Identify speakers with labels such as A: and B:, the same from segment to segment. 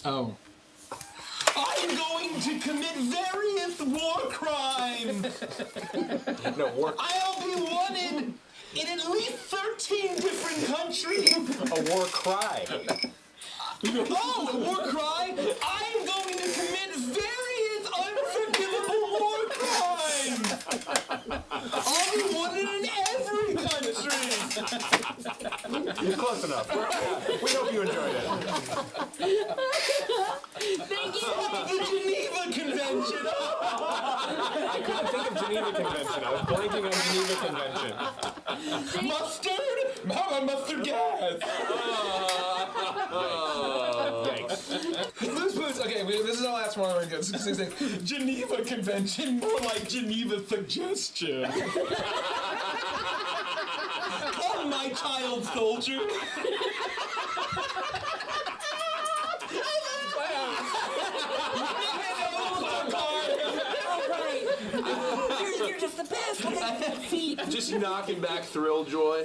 A: Oh. I'm going to commit various war crimes!
B: No, war...
A: I'll be wanted in at least 13 different countries!
B: A war cry.
A: Oh, a war cry? I'm going to commit various unforgivable war crimes! I'll be wanted in every country!
B: Close enough. We hope you enjoyed it.
C: Thank you.
A: The Geneva Convention!
B: I couldn't think of Geneva Convention. I was blanking on Geneva Convention.
A: Mustard? How about mustard gas?
B: Yikes.
A: This was, okay, this is the last one we're going to go. Geneva Convention, more like Geneva Suggestion. Come, my child soldier.
C: You're just the best. Look at your feet.
B: Just knocking back thrill joy.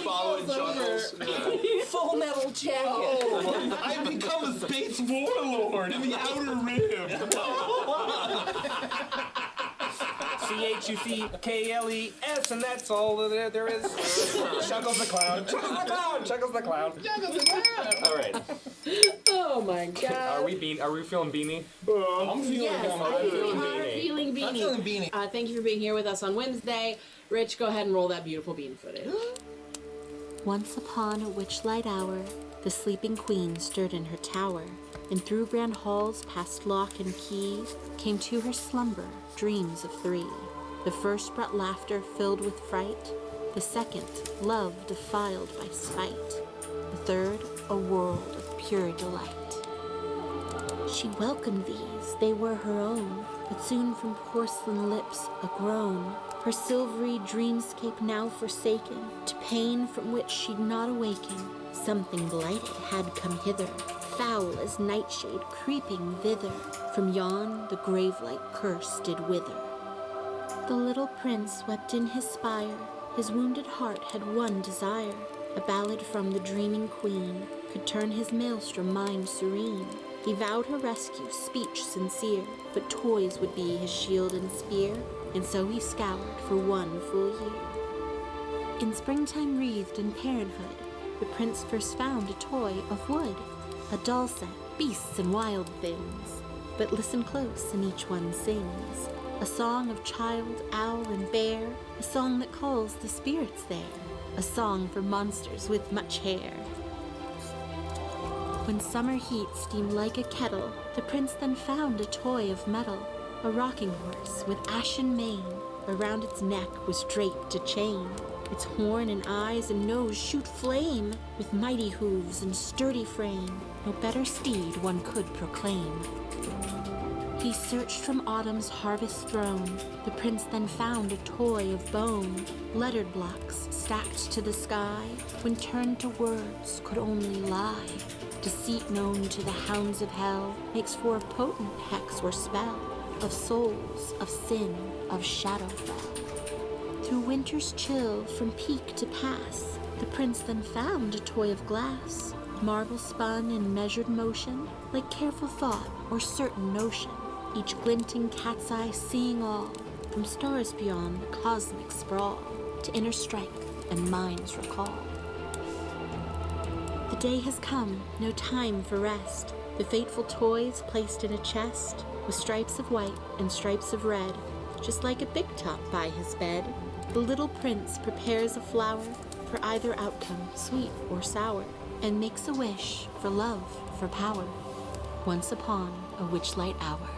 B: Following chuckles.
C: Full metal jacket.
A: Oh, I've become a space warlord in the Outer Rim.
D: CHUCKLES, and that's all that there is. Chuckles the clown. Chuckles the clown. Chuckles the clown.
B: All right.
C: Oh my god.
B: Are we feeling beanie?
A: I'm feeling
C: Yes,
A: him.
C: we are feeling beanie.
A: I'm feeling beanie.
C: Thank you for being here with us on Wednesday. Rich, go ahead and roll that beautiful bean footage.
E: Once upon a witchlight hour, the sleeping queen stirred in her tower, and through grand halls past lock and key came to her slumber dreams of three. The first brought laughter filled with fright, the second, love defiled by spite, the third, a world of pure delight. She welcomed these, they were her own, but soon from porcelain lips a groan, her silvery dreamscape now forsaken, to pain from which she'd not awaken. Something blighted had come hither, foul as nightshade creeping thither, from yon the grave-like curse did wither. The little prince wept in his spire, his wounded heart had one desire, a ballad from the dreaming queen could turn his maelstrom mind serene. He vowed her rescue, speech sincere, but toys would be his shield and spear, and so he scoured for one full year. In springtime wreathed in parenthood, the prince first found a toy of wood, a doll set, beasts and wild things. But listen close, and each one sings a song of child, owl, and bear, a song that calls the spirits there, a song for monsters with much hair. When summer heat steamed like a kettle, the prince then found a toy of metal, a rocking horse with ashen mane. Around its neck was draped a chain. Its horn and eyes and nose shoot flame, with mighty hooves and sturdy frame. No better speed one could proclaim. He searched from autumn's harvest throne. The prince then found a toy of bone, lettered blocks stacked to the sky, when turned to words could only lie. Deceit known to the hounds of hell makes for a potent hex or spell, of souls, of sin, of shadowfell. Through winter's chill from peak to pass, the prince then found a toy of glass, marble spun in measured motion, like careful thought or certain notion, each glinting cat's eye seeing all, from stars beyond the cosmic sprawl, to inner strength and mind's recall. The day has come, no time for rest, the fateful toys placed in a chest, with stripes of white and stripes of red, just like a big top by his bed. The little prince prepares a flower for either outcome, sweet or sour, and makes a wish for love, for power, once upon a witchlight hour.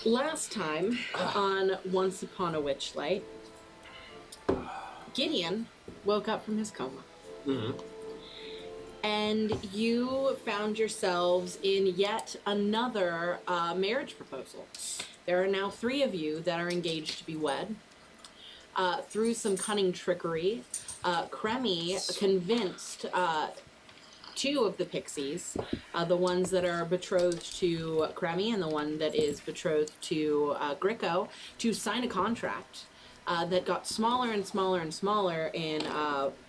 C: Last time on Once Upon a Witchlight, Gideon woke up from his coma.
B: Mm-hmm.
C: And you found yourselves in yet another marriage proposal. There are now 3 of you that are engaged to be wed. Through some cunning trickery, Kremi convinced 2 of the pixies, the ones that are betrothed to Kremi and the one that is betrothed to Gricko, to sign a contract that got smaller and smaller and smaller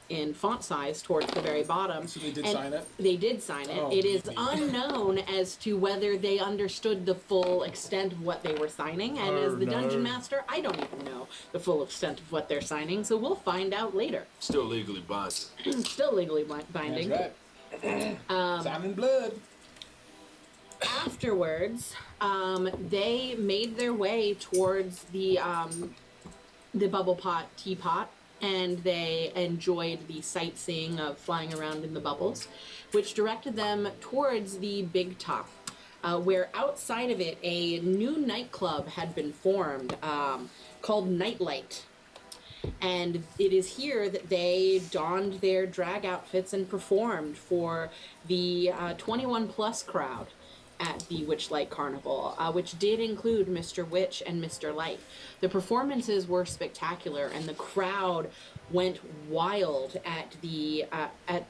C: in font size towards the very bottom.
F: So they did sign it?
C: They did sign it.
F: Oh,
C: It is
F: maybe.
C: unknown as to whether they understood the full extent of what they were signing, and as the dungeon master, I don't even know the full extent of what they're signing, so we'll find out later.
G: Still legally binding.
C: Still legally binding.
F: That's right. Sign in blood.
C: Afterwards, they made their way towards the bubble pot teapot, and they enjoyed the sightseeing of flying around in the bubbles, which directed them towards the big top, where outside of it a new nightclub had been formed called Nightlight. And it is here that they donned their drag outfits and performed for the 21 plus crowd at the Witchlight Carnival, which did include Mr. Witch and Mr. Light. The performances were spectacular, and the crowd went wild at the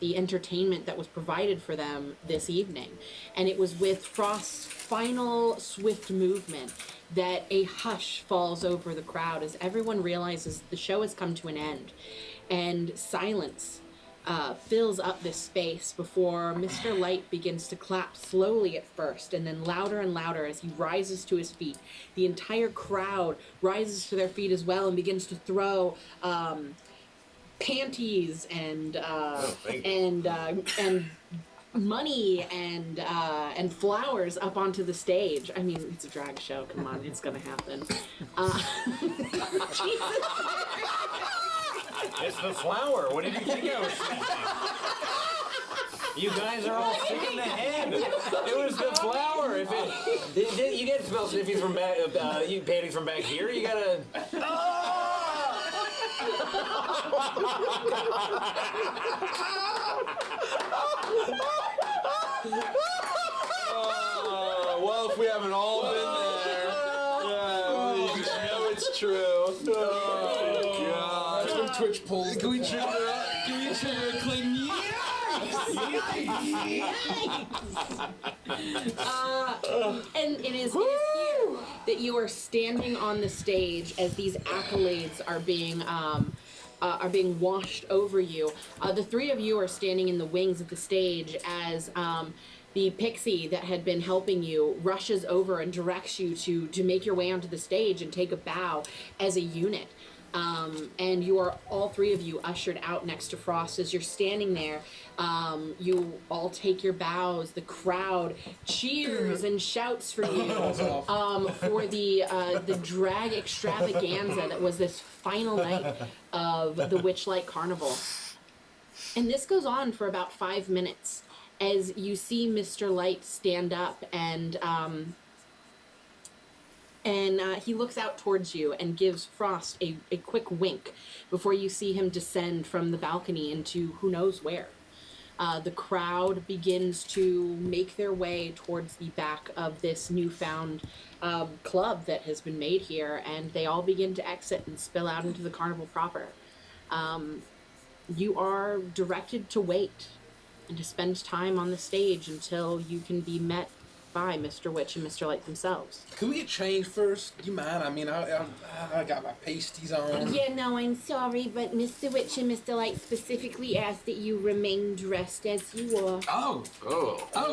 C: entertainment that was provided for them this evening. And it was with Frost's final swift movement that a hush falls over the crowd as everyone realizes the show has come to an end, and silence fills up this space before Mr. Light begins to clap slowly at first, and then louder and louder as he rises to his feet. The entire crowd rises to their feet as well and begins to throw panties and money and flowers up onto the stage. I mean, it's a drag show. Come on, it's gonna happen. Jesus.
B: It's the flower. What did you think I was thinking? You guys are all sick in the head. It was the flower. If it, you get smell sniffies from back, you panties from back here. You gotta.
G: Well, if we haven't all been there, yeah, you know it's true. Oh, God.
F: Some Twitch polls.
A: Can we trigger a clean
C: And it is here that you are standing on the stage as these accolades are being washed over you. The three of you are standing in the wings of the stage as the pixie that had been helping you rushes over and directs you to make your way onto the stage and take a bow as a unit. And you are, all three of you, ushered out next to Frost. As you're standing there, you all take your bows. The crowd cheers and shouts for you for the drag extravaganza that was this final night of the Witchlight Carnival. And this goes on for about 5 minutes as you see Mr. Light stand up and he looks out towards you and gives Frost a quick wink before you see him descend from the balcony into who knows where. The crowd begins to make their way towards the back of this newfound club that has been made here, and they all begin to exit and spill out into the carnival proper. You are directed to wait and to spend time on the stage until you can be met by Mr. Witch and Mr. Light themselves.
F: Can we get changed first? Do you mind? I mean, I got my pasties on.
H: Yeah, no, I'm sorry, but Mr. Witch and Mr. Light specifically asked that you remain dressed as you are.
A: Oh,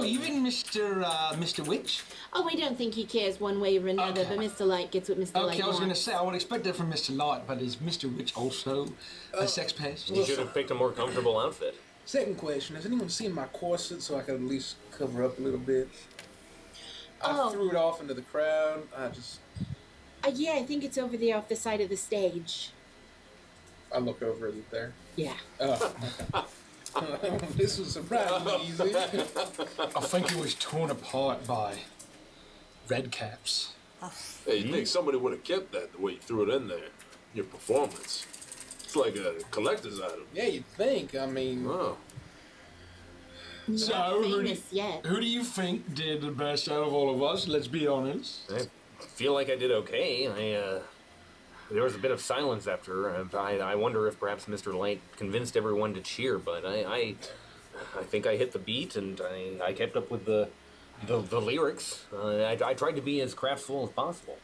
A: even Mr. Witch?
H: Oh, I don't think he cares one way or another,
A: Okay.
H: but Mr. Light gets what Mr. Light
A: Okay, I was going to
H: wants.
A: say, I would expect that from Mr. Light, but is Mr. Witch also a sex pest?
B: You should have picked a more comfortable outfit.
F: Second question, has anyone seen my corset so I can at least cover up a little bit? I threw it off into the crowd.
H: Yeah, I think it's over there off the side of the stage.
F: I look over, is it there?
C: Yeah.
F: Oh, okay. This was surprisingly easy.
A: I think it was torn apart by red caps.
G: Hey, you think somebody would have kept that the way you threw it in there? Your performance. It's like a collector's item.
F: Yeah, you'd think. I mean,
G: Wow.
H: Not famous yet.
A: Who do you think did the best out of all of us? Let's be honest.
B: I feel like I did okay. There was a bit of silence after. I wonder if perhaps Mr. Light convinced everyone to cheer, but I think I hit the beat and I kept up with the lyrics. I tried to be as craftful as possible.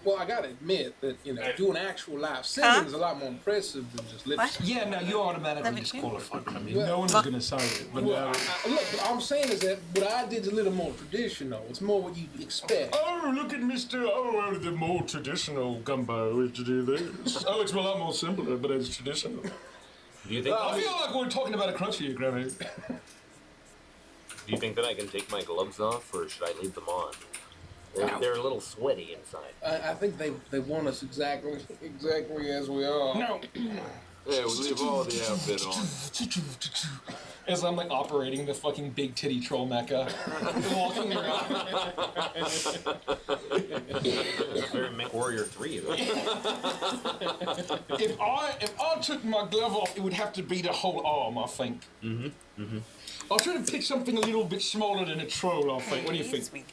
F: Well, I gotta admit that, doing actual live singing is a lot more impressive than just lip syncing.
D: Yeah, no, you're automatically disqualified. I mean, no one's going to say it. But
F: Well, look, what I'm saying is that what I did is a little more traditional. It's more what you expect.
D: oh, look at Mr. Oh, the more traditional gumbo to do this. Oh, it's a lot more simpler, but it's traditional.
B: Do you think?
D: I feel like we're talking about a crutch here, Granny.
B: Do you think that I can take my gloves off, or should I leave them on? They're a little sweaty inside.
F: I think they want us exactly as we are.
D: No.
G: Yeah, we leave all the outfit on.
D: As I'm like operating the fucking big titty troll mecha, walking around.
B: Very MechWarrior 3.
D: If I took my glove off, it would have to be the whole arm, I think. I'll try to pick something a little bit smaller than a troll, I think. What do you think?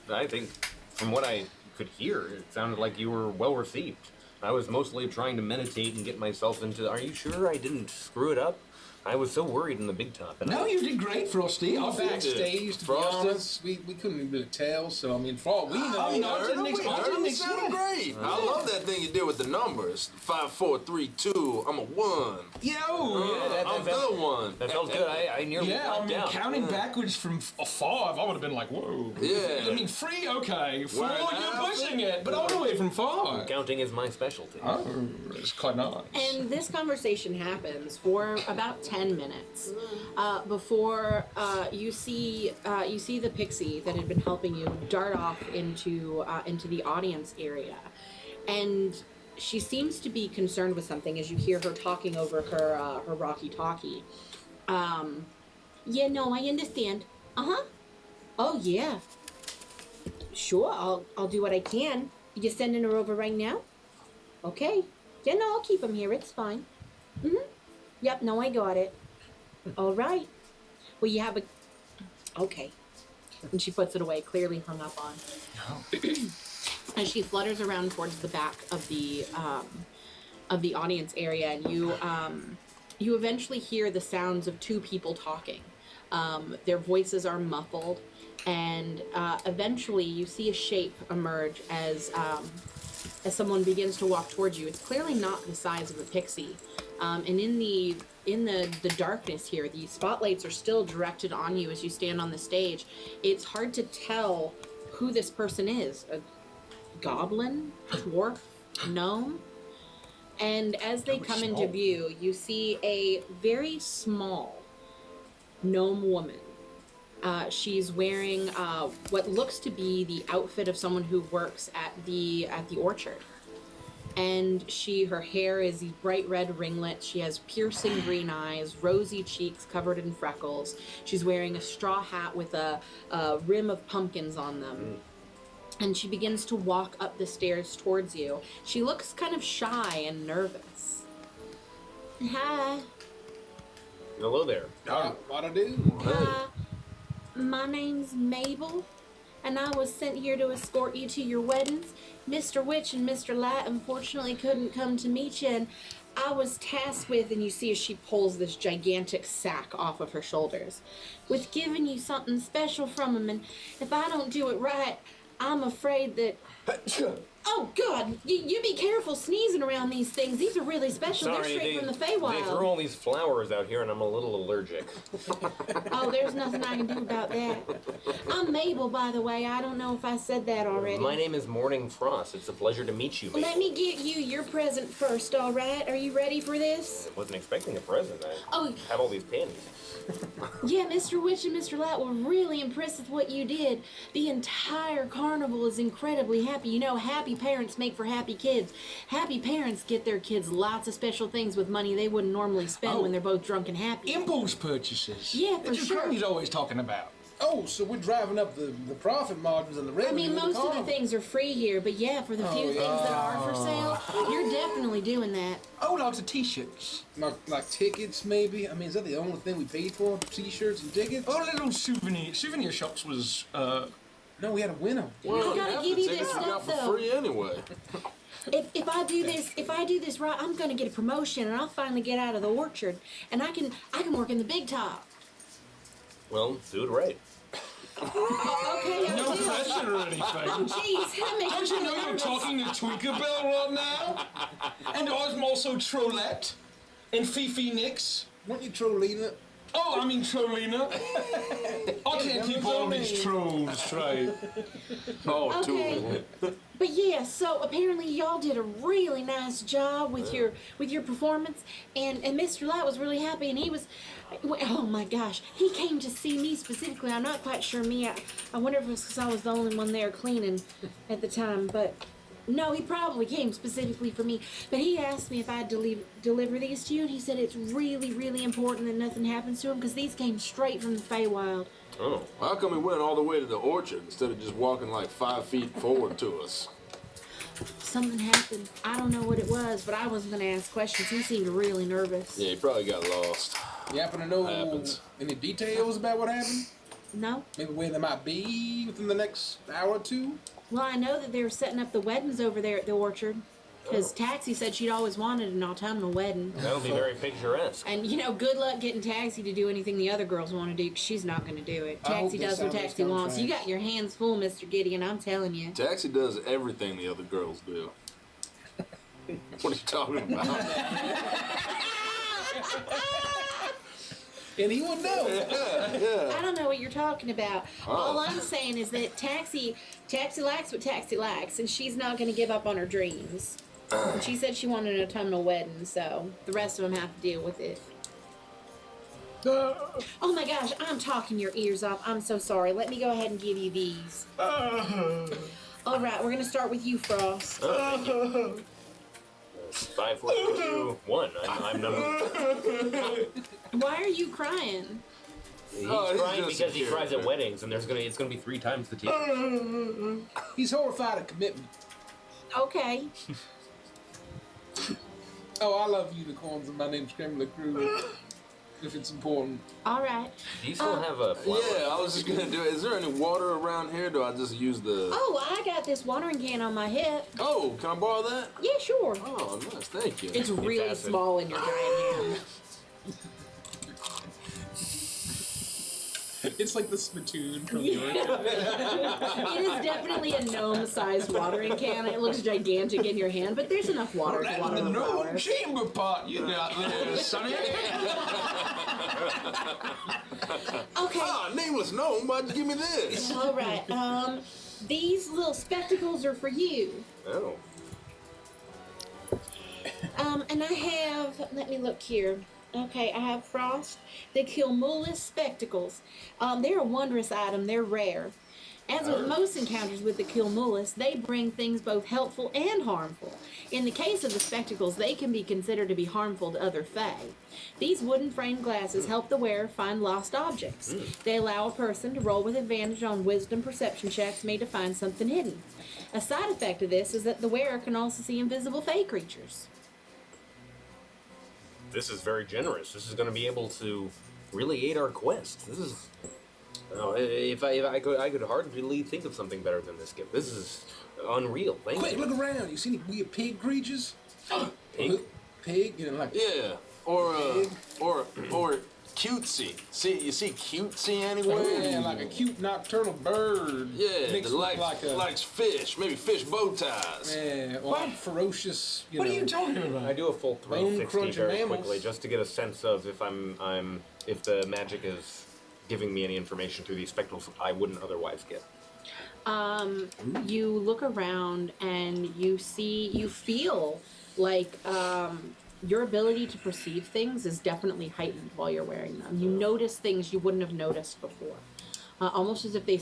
B: I think, from what I could hear, it sounded like you were well received. I was mostly trying to meditate and get myself into. Are you sure I didn't screw it up? I was so worried in the big top. And
D: No, you did great, Frosty. I think
F: Backstage, to be honest, we couldn't really tell. So I mean, for all we know,
G: You sound great. I love that thing you did with the numbers. 5, 4, 3, 2. I'm a 1. I'm the one.
B: That felt good. I nearly blacked out.
D: Counting backwards from a 5, I would have been like, whoa.
G: Yeah.
D: I mean, 3, okay. 4,
G: Well,
D: you're pushing it, but all the way from 5.
B: Counting is my specialty.
D: Oh, it's quite nice.
C: And this conversation happens for about 10 minutes before you see the pixie that had been helping you dart off into the audience area, and she seems to be concerned with something as you hear her talking over her walkie-talkie.
H: Yeah, no, I understand. Oh, yeah. Sure, I'll do what I can. You're sending her over right now? Okay. Yeah, no, I'll keep him here. It's fine. Yep, no, I got it. All right. Well, you have a... Okay.
C: And she puts it away, clearly hung up on. As she flutters around towards the back of the audience area, and you eventually hear the sounds of two people talking. Their voices are muffled, and eventually you see a shape emerge as someone begins to walk towards you. It's clearly not the size of a pixie, and in the darkness here, the spotlights are still directed on you as you stand on the stage. It's hard to tell who this person is. A goblin, dwarf, gnome. And as they come into view, you see a very small gnome woman. She's wearing what looks to be the outfit of someone who works at the orchard. And her hair is these bright red ringlets. She has piercing green eyes, rosy cheeks covered in freckles. She's wearing a straw hat with a rim of pumpkins on them. And she begins to walk up the stairs towards you. She looks kind of shy and nervous.
H: Hi.
B: Hello there.
F: What I do?
H: Hi. My name's Mabel, and I was sent here to escort you to your weddings. Mr. Witch and Mr. Light unfortunately couldn't come to meet you, and I was tasked with, and you see as she pulls this gigantic sack off of her shoulders, with giving you something special from them, and if I don't do it right, I'm afraid that... Oh, God! You be careful sneezing around these things. These are really special.
B: Sorry,
H: They're straight from the
B: they
H: Feywild.
B: threw all these flowers out here, and I'm a little allergic.
H: Oh, there's nothing I can do about that. I'm Mabel, by the way. I don't know if I said that already.
B: My name is Morning Frost. It's a pleasure to meet you, Mabel.
H: Let me get you your present first, all right? Are you ready for this?
B: I wasn't expecting a present.
H: Oh.
B: I have all these panties.
H: Yeah, Mr. Witch and Mr. Light were really impressed with what you did. The entire carnival is incredibly happy. You know, happy parents make for happy kids. Happy parents get their kids lots of special things with money they wouldn't normally spend when they're both drunk and happy.
D: Impulse purchases.
H: Yeah, for
D: That's
H: sure.
D: what Granny's always talking about.
F: Oh, so we're driving up the profit margins and the revenue.
H: I mean, most of the things are free here, but yeah, for the few things that are for sale, you're definitely doing that.
D: Oh, lots of t-shirts.
F: Like tickets, maybe? I mean, is that the only thing we paid for? T-shirts and tickets?
D: Oh, little souvenir shops was,
F: No, we had a winner.
G: Well,
H: I gotta
G: half
H: give
G: the
H: you
G: tickets
H: this
G: we got
H: stuff,
G: for
H: though.
G: free anyway.
H: If I do this right, I'm gonna get a promotion, and I'll finally get out of the orchard, and I can work in the big top.
B: Well, do it right.
H: Okay,
D: No pressure or anything.
H: Jeez, that makes
D: Don't you know you're
H: nervous.
D: talking to Tweakerbell right now? And I'm also Trollette. And Fifi Nix.
F: Weren't you Trollina?
D: Oh, I mean Trollina. I can't keep all these trolls straight.
G: Oh, two of
H: Okay.
G: them.
H: But yeah, so apparently y'all did a really nice job with your performance, and Mr. Light was really happy, and he was, oh my gosh, he came to see me specifically. I'm not quite sure me. I wonder if it was because I was the only one there cleaning at the time, but no, he probably came specifically for me. But he asked me if I'd deliver these to you, and he said it's really, really important that nothing happens to him because these came straight from the Feywild.
G: Oh, how come he went all the way to the orchard instead of just walking like 5 feet forward to us?
H: Something happened. I don't know what it was, but I wasn't going to ask questions. He seemed really nervous.
G: Yeah, he probably got lost.
F: You happen to know
G: Happens.
F: any details about what happened?
H: No?
F: Maybe where they might be within the next hour or two?
H: Well, I know that they were setting up the weddings over there at the orchard. Because
G: Oh.
H: Taxi said she'd always wanted an autumnal wedding.
B: That'll be very picturesque.
H: And, you know, good luck getting Taxi to do anything the other girls want to do, because she's not going to do it.
F: I hope
H: Taxi
F: they
H: does what
F: sign those
H: Taxi wants. You
F: contracts.
H: got your hands full, Mr. Gideon, I'm telling you.
G: Taxi does everything the other girls do. What are you talking about?
F: And he would know.
G: Yeah.
H: I don't know what you're talking about.
G: Oh.
H: All I'm saying is that Taxi likes what Taxi likes, and she's not going to give up on her dreams. And she said she wanted an autumnal wedding, so the rest of them have to deal with it. Oh my gosh, I'm talking your ears off. I'm so sorry. Let me go ahead and give you these. All right, we're going to start with you, Frost.
B: 5, 4, 3, 2, 1. I'm number.
H: Why are you crying?
B: He's
G: Oh, he's
B: crying
G: just
B: because he
G: a
B: cries
G: kid.
B: at weddings, and it's gonna be 3 times the tears.
F: He's horrified at commitment.
H: Okay.
F: Oh, I love unicorns and my name's Kremlin Crew. If it's important.
H: All right.
B: Do you still have a flower?
G: Yeah, I was just gonna do it. Is there any water around here? Do I just use the...
H: Oh, I got this watering can on my hip.
G: Oh, can I borrow that?
H: Yeah, sure.
G: Oh, nice, thank you.
H: It's really
B: acid.
H: small in your giant hand.
F: It's like the spittoon from the orchard.
H: It is definitely a gnome-sized watering can. It looks gigantic in your hand, but there's enough water to
D: That's
H: water
D: the
H: the
D: no
H: flowers.
D: chamber pot you got there, Sonny.
H: Okay.
G: Ah, nameless gnome, why'd you give me this?
H: All right. These little spectacles are for you.
B: Oh.
H: And I have. Let me look here. Okay, I have Frost, the Kilmulus spectacles. They're a wondrous item. They're rare. As with most encounters with the Kilmulus, they bring things both helpful and harmful. In the case of the spectacles, they can be considered to be harmful to other fae. These wooden framed glasses help the wearer find lost objects. They allow a person to roll with advantage on wisdom perception checks made to find something hidden. A side effect of this is that the wearer can also see invisible fae creatures.
B: This is very generous. This is going to be able to really aid our quest. This is. Oh, if I could hardly think of something better than this gift. This is unreal. Thank
F: Quick,
B: you.
F: look around. You see any weird pig creatures?
B: Pig?
F: Pig? You know, like
G: Yeah, or cutesy. See, you see cutesy anywhere?
F: yeah, like a cute nocturnal bird.
G: Yeah,
F: mixed
G: that
F: with
G: likes,
F: like a
G: likes fish, maybe fish bow ties.
F: yeah, or like ferocious.
D: What
F: know.
D: are you talking about?
B: I do a full
F: Bone
B: 360
F: crunching
B: very
F: mammals.
B: quickly just to get a sense of if if the magic is giving me any information through these spectacles I wouldn't otherwise get.
C: You look around and you feel like your ability to perceive things is definitely heightened while you're wearing them. You notice things you wouldn't have noticed before, almost as if they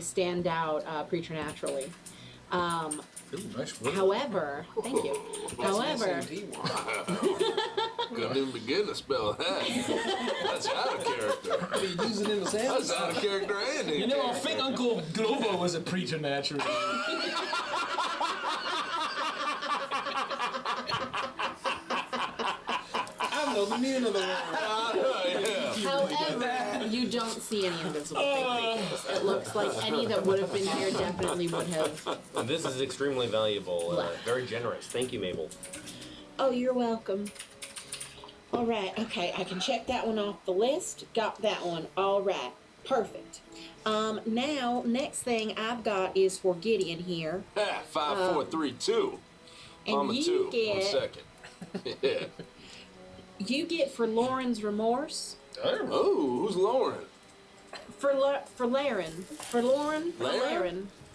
C: stand out preternaturally.
F: Ooh, nice word.
C: However, thank you. However,
G: Couldn't even begin to spell that. That's out of character.
F: Are you using it in the sand?
G: That's out of character and in
D: You know, I
G: character.
D: think Uncle Globo was a preternatural.
F: I know the meaning of the word.
G: Yeah.
C: however, you don't see any invisible creatures. It looks like any that would have been here definitely would have.
B: And this is extremely valuable,
C: Left.
B: very generous. Thank you, Mabel.
H: Oh, you're welcome. All right, okay, I can check that one off the list. Got that one. All right.
C: Perfect. Now, next thing I've got is for Gideon here.
G: 5, 4, 3, 2.
C: And
G: I'm a
C: you
G: 2.
C: get
G: 1 second. Yeah.
C: you get for Lauren's remorse.
G: Oh, who's Lauren?
C: For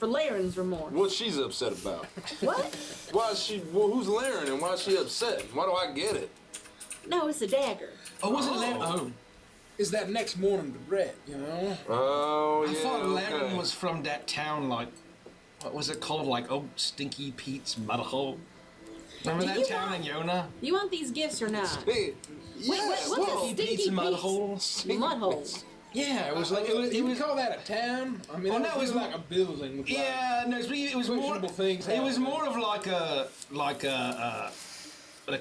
C: Lauren's remorse.
G: What she's upset about?
C: What?
G: Why is she? Well, who's Laren and why is she upset? Why do I get it?
C: No, it's a dagger.
D: Oh, was it Laren? Oh.
F: It's that next morning to bread, you know?
G: Oh, yeah.
D: I thought Laren
G: okay.
D: was from that town, like, what was it called? Like, Stinky Pete's Mudhole. Remember that town in Yona?
C: You want these gifts or not?
G: Hey,
C: what's
G: well,
C: a Stinky
D: Pete's
C: Pete's
D: Mudhole?
C: Mudhole?
D: Yeah, it was like,
F: You would call that a town? I mean, it was like a building with
D: yeah, no, it was more.
F: questionable things.
D: It was more of like a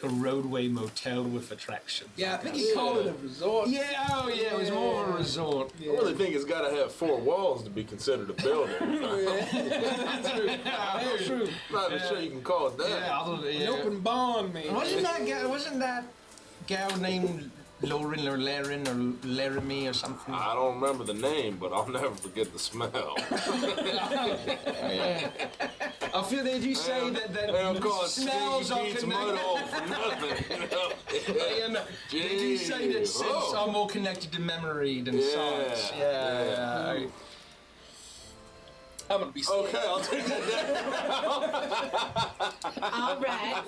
D: roadway motel with attractions.
F: Yeah, I think you called it a resort.
D: Yeah, oh yeah, it was more of a resort.
G: I really think it's got to have 4 walls to be considered a building.
F: That's true.
G: Not even sure you can call it that.
F: An open barn, man.
D: Wasn't that gal named Lauren or Laren or Laramie or something?
G: I don't remember the name, but I'll never forget the smell.
D: I feel that you say that smells are
G: connected. Mud hole for nothing. You know?
D: They do say that scents are more connected to memory than sights. Yeah.
F: I'm gonna be sick.
G: Okay, I'll take that down.
C: All right.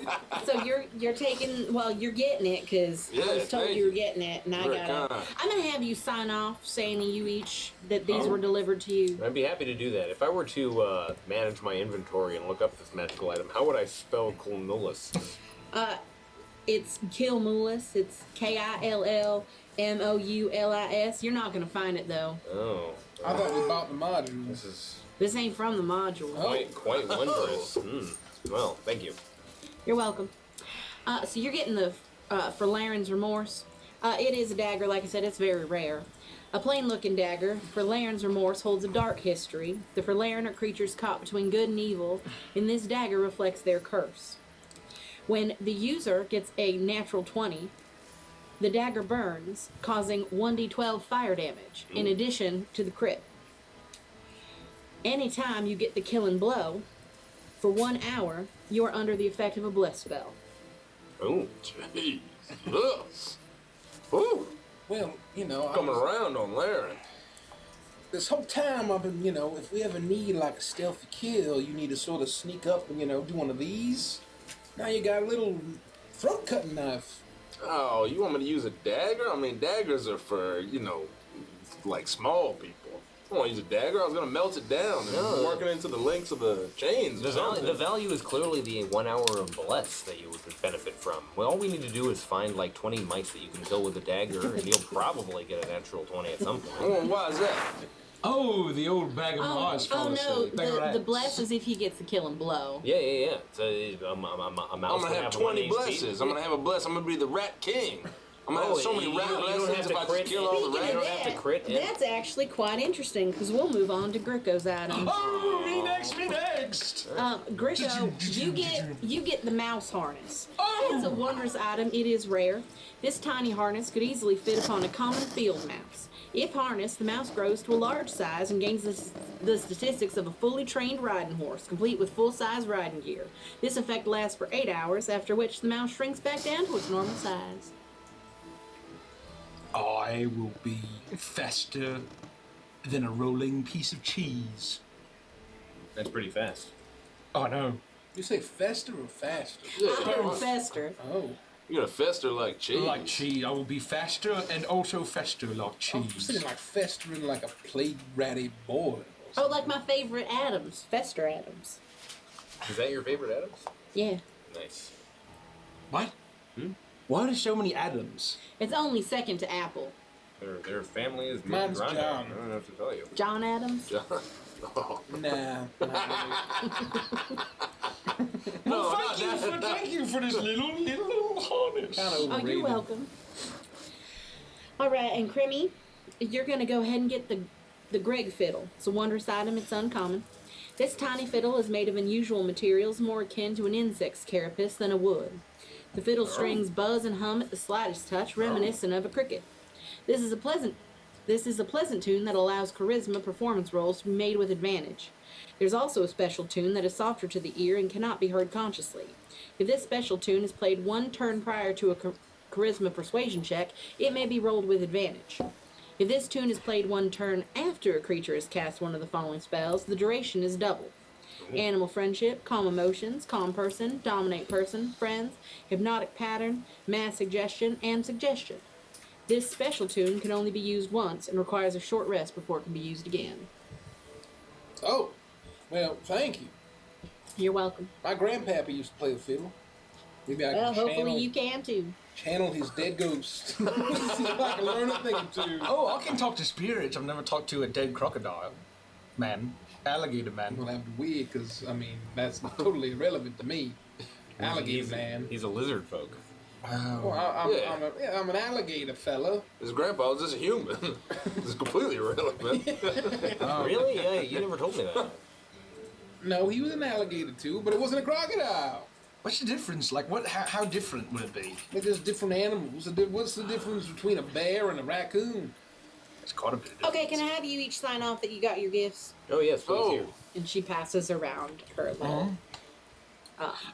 C: So you're taking. Well, you're getting it because I was told you were getting it, and I'm gonna have you sign off saying to you each that these were delivered to you.
B: I'd be happy to do that. If I were to manage my inventory and look up this magical item, how would I spell Kilmulis?
C: It's Kilmulis. It's KILLMOULIS. You're not gonna find it though.
B: Oh.
F: I thought we bought the module.
C: This ain't from the module.
B: Quite wondrous. Well, thank you.
C: You're welcome. So you're getting the for Laren's remorse. It is a dagger, like I said, it's very rare. A plain-looking dagger, for Laren's remorse, holds a dark history. The for Laren are creatures caught between good and evil, and this dagger reflects their curse. When the user gets a natural 20, the dagger burns, causing 1d12 fire damage, in addition to the crit. Anytime you get the killing blow, for 1 hour, you are under the effect of a bless spell.
G: Oh, jeez. Ooh.
F: Well, you know,
G: Coming around on Laren.
F: this whole time I've been, if we ever need like a stealthy kill, you need to sort of sneak up and, do one of these. Now you got a little throat cutting knife.
G: Oh, you want me to use a dagger? I mean, daggers are for, like small people. I don't want to use a dagger. I was going to melt it down and work it into the links of the chains.
B: The value is clearly the 1 hour of bless that you would benefit from. Well, all we need to do is find like 20 mice that you can kill with a dagger, and you'll probably get a natural 20 at some point.
G: Oh, why is that?
D: Oh, the old bag of mice.
C: Oh no, the bless is if he gets the killing blow.
B: Yeah. It's a mouse.
G: I'm going to have 20 blesses. I'm going to have a bless. I'm going to be the rat king. I'm going to have so many rat blessings if I just kill all the rats.
B: You don't have to crit.
C: That's actually quite interesting because we'll move on to Gricko's item.
D: Oh, me next.
C: Gricko, you get the mouse harness. It's a wondrous item. It is rare. This tiny harness could easily fit upon a common field mouse. If harnessed, the mouse grows to a large size and gains the statistics of a fully trained riding horse, complete with full-size riding gear. This effect lasts for 8 hours, after which the mouse shrinks back down to its normal size.
D: I will be faster than a rolling piece of cheese.
B: That's pretty fast.
D: Oh, no.
F: You say fester or faster?
C: I heard fester.
F: Oh.
G: You're going to fester like cheese.
D: Like cheese. I will be faster and also fester like
F: I was
D: cheese.
F: thinking like festering like a plague ratty boy.
C: Oh, like my favorite Adams, Fester Adams.
B: Is that your favorite Adams?
C: Yeah.
B: Nice.
D: What? Why are there so many Adams?
C: It's only second to Apple.
B: Their family is
F: Mine's
B: John.
F: John.
B: I don't know what to tell you.
C: John Adams?
G: Oh.
F: Nah.
G: No,
D: Thank you for this little harness.
F: Kind of
C: Oh,
F: overrated.
C: you're welcome. All right, and Crimmy, you're going to go ahead and get the Greg fiddle. It's a wondrous item. It's uncommon. This tiny fiddle is made of unusual materials, more akin to an insect's carapace than a wood. The fiddle strings buzz and hum at the slightest touch, reminiscent of a cricket. This is a pleasant This is a pleasant tune that allows charisma performance rolls to be made with advantage. There's also a special tune that is softer to the ear and cannot be heard consciously. If this special tune is played one turn prior to a charisma persuasion check, it may be rolled with advantage. If this tune is played one turn after a creature has cast one of the following spells, the duration is double. Animal friendship, calm emotions, calm person, dominate person, friends, hypnotic pattern, mass suggestion, and suggestion. This special tune can only be used once and requires a short rest before it can be used again.
F: Oh, well, thank you.
C: You're welcome.
F: My grandpappy used to play the fiddle. Maybe I
C: Well,
F: can
C: hopefully you can too.
F: channel his dead ghost. See if I can learn a thing or two.
D: Oh, I can talk to spirits. I've never talked to a dead crocodile. Man. Alligator man.
F: Well, that'd be weird, because, I mean, that's totally irrelevant to me. Alligator man.
B: He's a lizard folk.
F: Well, I'm an alligator fella.
G: His grandpa was just a human. It's completely irrelevant.
B: Really? Yeah, you never told me that.
F: No, he was an alligator too, but it wasn't a crocodile.
D: What's the difference? Like, what? How different would it be?
F: They're just different animals. What's the difference between a bear and a raccoon?
D: It's quite a bit.
C: Okay, can I have you each sign off that you got your gifts?
B: Oh, yes, please.
G: Oh.
B: Here.
C: And she passes around her little.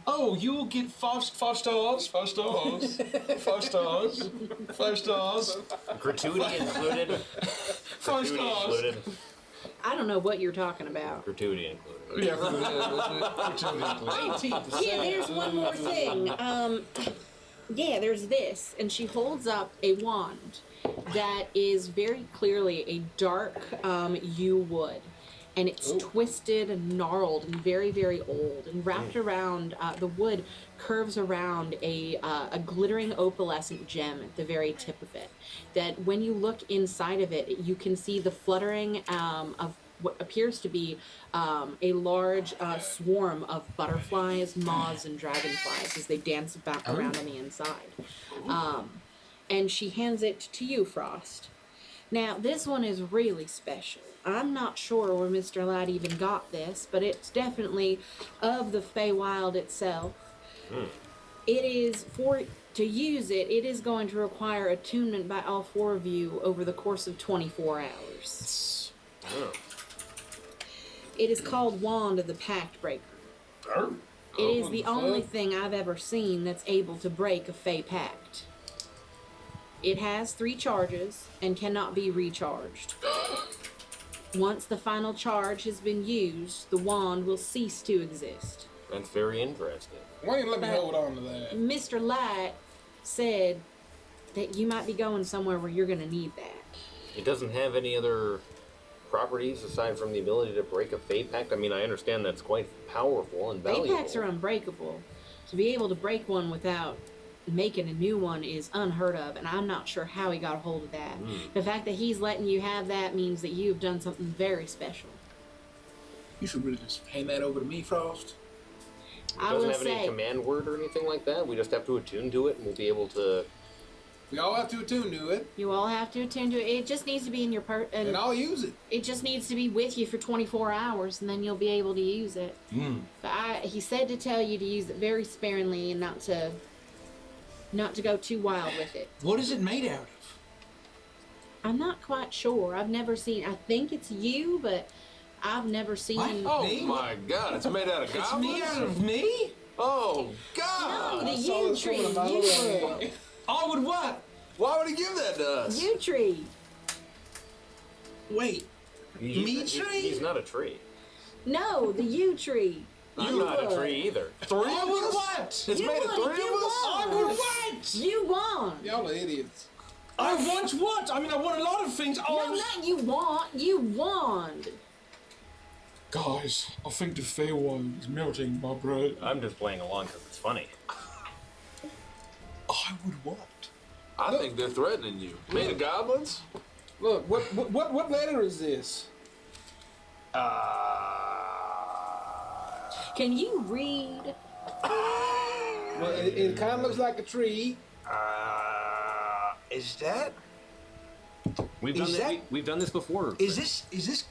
D: Oh, you'll get five stars. 5 stars. 5 stars. 5 stars.
B: Gratuity included.
D: 5
B: Gratuity
D: stars.
B: included.
C: I don't know what you're talking about.
B: Gratuity included.
D: Yeah,
C: Yeah, there's one more thing. Yeah, there's this. And she holds up a wand that is very clearly a dark yew wood. And it's twisted and gnarled and very, very old. And wrapped around, the wood curves around a glittering opalescent gem at the very tip of it. That when you look inside of it, you can see the fluttering of what appears to be a large swarm of butterflies, moths, and dragonflies as they dance about around on the inside. And she hands it to you, Frost. Now, this one is really special. I'm not sure where Mr. Ladd even got this, but it's definitely of the Feywild itself. It is, to use it, it is going to require attunement by all 4 of you over the course of 24 hours. It is called Wand of the Pact Breaker. It is the only thing I've ever seen that's able to break a Fey Pact. It has 3 charges and cannot be recharged. Once the final charge has been used, the wand will cease to exist.
B: That's very interesting.
F: Why don't you let me hold on to that?
C: Mr. Light said that you might be going somewhere where you're going to need that.
B: It doesn't have any other properties aside from the ability to break a Fey Pact? I mean, I understand that's quite powerful and valuable.
C: Fey Pacts are unbreakable. To be able to break one without making a new one is unheard of, and I'm not sure how he got a hold of that. The fact that he's letting you have that means that you've done something very special.
F: You should really just hand that over to me, Frost.
B: It doesn't have any command word or anything like that? We just have to attune to it and we'll be able to...
F: We all have to attune to it.
C: You all have to attend to it. It just needs to be in your
F: and I'll use it.
C: It just needs to be with you for 24 hours, and then you'll be able to use it. But he said to tell you to use it very sparingly and not to go too wild with it.
D: What is it made out of?
C: I'm not quite sure. I've never seen. I think it's you, but I've never seen.
D: What?
G: Oh
D: Me?
G: my God! It's made out of
D: It's
G: goblins.
D: made out of me?
G: Oh
C: No,
G: God!
C: the
F: saw
C: yew
F: this
C: tree.
F: woman about a little
C: Yew.
D: I would what?
G: Why would he give that to us?
C: Yew tree.
D: Wait. Me tree?
B: He's not a tree.
C: No, the yew tree.
B: I'm not a tree either.
G: 3 of
D: I would
G: us?
D: what?
G: It's
C: You
G: made of
C: won,
G: 3
C: you
G: of us?
D: I
C: won.
D: would what?
C: You won.
F: Y'all are idiots.
D: I want what? I mean, I want a lot of things.
C: No, not you want. You won.
D: Guys, I think the Feywild is melting my brain.
B: I'm just playing along because it's funny.
D: I would what?
G: I think they're threatening you. Made of goblins?
F: Look, what letter is this?
C: Can you read?
F: Well, it kind of looks like a tree.
D: Is that?
B: We've done
D: Is
B: this.
D: that-
B: We've done this before.
D: Is this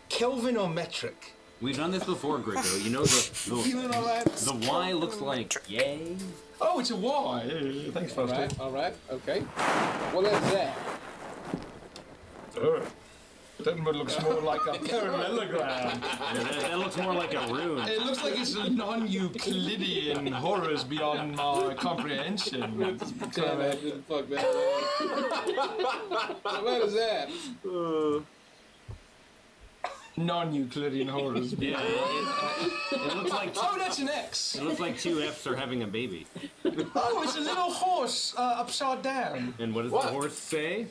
D: Kelvin or metric?
B: We've done this before, Grico. You know
F: Feeling all right?
B: the Y looks like yay.
D: Oh, it's a Y. Thanks,
F: All
D: Frosty.
F: right, okay. What is that?
D: That looks more like a parallelogram.
B: That looks more like a rune.
D: It looks like it's a non-Euclidean horrors beyond my comprehension.
F: Damn, I didn't fuck that up. What is that?
D: Non-Euclidean horrors.
B: Yeah, it looks like
D: Oh, that's an X.
B: it looks like two F's are having a baby.
D: Oh, it's a little horse upside down.
B: And what does
G: What?
B: the horse say?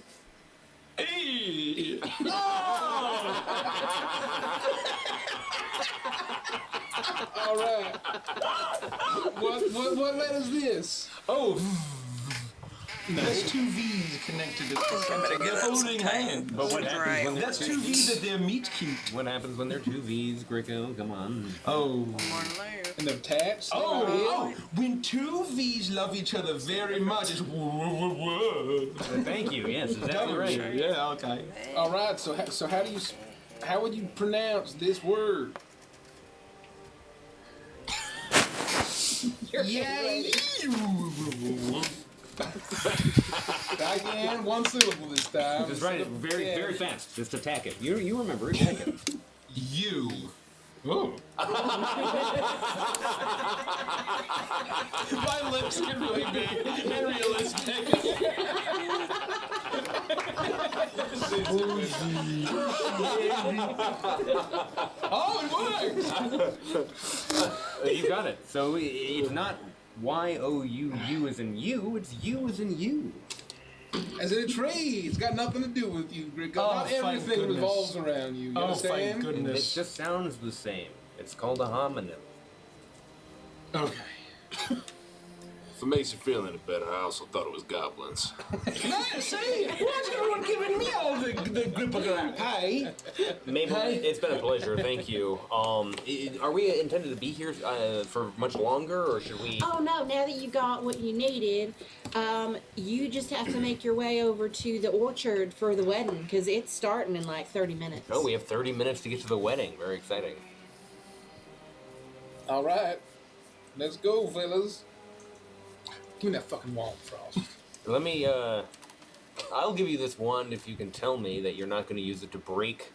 D: Hey.
F: All right. What letter is this?
D: Oh. That's two V's connected to the holding hand.
B: But what happens when
D: That's two V's at their meat cute.
B: What happens when they're two V's, Gricko? Come on.
D: Oh.
F: And the tats?
D: Oh, when two V's love each other very much, it's whoa.
B: Thank you. Yes, exactly right.
D: Yeah, okay.
F: All right. So how would you pronounce this word?
D: Yeah.
F: Again, one syllable this time.
B: Just write it very fast. Just attack it. You remember, attack it.
D: You. Oh. My lips get really big and realistic. Oh, it worked!
B: You got it. So it's not Y-O-U-U as in you, it's you as in you.
F: As in a tree. It's got nothing to do with you, Gricko.
D: Oh,
F: Not
D: thank
F: everything
D: goodness.
F: revolves around you. You
D: Oh,
F: understand?
D: thank
B: It
D: goodness.
B: just sounds the same. It's called a homonym.
D: Okay.
G: If it makes you feel any better, I also thought it was goblins.
D: See? Why's everyone giving me all the grip of that? Hey.
B: Maybe it's been a pleasure. Thank you. Are we intended to be here for much longer, or should we?
H: Oh no, now that you got what you needed, you just have to make your way over to the orchard for the wedding, because it's starting in like 30 minutes.
B: Oh, we have 30 minutes to get to the wedding. Very exciting.
F: All right. Let's go, fellas. Give me that fucking wand, Frost.
B: Let me. I'll give you this wand if you can tell me that you're not going to use it to break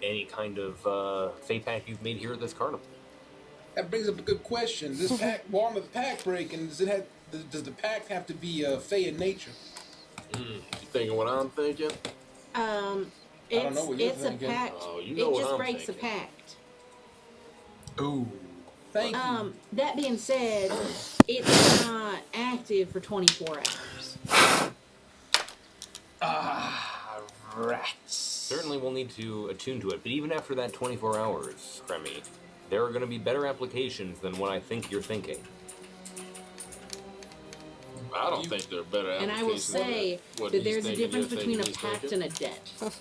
B: any kind of fate pact you've made here at this carnival.
F: That brings up a good question. This pack, wand of the pack breaking, does the pact have to be fey in nature?
G: You thinking what I'm thinking?
F: don't know what you're
H: it's
F: thinking.
H: a pact.
G: Oh, you know
H: it
G: what
H: just
G: I'm
H: breaks
G: thinking.
H: a pact.
D: Ooh.
F: Thank you.
H: That being said, it's not active for 24 hours.
D: Rats.
B: Certainly, we'll need to attune to it. But even after that 24 hours, Kremi, there are going to be better applications than what I think you're thinking.
G: I don't think they're better
H: And I will say
G: what
H: that
G: he's
H: there's a
G: thinking,
H: difference
G: you're
H: between a
G: thinking, he's
H: pact
G: thinking.
H: and a debt.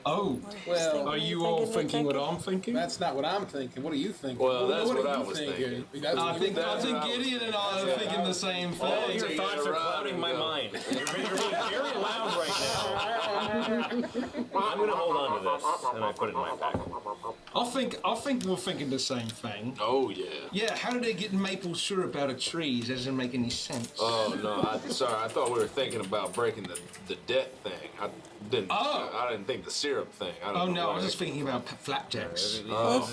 D: Oh.
F: Well,
D: Are you all thinking what I'm thinking?
F: that's not what I'm thinking. What are you thinking?
G: Well, that's what
F: are
G: I
F: you
G: was thinking.
F: That's
D: I
F: what
D: think
F: you
D: Gideon and I are thinking the same
B: All of
D: thing.
B: your thoughts are clouding my mind. You're being very loud right now. I'm going to hold on to this, and I put it in my pack.
D: I think we're thinking the same thing.
G: Oh, yeah.
D: Yeah, how do they get maple syrup out of trees? That doesn't make any sense.
G: Oh, no, sorry. I thought we were thinking about breaking the debt thing. I didn't think the syrup thing.
D: Oh no, I was just thinking about flapjacks.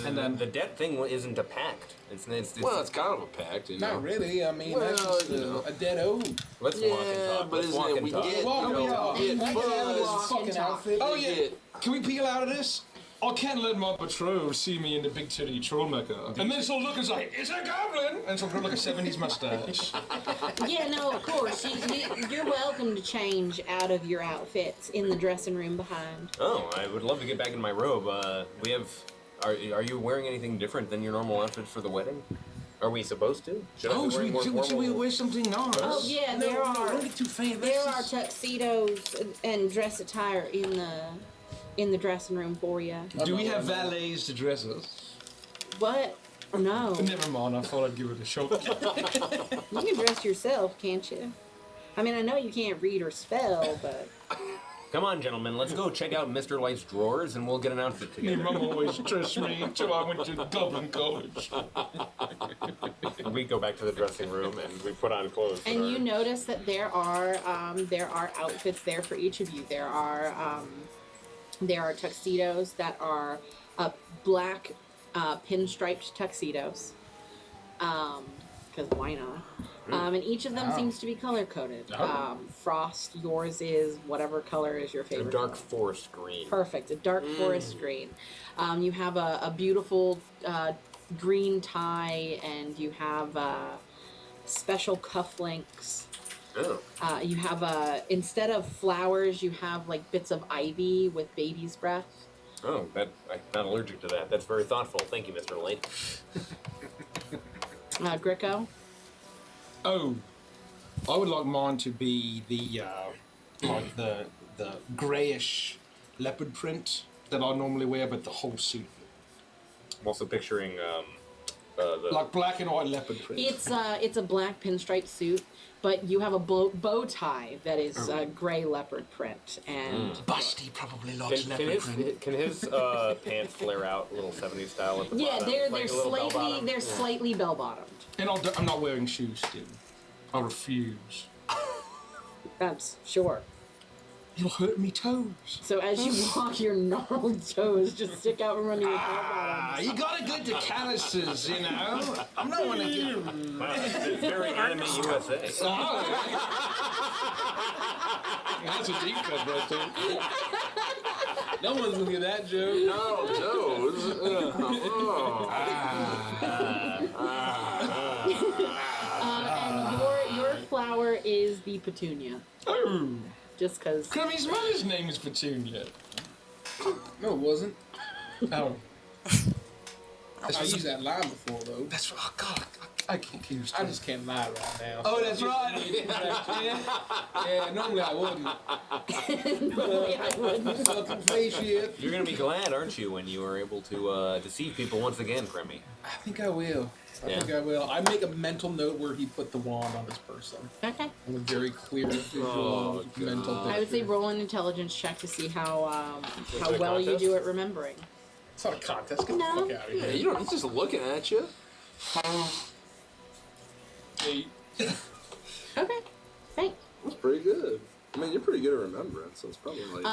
B: And then the debt thing isn't a pact. It's
G: Well, it's kind of a pact, you know.
F: Not really. I mean,
G: Well,
F: that's just
G: you know.
F: a dead ode.
B: Let's walk and
G: Yeah,
B: talk.
G: but
B: Let's
G: isn't
B: walk
G: it?
B: and
G: We
B: talk.
G: get,
F: Walk,
G: you
F: we
G: know,
F: are.
G: we get
F: Get out of this
G: fuzz.
F: fucking outfit.
D: Oh
G: We
D: yeah,
G: get-
D: can we peel out of this? I can't let my betrothed see me in the big titty troll maker. And then she'll look and say, it's a goblin! And she'll grow like a 70s mustache.
H: Yeah, no, of course. You're welcome to change out of your outfits in the dressing room behind.
B: Oh, I would love to get back in my robe. We have. Are you wearing anything different than your normal outfits for the wedding? Are we supposed to? Should I
D: Oh,
B: be
D: should
B: wearing more
D: we
B: formal?
D: wear something nice?
H: Oh yeah, there
F: Don't get too fancy.
H: are tuxedos and dress attire in the dressing room for you.
D: Do we have valets to dress us?
H: What? No,
D: Never mind, I thought I'd give it a shot.
H: you can dress yourself, can't you? I mean, I know you can't read or spell, but
B: Come on, gentlemen, let's go check out Mr. Light's drawers and we'll get an outfit
D: My
B: together.
D: mum always dressed me until I went to Goblin College.
B: We go back to the dressing room and we put on clothes. that
H: and
B: are-
H: you notice that there are outfits there for each of you. There are
C: There are tuxedos that are black pinstriped tuxedos. Because why not? And each of them seems to be color coded. Frost, yours is whatever color is your
B: A
C: favorite.
B: dark forest green.
C: Perfect, a dark forest green. You have a beautiful green tie, and you have special cufflinks.
B: Oh.
C: You have instead of flowers, you have like bits of ivy with baby's breath.
B: Oh, I'm not allergic to that. That's very thoughtful. Thank you, Mr. Late.
C: Greco?
F: Oh, I would like mine to be the like the grayish leopard print that I normally wear, but the whole suit.
B: I'm also picturing
F: Like black and white leopard print.
C: It's a black pinstripe suit, but you have a bow tie that is gray leopard print, and
F: Busty probably likes leopard print.
B: Can his pants flare out a little 70s style at the
C: yeah,
B: bottom?
C: they're
B: Like a little bell bottom?
C: slightly bell bottomed.
F: And I'm not wearing shoes still. I refuse.
C: That's sure.
F: You'll hurt me toes.
C: So as you walk, your gnarled toes just stick out from under your bell bottoms.
F: You gotta get the calluses, you know. I'm not one to get.
B: Wow, it's very Anime USA.
F: That's a deep cut right there. No one's gonna get that joke.
G: No,
C: And your flower is the petunia.
F: Oh.
C: Just because.
F: Crimmy's mother's name is Petunia.
A: No, it wasn't.
F: Oh.
A: I used that line before, though.
F: That's right. Oh, God, I can't keep
A: I just can't lie right now.
F: Oh, that's right.
A: Yeah, normally I wouldn't.
C: Normally I wouldn't.
A: Fucking face shit.
B: You're gonna be glad, aren't you, when you are able to deceive people once again, Crimmy?
A: I think I will. I think I will. I make a mental note where he put the wand on this person.
C: Okay.
A: On a very clear visual mental picture.
C: I would say roll an intelligence check to see how well you do at remembering.
F: It's not a contest. Get
C: No.
F: the fuck out of
G: Yeah,
F: here.
G: you don't. He's just looking at you.
F: 8.
C: Okay. Thanks.
G: That's pretty good. I mean, you're pretty good at remembering, so it's probably like.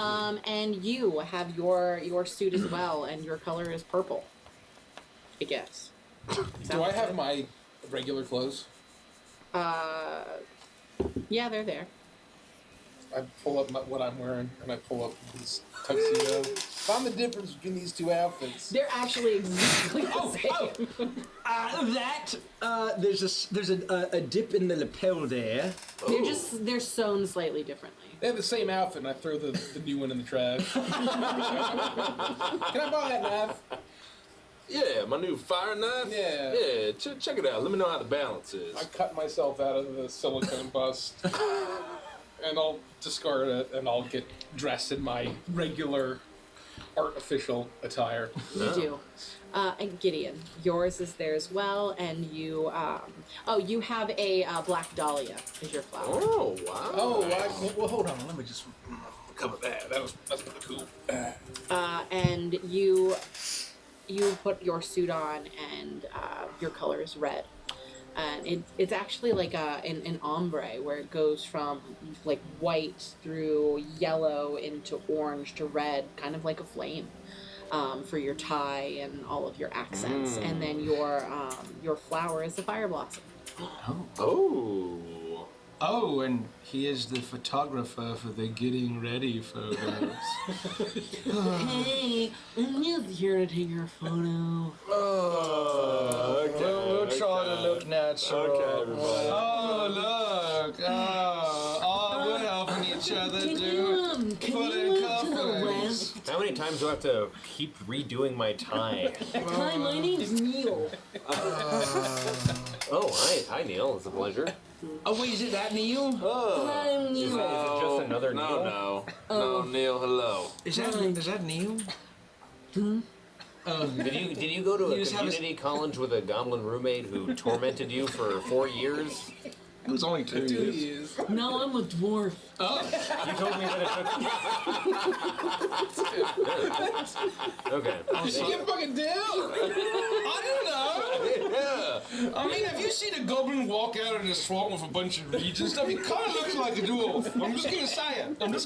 C: And you have your suit as well, and your color is purple. I guess.
A: Do I have my regular clothes?
C: Yeah, they're there.
A: I pull up what I'm wearing, and I pull up this tuxedo. Find the difference between these two outfits.
C: They're actually exactly the same.
I: There's a dip in the lapel there.
C: They're sewn slightly differently.
A: They have the same outfit, and I throw the new one in the trash. Can I borrow that knife?
G: Yeah, my new fire knife.
A: Yeah.
G: Yeah, check it out. Let me know how the balance is.
A: I cut myself out of the silicone bust, and I'll discard it, and I'll get dressed in my regular artificial attire.
C: You do. And Gideon, yours is there as well, and you you have a black dahlia as your flower.
G: Oh wow.
A: Oh, well, hold on. Let me just cover that. That's pretty cool.
C: And you put your suit on, and your color is red. And it's actually like an ombre where it goes from like white through yellow into orange to red, kind of like a flame, for your tie and all of your accents. And then your flower is the fire blossom.
G: Oh.
F: Oh, and he is the photographer for the getting ready photos.
C: Hey, I'm just here to take your photo.
F: Oh,
G: okay,
F: we'll try to look natural.
G: Okay, everybody.
F: Oh, look. Oh, we're helping each other,
C: Can
F: dude.
C: you
F: Put in
C: move to the
F: confidence.
C: left?
B: How many times do I have to keep redoing my tie?
C: Hi, my name's Neil.
B: Oh, hi Neil. It's a pleasure.
F: Oh, wait, is it that Neil?
C: I'm
B: Is
C: Neil.
B: it just another Neil?
G: No, Neil. Hello.
F: Is that Neil?
B: Did you go to
F: You
B: a
F: just have a-
B: community college with a goblin roommate who tormented you for 4 years?
D: It was only 2
F: 2
D: years.
F: years.
C: No, I'm a dwarf.
B: You told me that it took. Okay.
F: Did she get fucking down?
D: I don't know.
G: Yeah.
D: I mean, have you seen a goblin walk out of the swamp with a bunch of reeds and stuff? He kind of looks like a dwarf. I'm just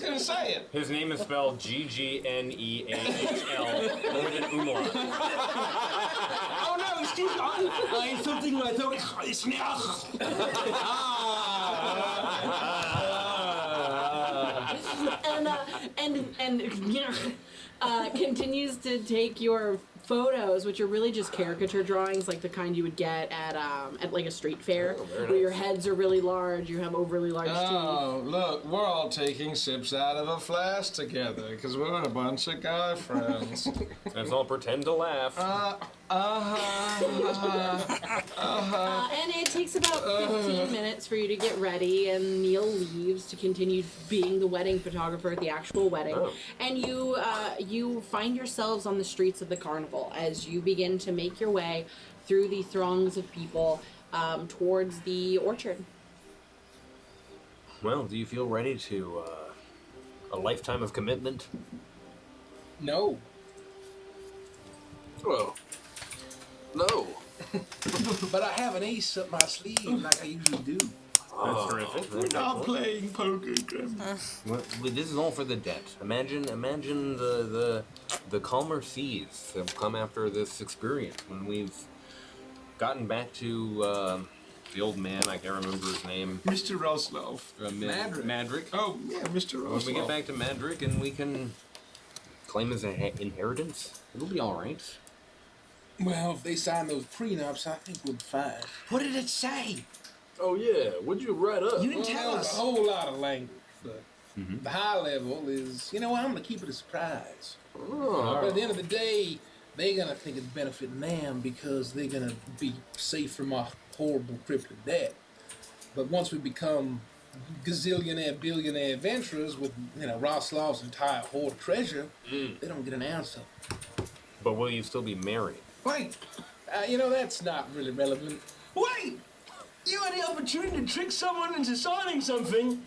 D: gonna say it.
B: His name is spelled Ggneahl with an umlaut.
I: Oh no, excuse me. I something like that.
C: And continues to take your photos, which are really just caricature drawings, like the kind you would get at like a street fair, where your heads are really large, you have overly large teeth.
D: Oh, look, we're all taking sips out of a flask together because we're a bunch of guy friends.
B: Let's all pretend to laugh.
C: And it takes about 15 minutes for you to get ready, and Neil leaves to continue being the wedding photographer at the actual wedding.
B: Oh.
C: And you find yourselves on the streets of the carnival as you begin to make your way through the throngs of people towards the orchard.
B: Well, do you feel ready to a lifetime of commitment?
F: No.
G: Well, no.
F: But I have an ace up my sleeve like I usually do.
B: That's terrific. That's excellent.
D: Playing poker, Grim.
B: Well, this is all for the debt. Imagine the calmer seas that have come after this experience when we've gotten back to the old man. I can't remember his name.
D: Mr. Roslov.
B: Madrick.
D: Oh, yeah, Mr. Roslov.
B: When we get back to Madrick and we can claim his inheritance, it'll be all right.
F: Well, if they sign those prenups, I think we'll be fine.
I: What did it say?
G: Oh yeah, what'd you write up?
I: You didn't tell
F: Well,
I: us.
F: a whole lot of language, but the high level is, I'm going to keep it a surprise.
G: Oh.
F: But at the end of the day, they're going to think it's benefiting them because they're going to be safe from our horrible crippling debt. But once we become gazillionaire, billionaire adventurers with, Roslav's entire hoard of treasure, they don't get an ounce of it.
B: But will you still be married?
I: Wait,
F: That's not really relevant.
I: wait! You had the opportunity to trick someone into signing something,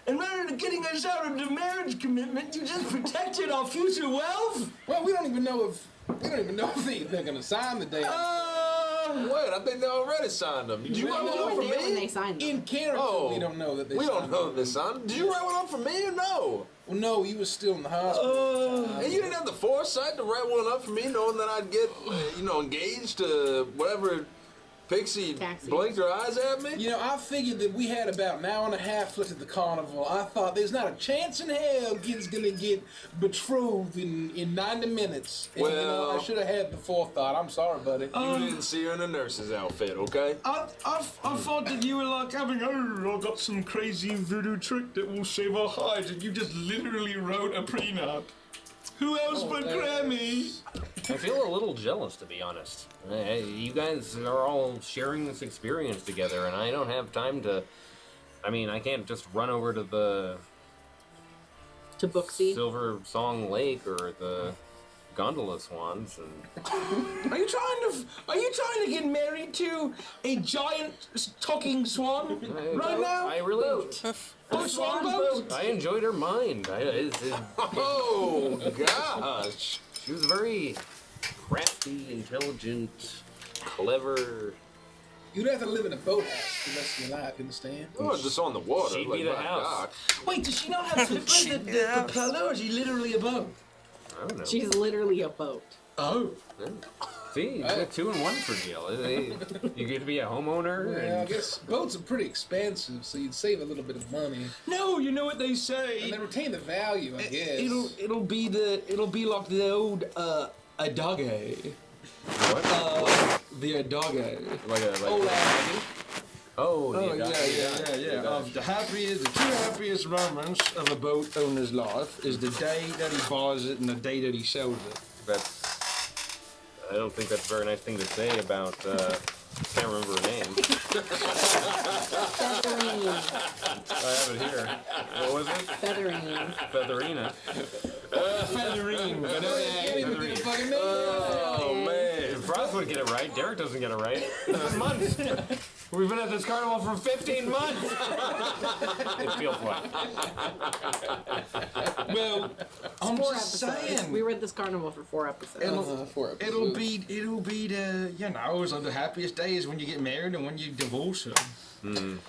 I: and rather than getting us out of the marriage commitment, you just protected our future wealth?
F: Well, we don't even know if they're going to sign the damn.
G: Wait, I think they already signed them. Did you write one up for
C: When they
G: me?
C: signed them.
F: In character,
G: Oh.
F: we don't know that they
G: We
F: signed
G: don't know
F: them.
G: that they signed them. Did you write one up for me or no?
F: Well, no, you was still in the hospital.
G: And you didn't have the foresight to write one up for me, knowing that I'd get, engaged to whatever Pixie
C: Taxi.
G: blinked her eyes at me?
F: I figured that we had about an hour and a half left at the carnival. I thought there's not a chance in hell kid's gonna get betrothed in 90 minutes. And,
G: Well-
F: I should have had the forethought. I'm sorry, buddy.
G: You didn't see her in a nurse's outfit, okay?
D: I thought that you were like having, I got some crazy voodoo trick that will save our hides, and you just literally wrote a prenup. Who else but Grammy?
B: I feel a little jealous, to be honest. You guys are all sharing this experience together, and I don't have time to. I mean, I can't just run over to the
C: To Booksy.
B: Silver Song Lake or the Gondola Swans, and
I: Are you trying to get married to a giant talking swan right now?
B: I really,
I: A swan boat?
B: I enjoyed her mind.
G: Oh, gosh.
B: She was very crafty, intelligent, clever.
F: You'd have to live in a boathouse the rest of your life, you understand?
G: Oh, just on the water.
B: She'd be the
G: my
B: house.
G: God.
I: Wait, does she not have slippers that propeller, or is she literally a boat?
B: I don't know.
C: She's literally a boat.
I: Oh.
B: See, you got 2 in 1 for Jill. You get to be a homeowner.
F: Well, I
B: And
F: guess boats are pretty expensive, so you'd save a little bit of money.
I: No, you know what they
F: And
I: say.
F: they retain the value, I guess.
I: It'll be like the old adage.
B: what?
I: The adage.
B: Like a
F: Old
B: wagon? Oh,
D: Oh,
B: the
D: yeah. Of the two happiest moments of a boat owner's life is the day that he buys it and the day that he sells it.
B: I don't think that's a very nice thing to say about. Can't remember her name.
C: Featherine.
B: I have it here. What was it?
C: Featherine.
B: Featherina.
D: Featherine.
F: Can't even get a fucking name.
G: Oh, man.
B: Frost would get it right. Derek doesn't get it right. For months.
D: We've been at this carnival for 15 months.
B: It feels like.
D: Well, I'm
C: 4
D: just
C: episodes.
D: saying.
C: We were at this carnival for 4 episodes.
D: It'll be the it's like the happiest days when you get married and when you divorce them.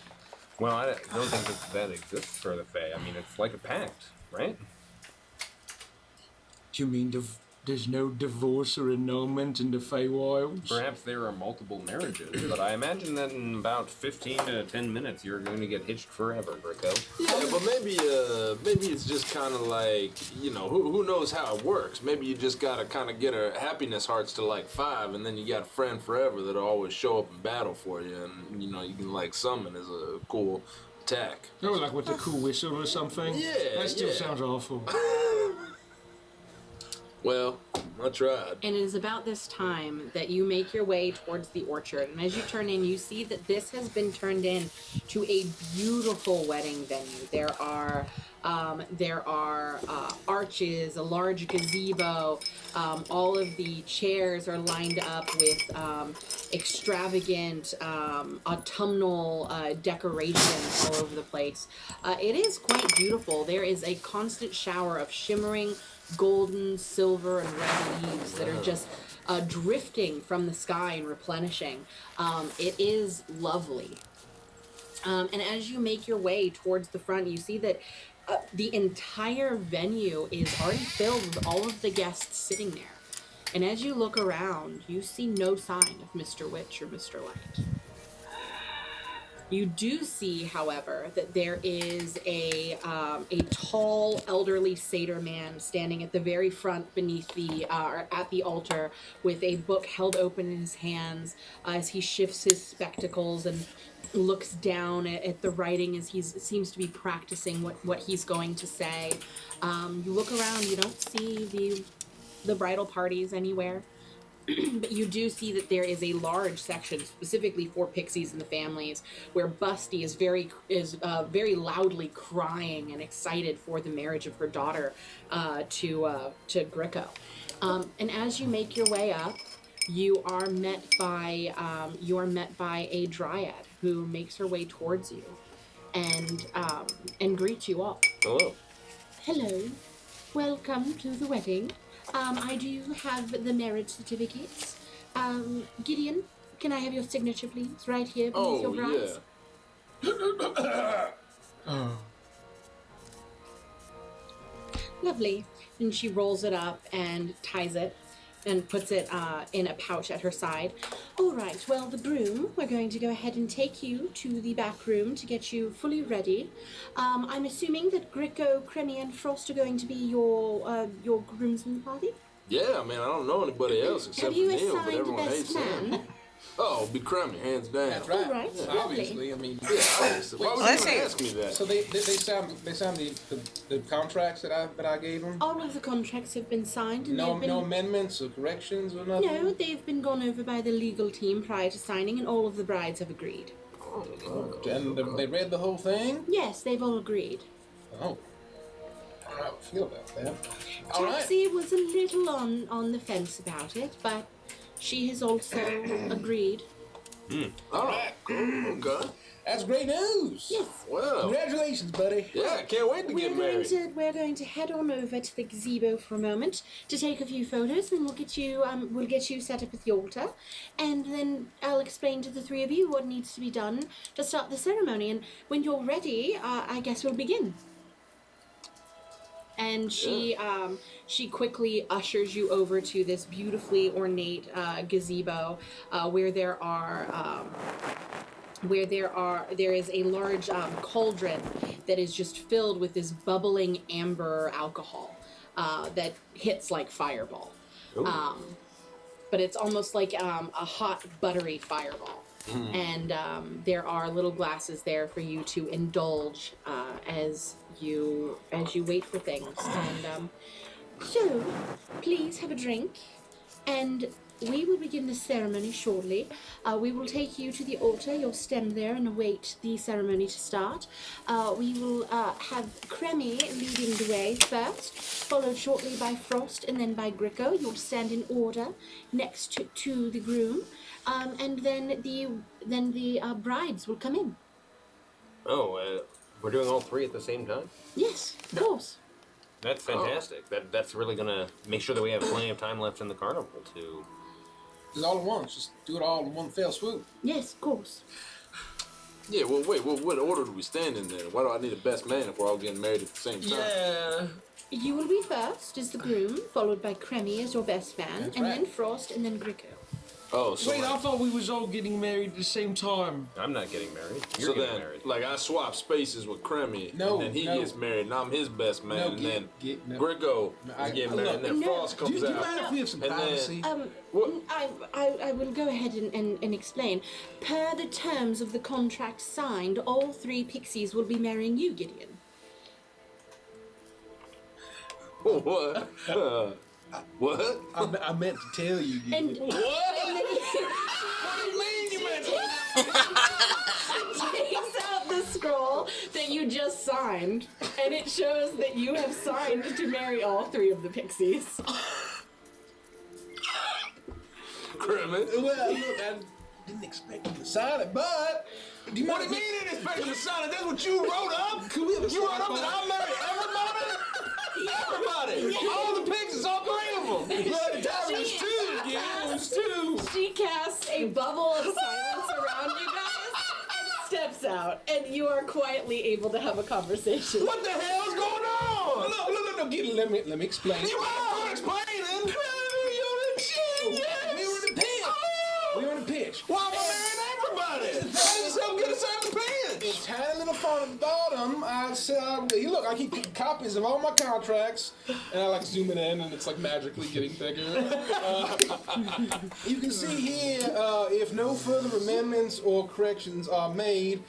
B: Well, I don't think that exists for the Fae. I mean, it's like a pact, right?
D: Do you mean there's no divorce or annulment in the Feywilds?
B: Perhaps there are multiple marriages, but I imagine that in about 15 to 10 minutes you're going to get hitched forever, Greco.
G: Yeah, but maybe it's just kind of like, who knows how it works. Maybe you just gotta kind of get her happiness hearts to like 5, and then you got a friend forever that'll always show up in battle for you, and you can like summon as a cool attack.
D: Oh, like with a cool whistle or something?
G: Yeah,
D: That still
G: yeah.
D: sounds awful.
G: Well, I tried.
C: And it is about this time that you make your way towards the orchard. And as you turn in, you see that this has been turned in to a beautiful wedding venue. There are arches, a large gazebo. All of the chairs are lined up with extravagant autumnal decorations all over the place. It is quite beautiful. There is a constant shower of shimmering golden, silver, and red leaves that are just drifting from the sky and replenishing. It is lovely. And as you make your way towards the front, you see that the entire venue is already filled with all of the guests sitting there. And as you look around, you see no sign of Mr. Witch or Mr. Light. You do see, however, that there is a tall, elderly satyr man standing at the very front beneath at the altar with a book held open in his hands as he shifts his spectacles and looks down at the writing as he seems to be practicing what he's going to say. You look around, you don't see the bridal parties anywhere. But you do see that there is a large section specifically for pixies and the families where Busty is very loudly crying and excited for the marriage of her daughter to Greco. And as you make your way up, you are met by a dryad who makes her way towards you and greets you all.
B: Hello.
H: Hello. Welcome to the wedding. I do have the marriage certificates. Gideon, can I have your signature, please? Right here, beneath your brows.
G: Yeah.
C: Lovely. And she rolls it up and ties it and puts it in a pouch at her side. All right, well, the groom, we're going to go ahead and take you to the back room to get you fully ready. I'm assuming that Greco, Cremy, and Frost are going to be your groomsmen party?
G: Yeah, man, I don't know anybody else except
C: Have
G: for
C: you
G: Neil, but
C: assigned
G: everyone
C: best
G: hates
C: man?
G: him. Oh, it'll be Crummy, hands down.
F: That's right.
C: All right,
F: Yeah,
C: lovely.
F: obviously, I mean.
G: Yeah, obviously. Why would
J: Let's
G: you
J: see.
G: even ask me that?
F: So they signed the contracts that I gave them.
C: All of the contracts have been signed. And
F: No
C: they've been...
F: no amendments or corrections or nothing.
C: No, they've been gone over by the legal team prior to signing, and all of the brides have agreed.
F: And they read the whole thing.
C: Yes, they've all agreed.
F: Oh. I don't know how I feel about that. All right.
C: Taxi was a little on the fence about it, but she has also agreed.
G: All right, cool, okay.
F: That's great news.
C: Yes.
G: Well,
F: Congratulations, buddy.
G: yeah, can't wait to get married.
C: We're going to head on over to the gazebo for a moment to take a few photos, and we'll get you set up at the altar, and then I'll explain to the three of you what needs to be done to start the ceremony. And when you're ready, I guess we'll begin. And she quickly ushers you over to this beautifully ornate gazebo where there is a large cauldron that is just filled with this bubbling amber alcohol that hits like fireball. But it's almost like a hot buttery fireball. And there are little glasses there for you to indulge as you wait for things. And so please have a drink, and we will begin the ceremony shortly. We will take you to the altar. You'll stand there and await the ceremony to start. We will have Cremy leading the way first, followed shortly by Frost and then by Greco. You'll stand in order next to the groom.
H: And then the brides will come in.
B: Oh, we're doing all three at the same time?
H: Yes, of course.
B: That's fantastic. That's really gonna make sure that we have plenty of time left in the carnival to...
F: Just all at once. Just do it all in one fell swoop.
H: Yes, of course.
G: Yeah, well, wait, what order do we stand in then? Why do I need a best man if we're all getting married at the same time?
I: Yeah.
H: You will be first as the groom, followed by Cremy as your best man,
F: That's
H: and
F: right.
H: then Frost, and then Grico.
G: Oh, so
I: Wait, I
G: like,
I: thought we was all getting married at the same time.
B: I'm not getting married. You're
G: so
B: getting
G: then,
B: married.
G: like, I swap spaces with Cremy,
F: No,
G: and then he
F: no.
G: gets married, and I'm his best man, and then Grigo
F: I-
G: is getting
F: look,
G: married, and then
H: no.
G: Frost comes
F: Do you
G: out.
F: mind if we have some
G: And then-
F: privacy?
G: What?
H: I will go ahead and explain. Per the terms of the contract signed, all three pixies will be marrying you, Gideon.
G: What? What?
F: I meant to tell you.
H: And
G: What?
H: and then
G: What do you mean you meant
H: he takes out the scroll that you just signed, and it shows that you have signed to marry all three of the pixies.
G: Cremy?
F: Well, look, I didn't expect you to sign it, but do you
G: What
F: mind
G: do you
F: if
G: mean in expecting to sign it? That's what you wrote up?
F: Could we have a
G: You wrote
F: sign
G: up
F: for
G: that
F: it?
G: I'll marry everybody? Everybody! All the pigs, all three of them!
F: Blood diamonds too, yeah, it was two.
C: She casts a bubble of silence around you guys and steps out, and you are quietly able to have a conversation.
G: What the hell's going on?
F: Look, Gideon, let me explain.
G: You might explaining.
F: We were in the pitch. We were in the pitch.
G: Why am I marrying everybody? Why just help get us out the
F: In
G: pitch?
F: tiny little font at the bottom, I said, hey, look, I keep copies of all my contracts, and I like zoom it in, and it's like magically getting bigger. You can see here, if no further amendments or corrections are made,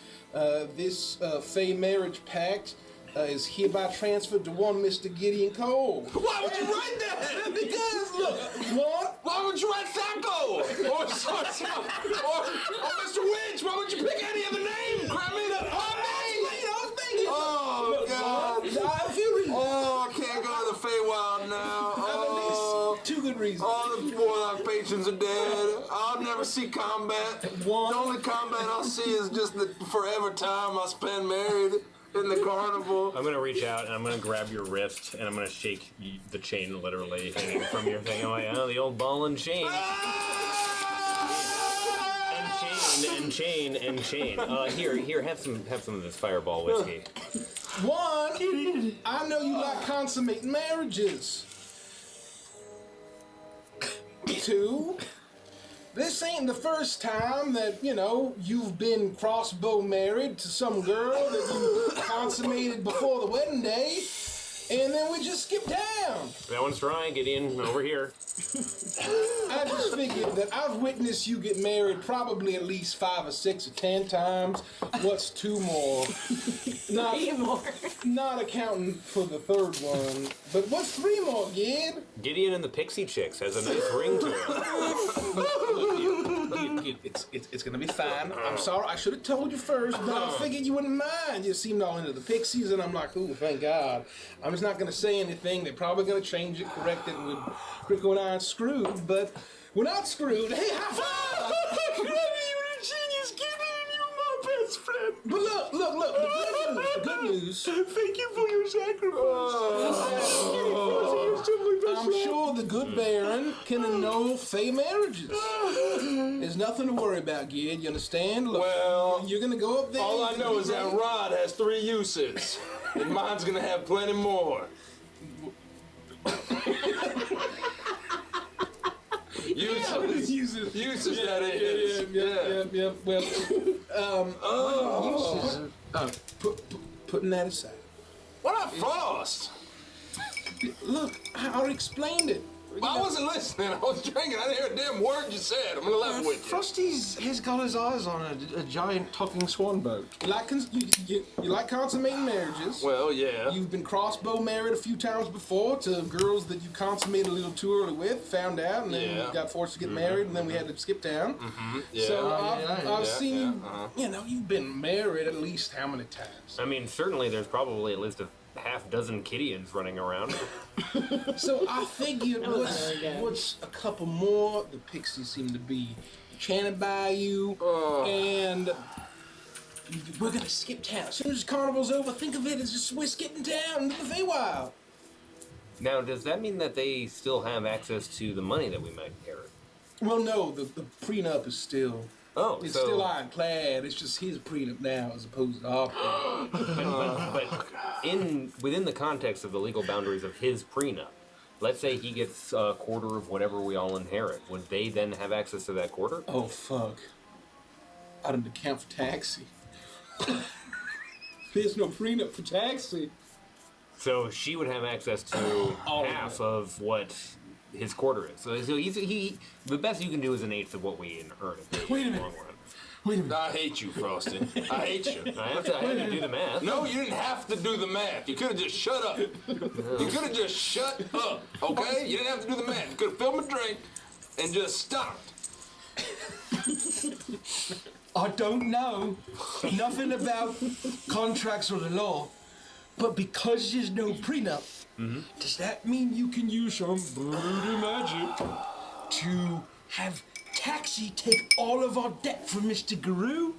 F: this Fey marriage pact is hereby transferred to one Mr. Gideon Cole.
G: Why would you write that?
F: Because, look, what?
G: Why would you write Sacco? Or Mr. Witch? Why would you pick any other name? Cremy? Oh, God.
F: I have a few reasons.
G: Oh, I can't go to the Feywild now. Oh,
F: Two good reasons.
G: all the warlock patrons are dead. I'll never see combat.
F: One.
G: The only combat I'll see is just the forever time I spend married in the carnival.
B: I'm gonna reach out and I'm gonna grab your wrist and I'm gonna shake the chain literally hanging from your thing. I'm like, oh, the old ball and chain. And chain. Here, have some of this Fireball whiskey.
F: One, I know you like consummate marriages. Two, this ain't the first time that, you've been crossbow married to some girl that you consummated before the wedding day, and then we just skip town.
B: That one's dry, Gideon, over here.
F: I just figured that I've witnessed you get married probably at least 5 or 6 or 10 times. What's 2 more? Not accounting for the third one. But what's 3 more, Gid?
B: Gideon and the Pixie Chicks has a nice ring to it.
F: It's gonna be fine. I'm sorry, I should have told you first, but I figured you wouldn't mind. You seemed all into the Pixies, and I'm like, ooh, thank God. I'm just not gonna say anything. They're probably gonna change it, correct it with Crico and I are screwed, but we're not screwed. Hey, high five!
I: You're a genius, Gideon. You're my best friend.
F: But look, the good news.
I: Thank you for your sacrifice.
F: I'm sure the good Baron can annul Fey marriages. There's nothing to worry about, Gid. You understand? Look,
G: Well,
F: you're gonna go up there.
G: all
F: you're
G: I
F: gonna
G: know
F: be
G: is that
F: ready.
G: rod has 3 uses, and mine's gonna have plenty more. Uses that is.
F: Yeah. Well, putting that aside.
G: What up, Frost?
F: Look, I already explained it.
G: I wasn't listening. I was drinking. I didn't hear a damn word you said. I'm gonna level with you.
I: Frosty's got his eyes on a giant talking swan boat.
F: You like consummating marriages.
G: Well, yeah.
F: You've been crossbow married a few times before to girls that you consummated a little too early with, found out, and then
G: Yeah.
F: you got forced to get married, and then we had to skip town.
G: Yeah.
F: So
I: yeah,
F: I've seen
G: yeah,
F: you, you've been married at least how many times?
B: I mean, certainly there's probably at least a half dozen Gideons running around.
F: So I figured what's a couple more? The Pixies seem to be Enchanted Bayou, and we're gonna skip town. As soon as carnival's over, think of it as just we're skipping town into the Feywild.
B: Now, does that mean that they still have access to the money that we might inherit?
F: Well, no, the prenup is still.
B: Oh,
F: It's
B: so
F: still ironclad. It's just his prenup now as opposed to our prenup.
B: but within the context of the legal boundaries of his prenup, let's say he gets a quarter of whatever we all inherit. Would they then have access to that quarter?
F: Oh, fuck. I didn't account for taxi. There's no prenup for taxi.
B: So she would have access to half of what his quarter is. So he the best you can do is an eighth of what we earn.
I: Wait a minute.
B: Long run.
I: Wait a minute.
G: I hate you, Frosty. I hate you.
B: I have to do the math.
G: No, you didn't have to do the math. You could have just shut up. You could have just shut up, okay? You didn't have to do the math. You could have filled my drink and just stopped.
I: I don't know nothing about contracts or the law, but because there's no prenup, does that mean you can use some voodoo magic to have Taxi take all of our debt from Mr. Guru?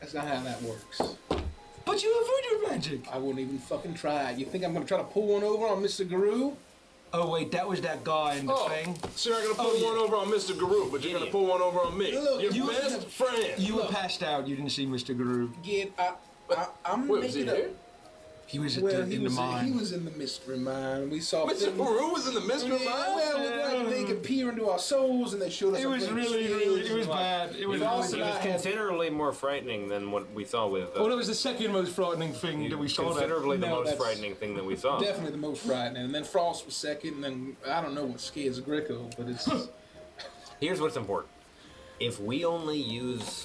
F: That's not how that works.
I: But you have voodoo magic.
F: I wouldn't even fucking try it. You think I'm gonna try to pull one over on Mr. Guru?
I: Oh wait, that was that guy in the thing.
G: So you're not gonna pull one over on Mr. Guru, but you're gonna pull one over on me.
F: Look,
G: your
F: you-
G: best friend.
I: You were passed out. You didn't see Mr. Guru.
F: I'm
G: Wait, was he
F: making
G: here?
I: He was
F: Well,
I: in
F: he
I: the
F: was
I: mine.
F: in the mystery mine. We saw
G: Mr. Guru was in the mystery mine?
F: Well, they could peer into our souls, and they showed us.
I: It was really, it was bad. It was.
B: It
F: Frost
B: was
F: and I had-
B: considerably more frightening than what we saw with.
I: Well, it was the second most frightening thing that we saw.
B: Considerably the
F: No,
B: most
F: that's-
B: frightening thing that we saw.
F: Definitely the most frightening. And then Frost was second, and then I don't know what scares Greco, but it's.
B: Here's what's important. If we only use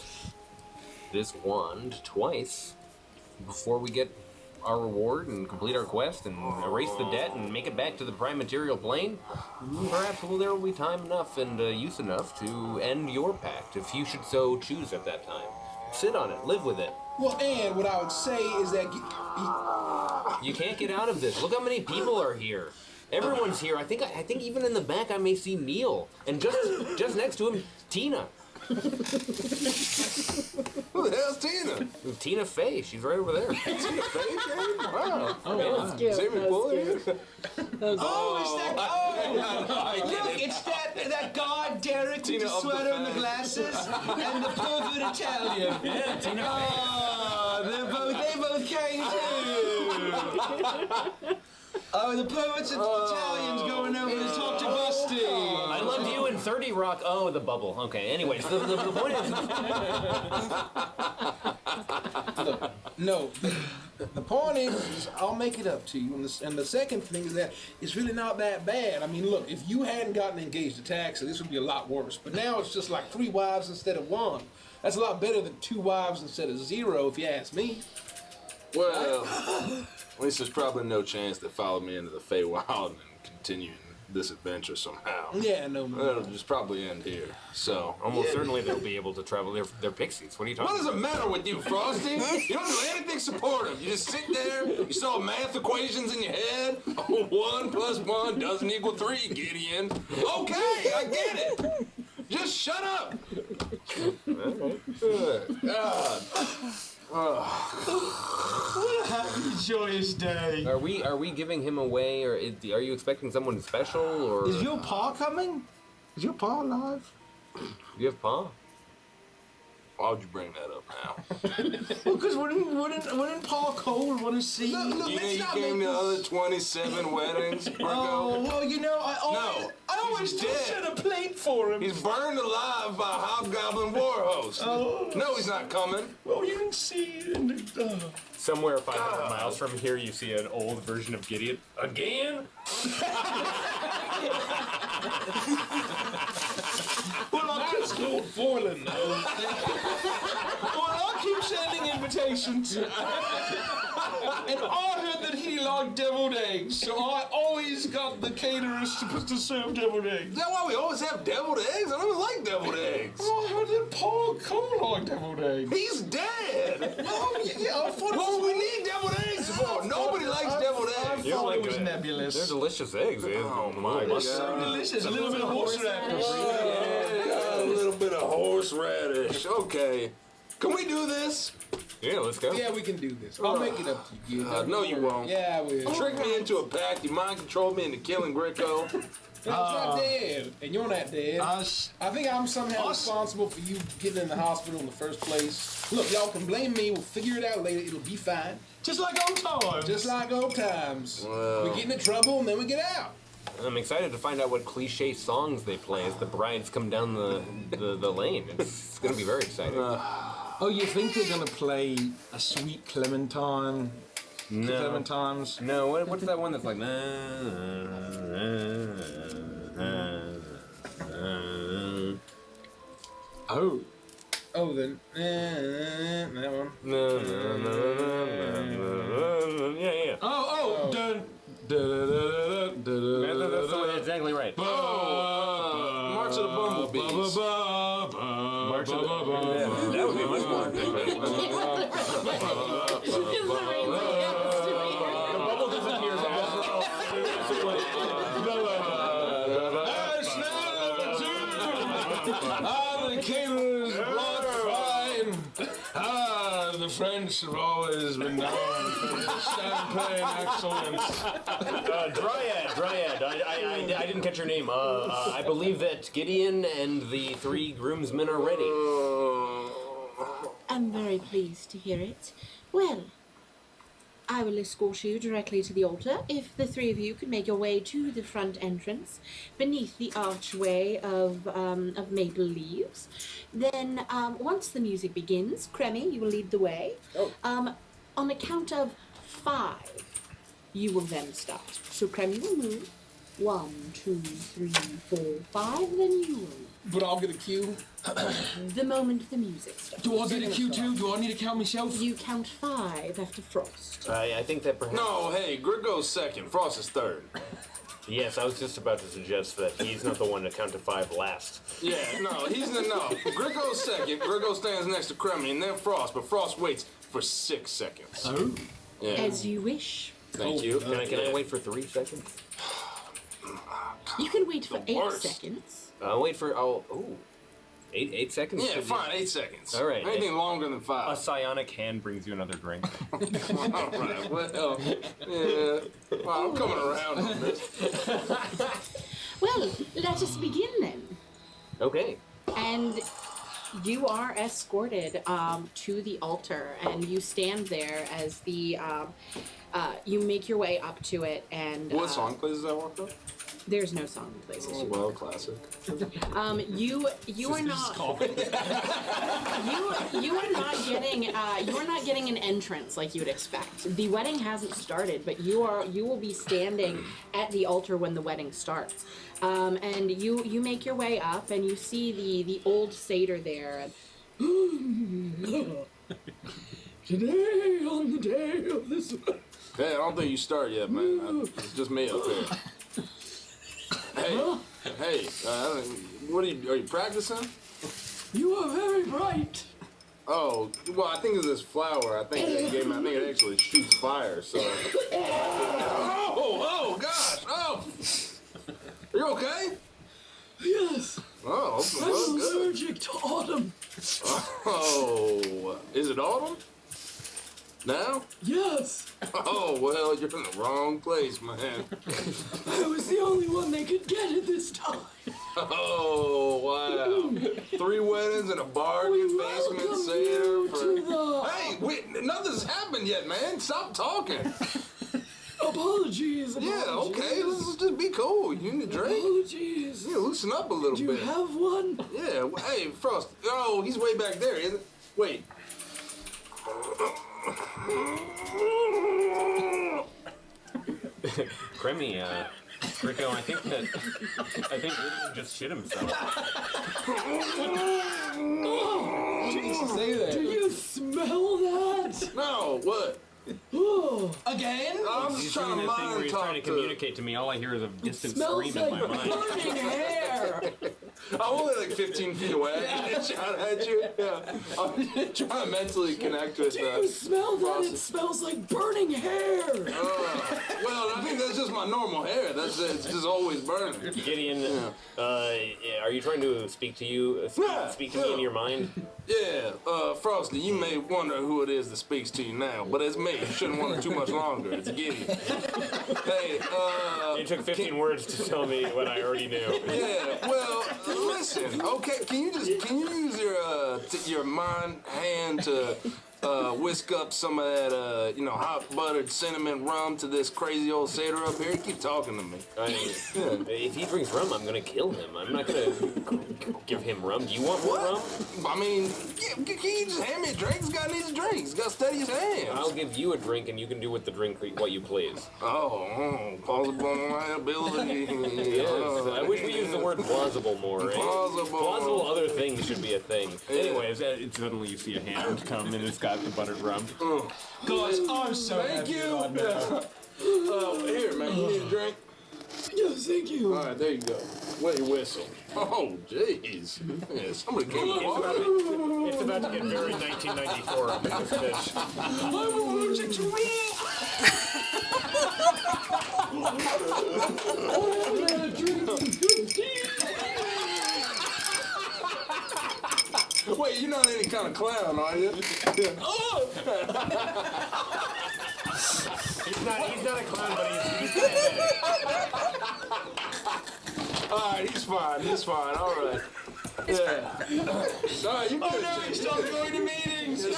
B: this wand twice before we get our reward and complete our quest and erase the debt and make it back to the prime material plane, perhaps there will be time enough and use enough to end your pact, if you should so choose at that time. Sit on it, live with it.
F: Well, and what I would say is that
B: You can't get out of this. Look how many people are here. Everyone's here. I think even in the back I may see Neil, and just next to him, Tina.
G: Who the hell's Tina?
B: Tina Fey. She's right over there.
G: Tina Fey? Wow.
C: That's cute.
G: Jamie
C: That was
G: Bully?
C: cute.
I: Oh, it's that. Look, it's that guy Derek with
G: Tina
I: the
G: of the
I: sweater and the
G: Fang.
I: glasses and the pervert Italian.
B: Yeah, Tina Fey.
I: Oh, they both came too. Oh, the perverts Italians going over to talk to Busty.
B: I loved you in 30 Rock. Oh, the bubble. Okay, anyways, the point is...
F: no, the point is I'll make it up to you. And the second thing is that it's really not that bad. I mean, look, if you hadn't gotten engaged to Taxi, this would be a lot worse. But now it's just like 3 wives instead of 1. That's a lot better than 2 wives instead of 0, if you ask me.
G: Well, at least there's probably no chance they follow me into the Feywild and continue this adventure somehow.
F: Yeah, no.
G: It'll just probably end here. So,
B: Almost certainly they'll be able to travel. They're pixies. What are you talking
G: what does
B: about?
G: it matter with you, Frosty? You don't do anything supportive. You just sit there, you solve math equations in your head. Oh, 1 + 1 doesn't equal 3, Gideon. Okay, I get it. Just shut up. Good God.
I: What a happy, joyous day.
B: Are we giving him away, or are you expecting someone special, or
I: Is your pa coming? Is your pa alive?
B: do you have Pa?
G: Why would you bring that up now?
I: Well, because wouldn't Pa Cole want to see?
G: You know you came to the other 27 weddings, Virgo?
I: Oh, well, you know, I always
G: he's
I: do
G: dead.
I: set a plate for him.
G: He's burned alive by a hobgoblin war host.
I: Oh.
G: No, he's not coming.
I: Well, you can see it in the...
B: Somewhere 500 miles from here, you see an old version of Gideon. Again?
I: Well,
F: It's called foiling, though.
I: I keep sending invitations. And I heard that he liked deviled eggs, so I always got the caterers to serve deviled eggs.
G: Is that why we always have deviled eggs? I don't even like deviled eggs.
I: Oh, I heard that Paul Cole liked deviled eggs.
G: He's dead.
I: Oh, yeah, I thought
G: What would we need deviled eggs for? Nobody likes deviled eggs.
I: I thought it was nebulous.
B: They're delicious eggs.
G: Oh my
B: God.
I: So delicious. A little bit of horseradish.
G: A little bit of Horseradish. Okay. Can we do this?
B: Yeah, let's go.
F: Yeah, we can do this. I'll make it up to you.
G: No, you won't.
F: Yeah, I will.
G: Trick me into a pact. You mind controlled me into killing Greco.
F: He's not dead, and you're not dead. I think I'm somehow responsible for you getting in the hospital in the first place. Look, y'all can blame me. We'll figure it out later. It'll be fine.
I: Just like old times.
F: Just like old times.
G: Well.
F: We get into trouble, and then we get out.
B: I'm excited to find out what cliche songs they play as the brides come down the lane. It's going to be very exciting.
I: Oh, you think they're gonna play a Sweet Clementine?
B: No.
I: Clementines?
B: No, what's that one that's like...
I: Oh.
F: Oh, then that one.
B: Yeah.
I: Oh. Dun.
B: That's exactly right.
G: March of the Bumblebees.
B: March of the... That would be much more. The bubble disappears
I: The Caleb's blood fine. The French have always been known for their champagne excellence.
B: Dryad. I didn't catch your name. I believe that Gideon and the 3 groomsmen are ready.
H: I'm very pleased to hear it. Well, I will escort you directly to the altar. If the 3 of you could make your way to the front entrance, beneath the archway of maple leaves, then once the music begins, Cremmy, you will lead the way. On the count of 5, you will then start. So Cremmy will move. 1, 2, 3, 4, 5. Then you will.
F: But I'll get a cue.
H: The moment the music starts.
I: Do I get a cue too? Do I need to count myself?
H: You count 5 after Frost.
B: I think that perhaps...
G: No, hey, Grigo's second. Frost is third.
B: Yes, I was just about to suggest that he's not the one to count to 5 last.
G: Yeah, no, Grigo's second. Grigo stands next to Cremmy, and then Frost. But Frost waits for 6 seconds.
I: Oh.
G: Yeah.
H: As you wish.
G: Thank you.
B: Can I wait for 3 seconds?
H: You can wait for 8
G: worst.
H: seconds.
B: I'll wait for... 8 seconds?
G: Yeah, fine, 8 seconds.
B: All right.
G: Anything longer than 5.
B: A psionic hand brings you another drink.
G: All right, well, yeah. Well, I'm coming around on this.
H: Well, let us begin then.
B: Okay.
C: And you are escorted to the altar, and you stand there as the you make your way up to it. And
G: What song plays that walk up?
C: There's no song that plays as you
G: Well,
C: walk.
G: classic.
C: You are not you are not getting an entrance like you would expect. The wedding hasn't started, but you will be standing at the altar when the wedding starts. And you make your way up, and you see the old satyr there. Today, on the day of this.
G: Hey, I don't think you start yet, man. It's just me up here. Hey, what are you practicing?
C: You are very bright.
G: Oh, well, I think it's this flower. I think that game. I think it actually shoots fire. So. Oh, gosh! Oh, are you okay?
C: Yes.
G: Oh,
C: I'm
G: well, good.
C: allergic to autumn.
G: Oh, is it autumn? Now?
C: Yes.
G: Oh, well, you're in the wrong place, man.
C: I was the only one they could get at this time.
G: Oh, wow. 3 weddings and a bargain basement satyr for... Hey, wait, nothing's happened yet, man. Stop talking.
C: Apologies.
G: Yeah, okay, let's just be cool. You need a drink?
C: Apologies.
G: Yeah, loosen up a little
C: Do you
G: bit.
C: have one?
G: Yeah, hey, Frost. Oh, he's way back there, isn't it? Wait.
B: Cremmy, Rico, I think Rico just shit himself.
F: Say that.
C: Do you smell that?
G: No, what?
F: Again?
G: I'm
B: He's
G: just
B: doing
G: trying to
B: this thing where
G: mind
B: he's
G: talk
B: trying to communicate to me. All I hear is a distant
C: Smells
B: scream in
C: like
B: my mind.
C: burning hair.
G: I'm only like 15 feet away. I shout at you. Yeah. I'm just trying to mentally connect with
C: Do you smell that? It smells like burning hair.
G: Well, I think that's just my normal hair. It's just always burning.
B: Gideon, are you trying to speak to you? Speak to me in your mind?
G: Yeah, Frosty, you may wonder who it is that speaks to you now, but it's me. You shouldn't wonder too much longer. It's Gideon. Hey,
B: It took 15 words to tell me what I already knew.
G: Yeah, well, listen, okay, can you use your mind hand to whisk up some of that, hot buttered cinnamon rum to this crazy old satyr up here? Keep talking to me.
B: If he drinks rum, I'm gonna kill him. I'm not gonna give him rum. Do you want more rum?
G: I mean, can you just hand me a drink? This guy needs a drink. He's got to steady his hands.
B: I'll give you a drink, and you can do with the drink what you please.
G: Plausible liability.
B: Yes, I wish we used the word plausible more. Right? Plausible other things should be a thing.
D: Anyways, suddenly you see a hand come and it's got the buttered rum. Guys, I'm so
G: Thank
D: happy
G: you.
D: about that.
G: Here, man, you need a drink?
I: Yes, thank you.
G: All right, there you go. Wet your whistle. Oh, jeez. Yeah, somebody came
B: It's about to get very 1994 up in this bitch.
I: I'm allergic to meat.
G: Wait, you're not any kind of clown, are you?
B: He's not a clown, but he's
G: All right, he's fine. All right. Yeah. All right, you
I: Oh no, he stopped going to meetings.
B: You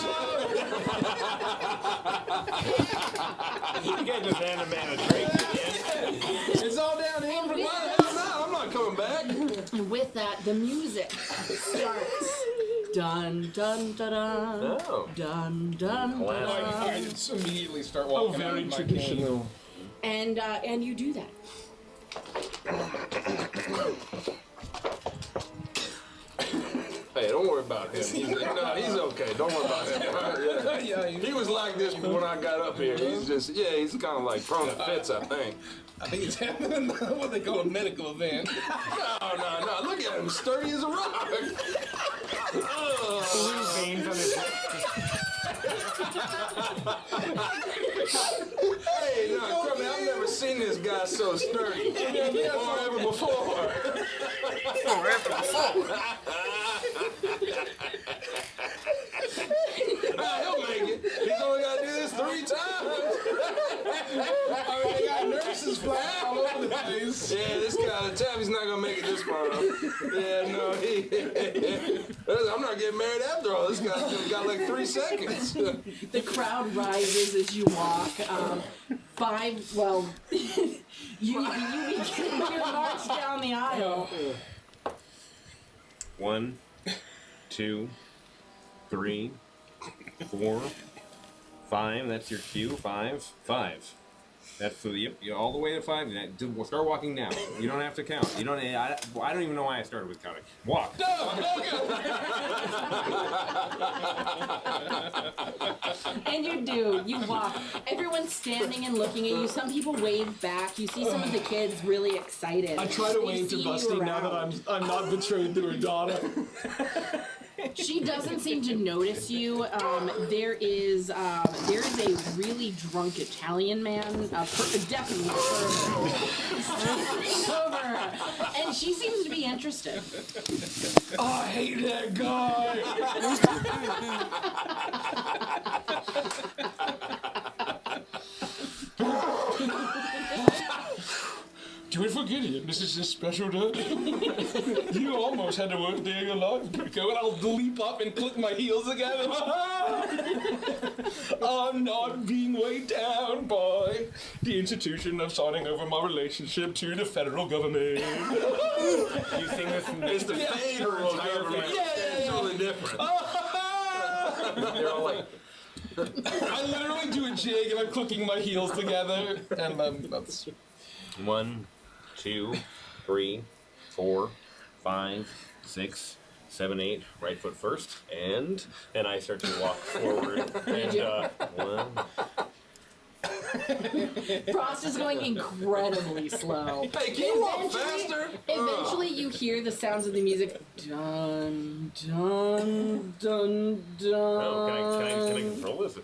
B: can't just hand a man a drink.
G: It's all down to him from my house now. I'm not coming back.
C: And with that, the music starts. Dun dun dun dun.
B: Oh.
C: Dun dun dun.
F: I just immediately start walking out of my cave.
C: And you do that.
G: Hey, don't worry about him. He's okay. Don't worry about him. Yeah. He was like this when I got up here. He's kind of like prone to fits, I think.
F: I think it's happening what they call a medical event.
G: No. Look at him, sturdy as a rock.
B: Veins on his
G: Hey, no, Crummy, I've never seen this guy so sturdy. Or ever before. He'll make it. He's only got to do this 3 times.
F: I mean, they got nurses flying all over the place.
G: Yeah, this guy, Taffy's not going to make it this far. Yeah, no, I'm not getting married after all. This guy's got like 3 seconds.
C: The crowd rises as you walk. You begin your march down the aisle.
B: 1, 2, 3, 4, 5. That's your cue. 5. That's all the way to 5. We'll start walking now. You don't have to count. I don't even know why I started with counting. Walk.
C: And you do. You walk. Everyone's standing and looking at you. Some people wave back. You see some of the kids really excited.
I: I try to
C: They
I: wave to
C: see you
I: Busty now that
C: around.
I: I'm not betrayed to her daughter.
C: She doesn't seem to notice you. There is a really drunk Italian man, definitely over her, and she seems to be interested.
I: Oh, I hate that guy. Do it for Gideon. This is his special day. You almost had the worst day of your life.
F: Go and I'll leap up and click my heels together.
I: I'm not being weighed down by the institution of signing over my relationship to the federal government.
B: You sing this in
G: It's the federal government. It's totally different.
B: They're all like,
I: I literally do a jig and I'm clicking my heels together, and that's
B: 1, 2, 3, 4, 5, 6, 7, 8. Right foot first, and I start to walk forward. And 1.
C: Frost is going incredibly slow.
G: Hey, can you walk faster?
C: Eventually, you hear the sounds of the music. Dun dun dun dun.
B: Oh, can I control this?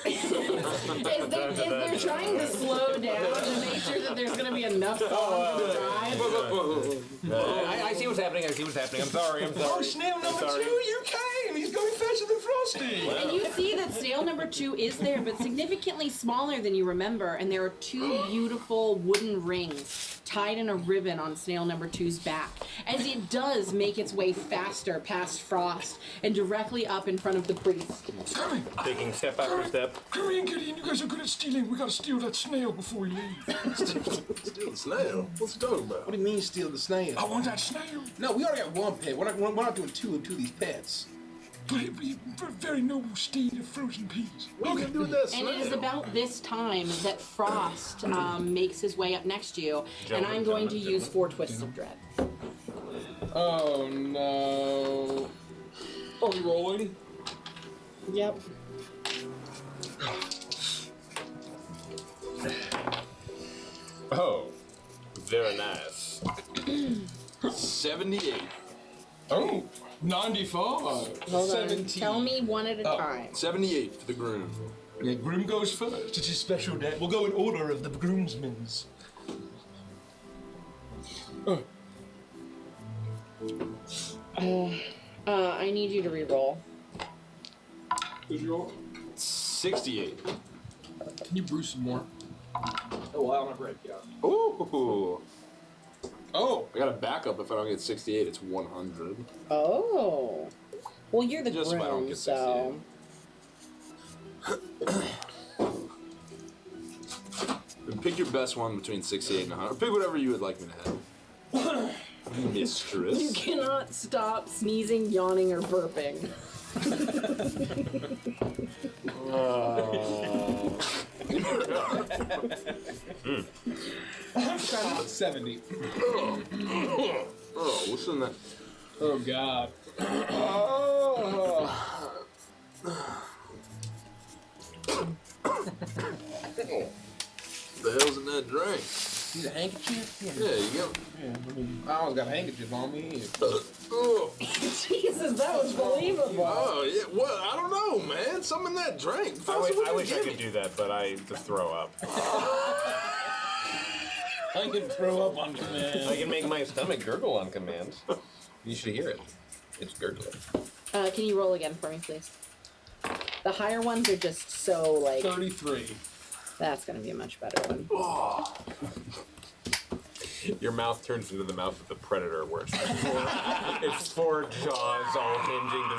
C: they're trying to slow down to make sure that there's going to be enough song for the drive.
B: I see what's happening. I'm sorry.
I: Oh, snail number 2, you came! He's going faster than Frosty!
C: And you see that snail number 2 is there, but significantly smaller than you remember, and there are 2 beautiful wooden rings tied in a ribbon on snail number 2's back, as it does make its way faster past Frost and directly up in front of the priest.
I: Come
B: Taking step after step.
I: Come in, Gideon, you guys are good at stealing. We gotta steal that snail before we leave.
G: Steal the snail? What's he talking about?
F: What do you mean steal the snail?
I: I want that snail.
F: No, we already got one pet. We're not doing two of these pets.
I: But it'd be a very noble steed of frozen peas.
G: What are you doing that
C: And
G: snail?
C: it is about this time that Frost makes his way up next to you, and I'm going to use 4 Twists of Dread.
F: Oh no.
D: Are we rolling?
C: Yep.
B: Oh, very nice.
G: 78.
D: Oh, 95.
C: Hold on.
D: 17.
C: Tell me one at a time.
G: 78 for the groom.
D: Yeah, groom goes first. It's his special day. We'll go in order of the groomsmen's.
C: I need you to re-roll.
D: Who's your
G: 68.
F: Can you brew some more?
D: Oh, well, I don't have red, yeah.
G: Ooh.
F: Oh.
G: I got a backup if I don't get 68. It's 100.
C: Oh. Well, you're the
G: Just if I don't
C: groom,
G: get
C: so...
G: Pick your best one between 68 and 100. Pick whatever you would like me to have. Mistress.
C: You cannot stop sneezing, yawning, or burping.
F: I'm trying to 70.
G: Oh, what's in that?
F: Oh God.
G: The hell's in that drink?
F: Need a handkerchief?
G: Yeah, you go.
F: I always got a handkerchief on me.
G: Oh,
C: Jesus, that was believable.
G: oh, yeah. What? I don't know, man. Something in that drink.
B: I wish I could do that, but I just throw up.
F: I can throw up on command.
B: I can make my stomach gurgle on command. You should hear it. It's gurgling.
C: Can you roll again for me, please? The higher ones are just so, like...
D: 33.
C: That's gonna be a much better one.
B: Your mouth turns into the mouth of the predator, where it's 4 jaws all hinging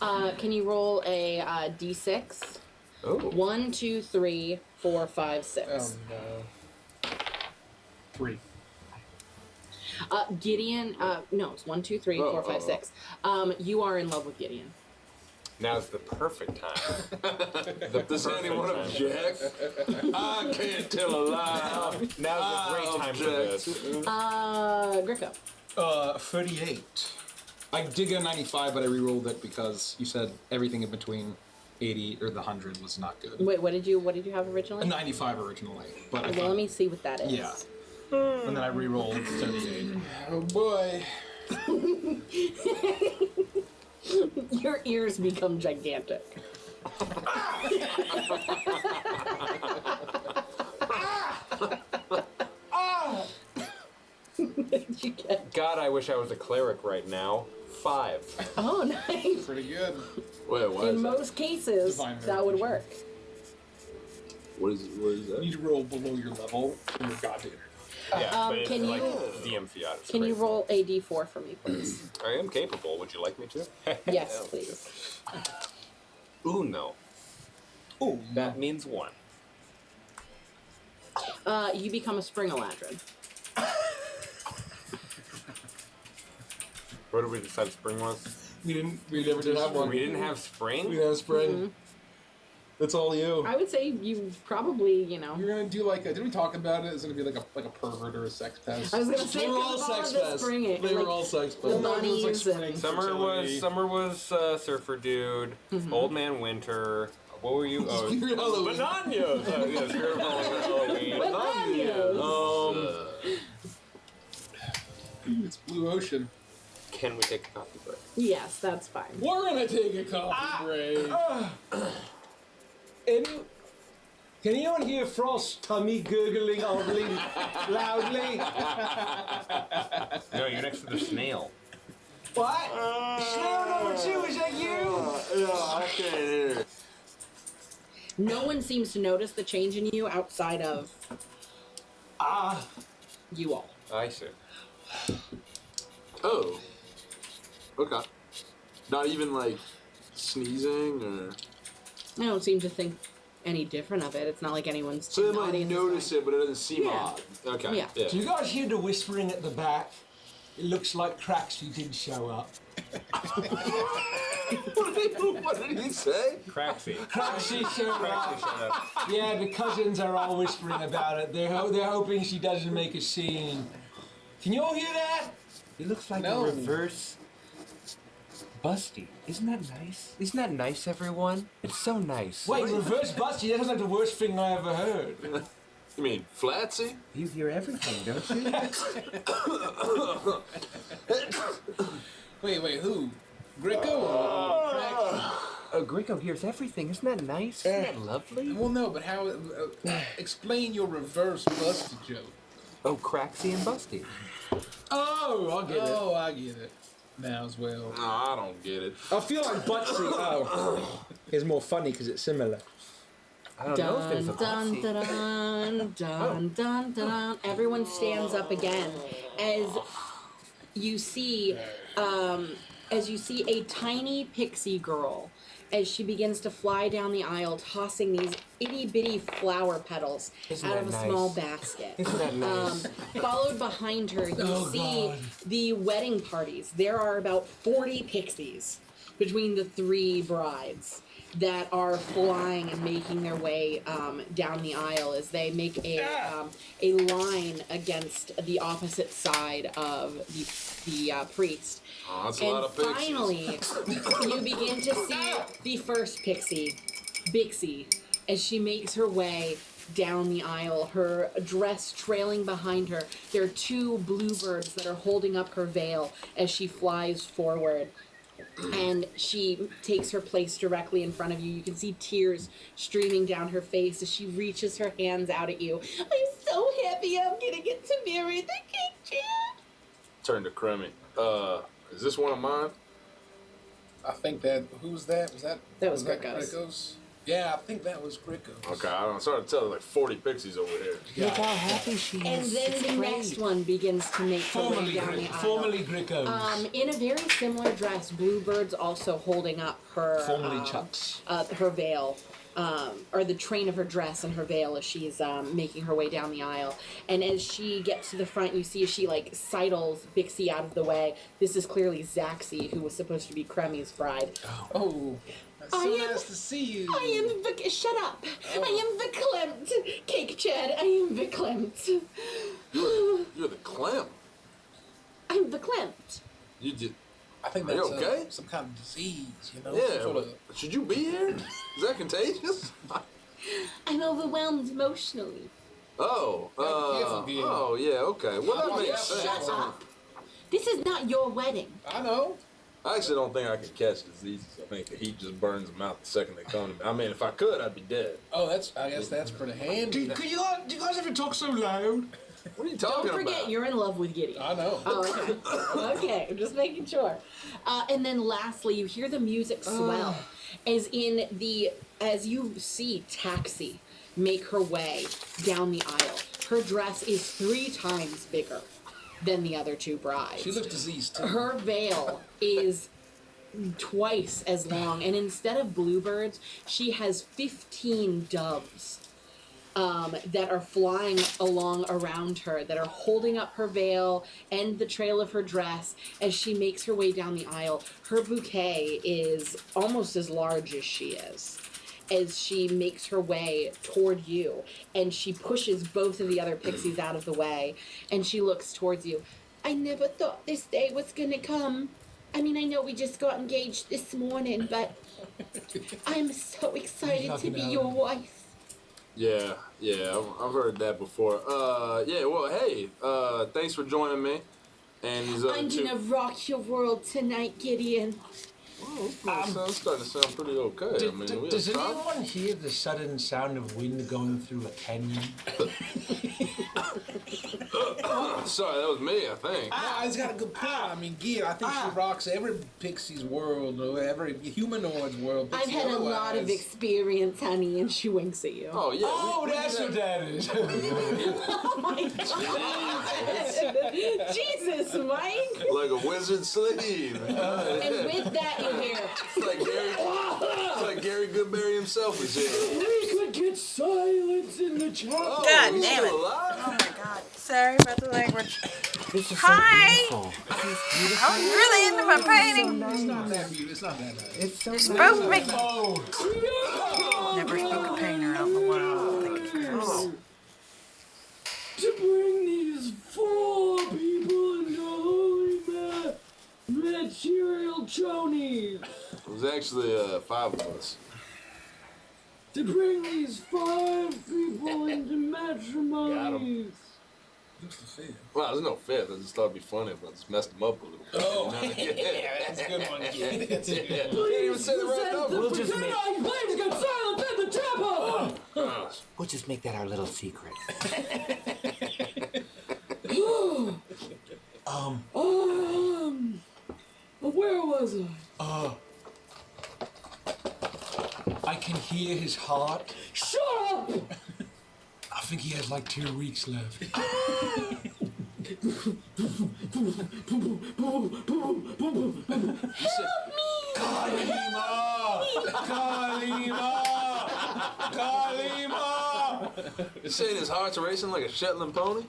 B: disgustingly.
C: Can you roll a D6?
B: Oh.
C: 1, 2, 3, 4, 5, 6.
F: Oh no.
D: 3.
C: Gideon, no, it's 1, 2, 3, 4, 5, 6. You are in love with Gideon.
B: Now's the perfect time.
G: Does anyone object? I can't tell a lie.
B: Now's a great time for this.
C: Gricko.
J: 38. I did get a 95, but I re-rolled it because you said everything in between 80 or the 100 was not good.
C: Wait, what did you have originally?
J: A 95 originally, but I
C: Well,
J: thought,
C: let me see what that is.
J: yeah. And then I re-rolled 38.
F: Oh boy.
C: Your ears become gigantic. What did you get?
B: God, I wish I was a cleric right now. 5.
C: Oh, nice.
F: Pretty good.
G: Wait, why
C: In
G: is that?
C: most cases,
F: Divine
C: that would work.
G: What is
J: You
G: that?
J: need to roll below your level in your god data.
B: Yeah, but it's
C: can
B: like
C: you-
B: DM fiat. It's
C: Can you
B: crazy.
C: roll a d4 for me, please?
B: I am capable. Would you like me to?
C: Yes, please.
B: Uno.
J: Oh,
B: That means 1.
C: You become a spring eladrin.
B: What did we decide spring was?
J: we never did have one.
B: We didn't have spring?
J: We had a spring. That's all you.
C: I would say you probably,
F: You're gonna do like a, did we talk about it? It's gonna be like a pervert or a sex pest.
C: I was gonna say
J: They were all
C: because of
J: sex
C: the
J: pests.
C: spring,
J: They
C: like,
J: were all sex
C: the
J: pests.
C: bunnies and
B: Summer was Surfer Dude. Old Man Winter. What were you? Oh,
J: Spirit Halloween.
B: Bananas. Yeah, Spirit Halloween.
C: Bananas.
F: It's Blue Ocean.
G: Can we take a coffee break?
C: Yes, that's fine.
F: We're gonna take a coffee break.
I: Can anyone hear Frost's tummy gurgling oddly loudly?
B: No, you're next to the snail.
I: What? Snail number 2, is that you?
G: Yeah, I can't hear.
C: No one seems to notice the change in you outside of you all.
B: I see.
G: Oh. Okay. Not even like sneezing or.
C: I don't seem to think any different of it. It's not like anyone's.
G: So they might
C: nodding
G: notice it, but it doesn't seem
C: Yeah.
G: odd. Okay.
C: Yeah.
I: Do you guys hear the whispering at the back? It looks like Craxy did show up.
G: What did he say?
B: Craxy.
I: Craxy showed
B: Craxy
I: up.
B: shut up.
I: Yeah, the cousins are all whispering about it. They're hoping she doesn't make a scene. Can you all hear that?
A: It looks like
F: No.
A: a reverse Busty. Isn't that nice? Isn't that nice, everyone? It's so nice.
I: Wait, reverse Busty? That sounds like the worst thing I ever heard.
G: You mean Flatsy?
A: You hear everything, don't you?
F: Wait, who? Greco or Craxy?
A: Greco hears everything. Isn't that nice? Isn't that lovely?
F: Well, no, but how? Explain your reverse busted joke.
A: Oh, Craxy and Busty.
I: Oh, I get it.
F: Oh, I get it now as well.
G: No, I don't get it.
I: I feel like Butsy, is more funny because it's similar.
A: I don't know if there's a
C: Dun
A: Busty.
C: dun dun dun dun dun. Everyone stands up again as you see a tiny pixie girl as she begins to fly down the aisle, tossing these itty bitty flower petals
A: Isn't
C: out
A: that
C: of a
A: nice?
C: small basket.
A: Isn't that nice?
C: Followed behind her, you
I: Oh,
C: see
I: God.
C: the wedding parties. There are about 40 pixies between the 3 brides that are flying and making their way down the aisle as they make a line against the opposite side of the priest.
G: Oh, that's a
C: And
G: lot of pixies.
C: finally, you begin to see the first pixie, Bixie, as she makes her way down the aisle, her dress trailing behind her. There are 2 bluebirds that are holding up her veil as she flies forward. And she takes her place directly in front of you. You can see tears streaming down her face as she reaches her hands out at you. I'm so happy I'm gonna get to marry the king, Chad.
G: Turn to Crummy. Is this one of mine?
F: I think that. Who was that?
C: That was Greco's.
F: Greco's? Yeah, I think that was Greco's.
G: Okay, I don't. Sorry to tell. There's like 40 pixies over here.
A: Look how happy she is.
C: And then
A: It's
C: the
A: great.
C: next one begins to make her way down the aisle.
I: Formerly Greco's.
C: In a very similar dress, Bluebird's also holding up her
I: Formerly Chuck's.
C: her veil, or the train of her dress and her veil as she's making her way down the aisle. And as she gets to the front, you see as she like sidles Bixie out of the way. This is clearly Zaxi, who was supposed to be Kremi's bride.
F: Oh, so
C: I am-
F: nice to see you.
C: I am shut up. I am verklempt, Cake Chad. I am verklempt.
G: You're the clamp.
C: I'm verklempt.
G: You did.
F: I think
G: Are you
F: that's
G: okay?
F: some kind of disease, you know?
G: Yeah.
F: Some sort
G: but should you be here? Is that contagious?
C: I'm overwhelmed emotionally.
G: Oh.
F: careful, Gideon.
G: Oh yeah. Okay. Well, that
F: Oh,
G: makes
F: yeah,
G: sense.
C: Shut up. This is not your wedding.
F: I know.
G: I actually don't think I can catch diseases. I think the heat just burns them out the second they come to me. I mean, if I could, I'd be dead.
F: Oh, I guess that's pretty handy.
I: Do you guys ever talk so loud?
G: What are you talking
C: Don't forget,
G: about?
C: you're in love with Gideon.
F: I know.
C: Oh, okay. Okay, I'm just making sure. And then lastly, you hear the music swell as you see Taxi make her way down the aisle. Her dress is 3 times bigger than the other 2 brides.
F: She looks diseased too.
C: Her veil is twice as long, and instead of bluebirds, she has 15 doves that are flying along around her, that are holding up her veil and the trail of her dress as she makes her way down the aisle. Her bouquet is almost as large as she is. As she makes her way toward you, and she pushes both of the other pixies out of the way, and she looks towards you. I never thought this day was gonna come. I mean, I know we just got engaged this morning, but I'm so excited to be your wife.
G: Yeah, I've heard that before. Yeah, well, hey, thanks for joining me. And he's
H: I'm gonna rock your world tonight, Gideon.
G: Sounds starting to sound pretty okay.
I: Does anyone hear the sudden sound of wind going through a canyon?
G: Sorry, that was me, I think.
F: He's got a good point. I mean, Gia, I think she rocks every pixie's world, or every humanoid's world.
H: I've had a lot of experience, honey, and she winks at you.
G: Oh, yeah.
I: Oh, that's what that is.
H: Oh my God! Jesus, Mike!
G: Like a wizard sleeve.
H: And with that, you hear.
G: It's like Gary Goodberry himself is here.
I: We could get silence in the chat.
G: Oh,
K: God
G: he's
K: damn
G: still
K: it.
G: alive?
K: Oh my god. Sorry about the language. Hi! I'm really into my painting.
F: It's not that mute. It's not that bad.
K: It's supposed to make Never spoke a painter out in the wild. I think it's gross.
I: To bring these 4 people into holy material chonies.
G: It was actually 5 of us.
I: To bring these 5 people into matrimonies.
F: Who's the fifth?
G: Well, there's no fifth. I just thought it'd be funny if I just messed them up a little bit.
F: Oh, yeah, that's a good one. Yeah, that's a good one.
G: Can't even say the right number.
I: We'll just make... Please get silence in the temple!
L: We'll just make that our little secret.
I: Where was I? I can hear his heart. Shut up! I think he has like 2 weeks left. Kalima!
G: You're saying his heart's racing like a Shetland pony?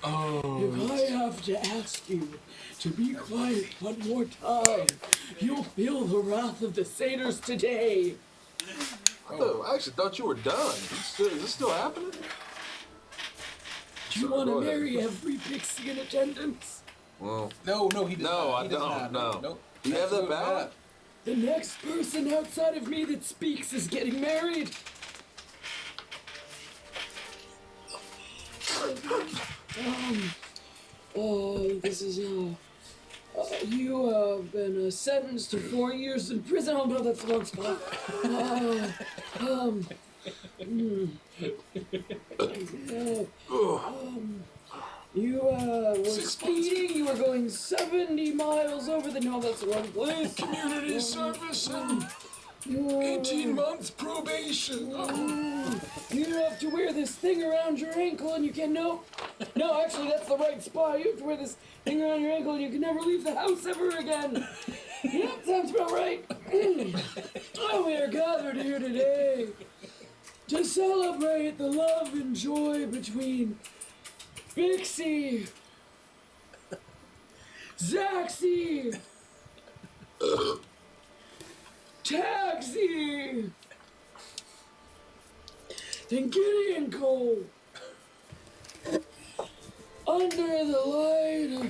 I: If I have to ask you to be quiet one more time, you'll feel the wrath of the satyrs today.
G: I actually thought you were done. Is this still happening?
I: Do you want to marry every pixie in attendance?
G: Well,
F: No, he does
G: no,
F: not.
G: I
F: He does
G: don't.
F: not.
G: No.
F: Nope.
G: Do you have that
F: Absolutely
G: ballot?
F: not.
I: The next person outside of me that speaks is getting married. This is, you have been sentenced to 4 years in prison. Oh no, that's the wrong spot. You were speeding, you were going 70 miles over the... No, that's the wrong place.
D: Community service and 18 months probation.
I: You have to wear this thing around your ankle and you can no, actually that's the right spot. You have to wear this thing around your ankle and you can never leave the house ever again. Yeah, sounds about right. We are gathered here today to celebrate the love and joy between Bixie, Zaxi, Taxi, and Gideon Cole. Under the light of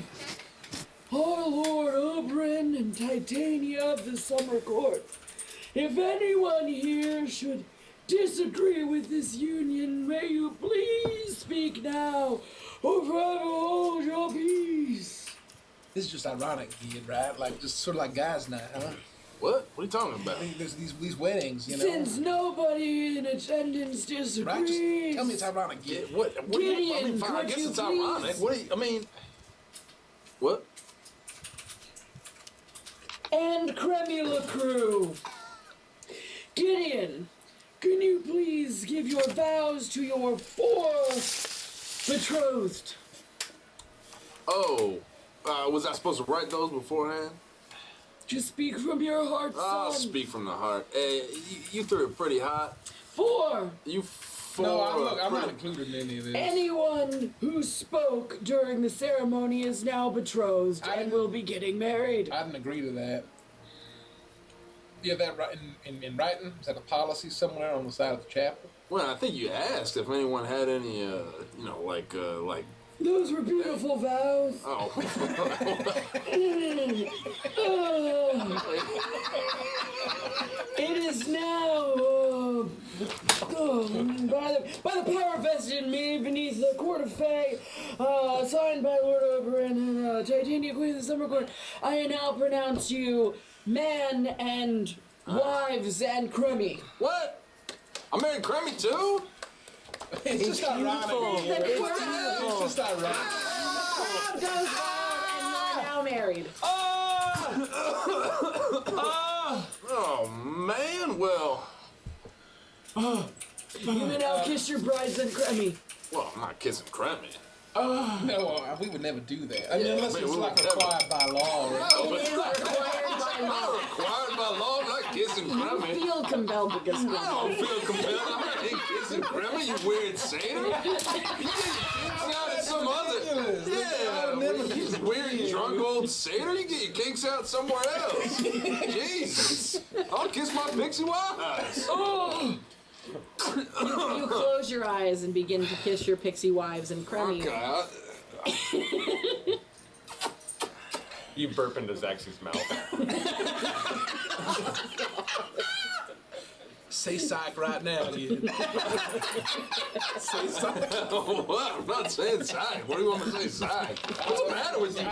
I: our Lord Oberyn and Titania of the Summer Court, if anyone here should disagree with this union, may you please speak now or forever hold your peace.
F: This is just ironic, Gideon, right? Like, just sort of like guys' night, huh?
G: What? What are you talking about?
F: I mean, there's these weddings, you know?
I: Since nobody in attendance disagrees.
F: Right? Just tell me it's ironic, Gideon.
G: What do you, I
I: Gideon,
G: mean, fine, I
I: could
G: guess
I: you
G: it's ironic.
I: please-
G: What do you, I mean, what?
I: And Cremula Crew. Gideon, can you please give your vows to your 4 betrothed?
G: Oh, was I supposed to write those beforehand?
I: Just speak from your heart,
G: I'll
I: son.
G: speak from the heart. Hey, you threw it pretty hot.
I: 4.
G: You 4.
F: No, I'm not included in any of this.
I: Anyone who spoke during the ceremony is now betrothed and will be getting married.
F: I didn't agree to that. You have that right in writing? Is that a policy somewhere on the side of the chapel?
G: Well, I think you asked if anyone had any, like.
I: Those were beautiful vows.
G: Oh.
I: It is now
C: By the power vested in me beneath the court of Fae, signed by Lord Oberon and Titania Queen of the Summer Court, I now pronounce you man and wives and crummy.
G: What? I married Crummy too?
F: It's just ironic. It's just ironic.
C: Crowd goes loud and you're now married.
G: Oh man, well.
C: You may now kiss your brides and crummy.
G: Well, I'm not kissing Crummy.
F: No, we would never do that. I mean, unless it's like required by law. Right?
G: No,
C: It is required by law.
G: not required by law. I'm not kissing Crummy.
C: You feel compelled to kiss
G: I
C: crummy.
G: don't feel compelled. I ain't kissing Crummy, you weird satyr. You get your kinks out at some other. Yeah, you weird drunk old satyr. You get your kinks out somewhere else. Jesus. I'll kiss my pixie wives.
C: You close your eyes and begin to kiss your pixie wives and crummy.
G: Okay.
B: You burp into Zaxby's mouth.
F: Say psych right now, dude. Say psych.
G: What? I'm not saying psych. What do you want me to say psych? What's the matter with you?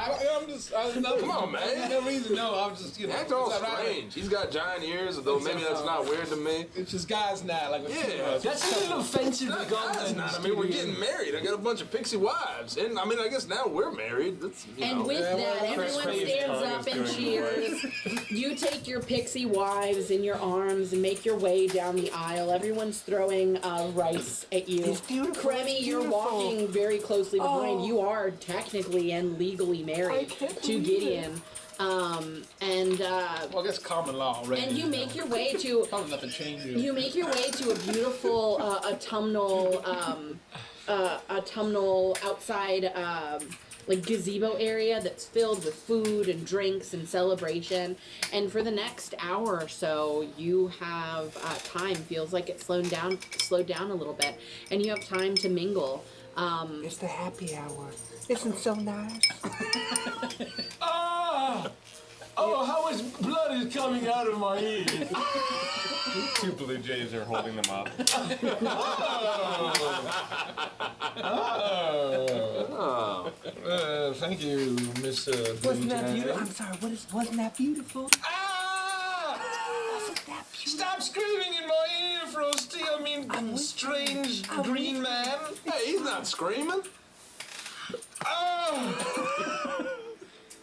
F: Come
G: on, man.
F: No reason, no. I was just,
G: Act all strange. He's got giant ears, although maybe that's not weird to me.
F: It's just guys now, like
G: Yeah.
I: That's a little offensive to go
G: That's not. I mean, we're getting married. I got a bunch of pixie wives, and I mean, I guess now we're married. That's
C: And with that, everyone stands up and cheers. You take your pixie wives in your arms and make your way down the aisle. Everyone's throwing rice at you.
L: It's beautiful.
C: Crummy,
L: It's
C: you're
L: beautiful.
C: walking very closely behind. You are technically and legally married to Gideon.
F: Well, I guess common law already.
C: And you make your way to
F: Probably nothing changes.
C: you make your way to a beautiful autumnal outside like gazebo area that's filled with food and drinks and celebration. And for the next hour or so, you have time. Feels like it's slowed down a little bit, and you have time to mingle.
L: It's the happy hour. Isn't so nice?
I: Oh, how much blood is coming out of my ears?
B: Two blue jays are holding them up.
F: Thank you, Miss.
L: Wasn't that beautiful? I'm sorry, wasn't that beautiful?
I: Stop screaming in my ear, Frosty. I mean, strange green man.
G: Hey, he's not screaming.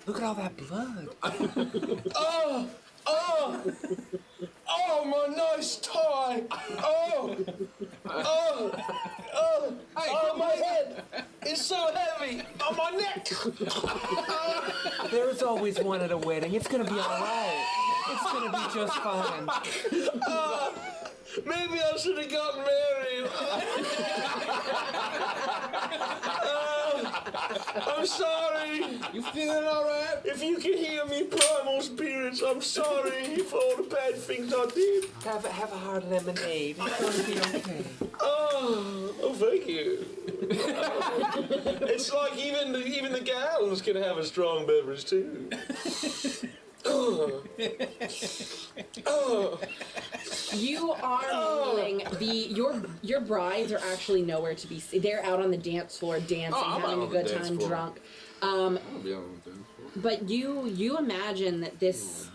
L: Look at all that blood.
I: Oh, my nice tie. My head is so heavy. On my neck.
L: There's always one at a wedding. It's gonna be alright. It's gonna be just fine.
I: Maybe I should have gotten married. I'm sorry.
F: You feeling all right?
I: If you can hear me, primal spirits, I'm sorry for all the bad things I did.
L: Have a hard lemonade. It's gonna be okay.
I: Oh, thank you. It's like even the gals can have a strong beverage too.
C: You are mingling. Your brides are actually nowhere to be seen. They're out on the dance floor dancing,
G: I'm
C: having
G: out
C: a
G: on
C: good
G: the dance
C: time,
G: floor.
C: drunk.
G: I'll be on with them.
C: But you imagine that this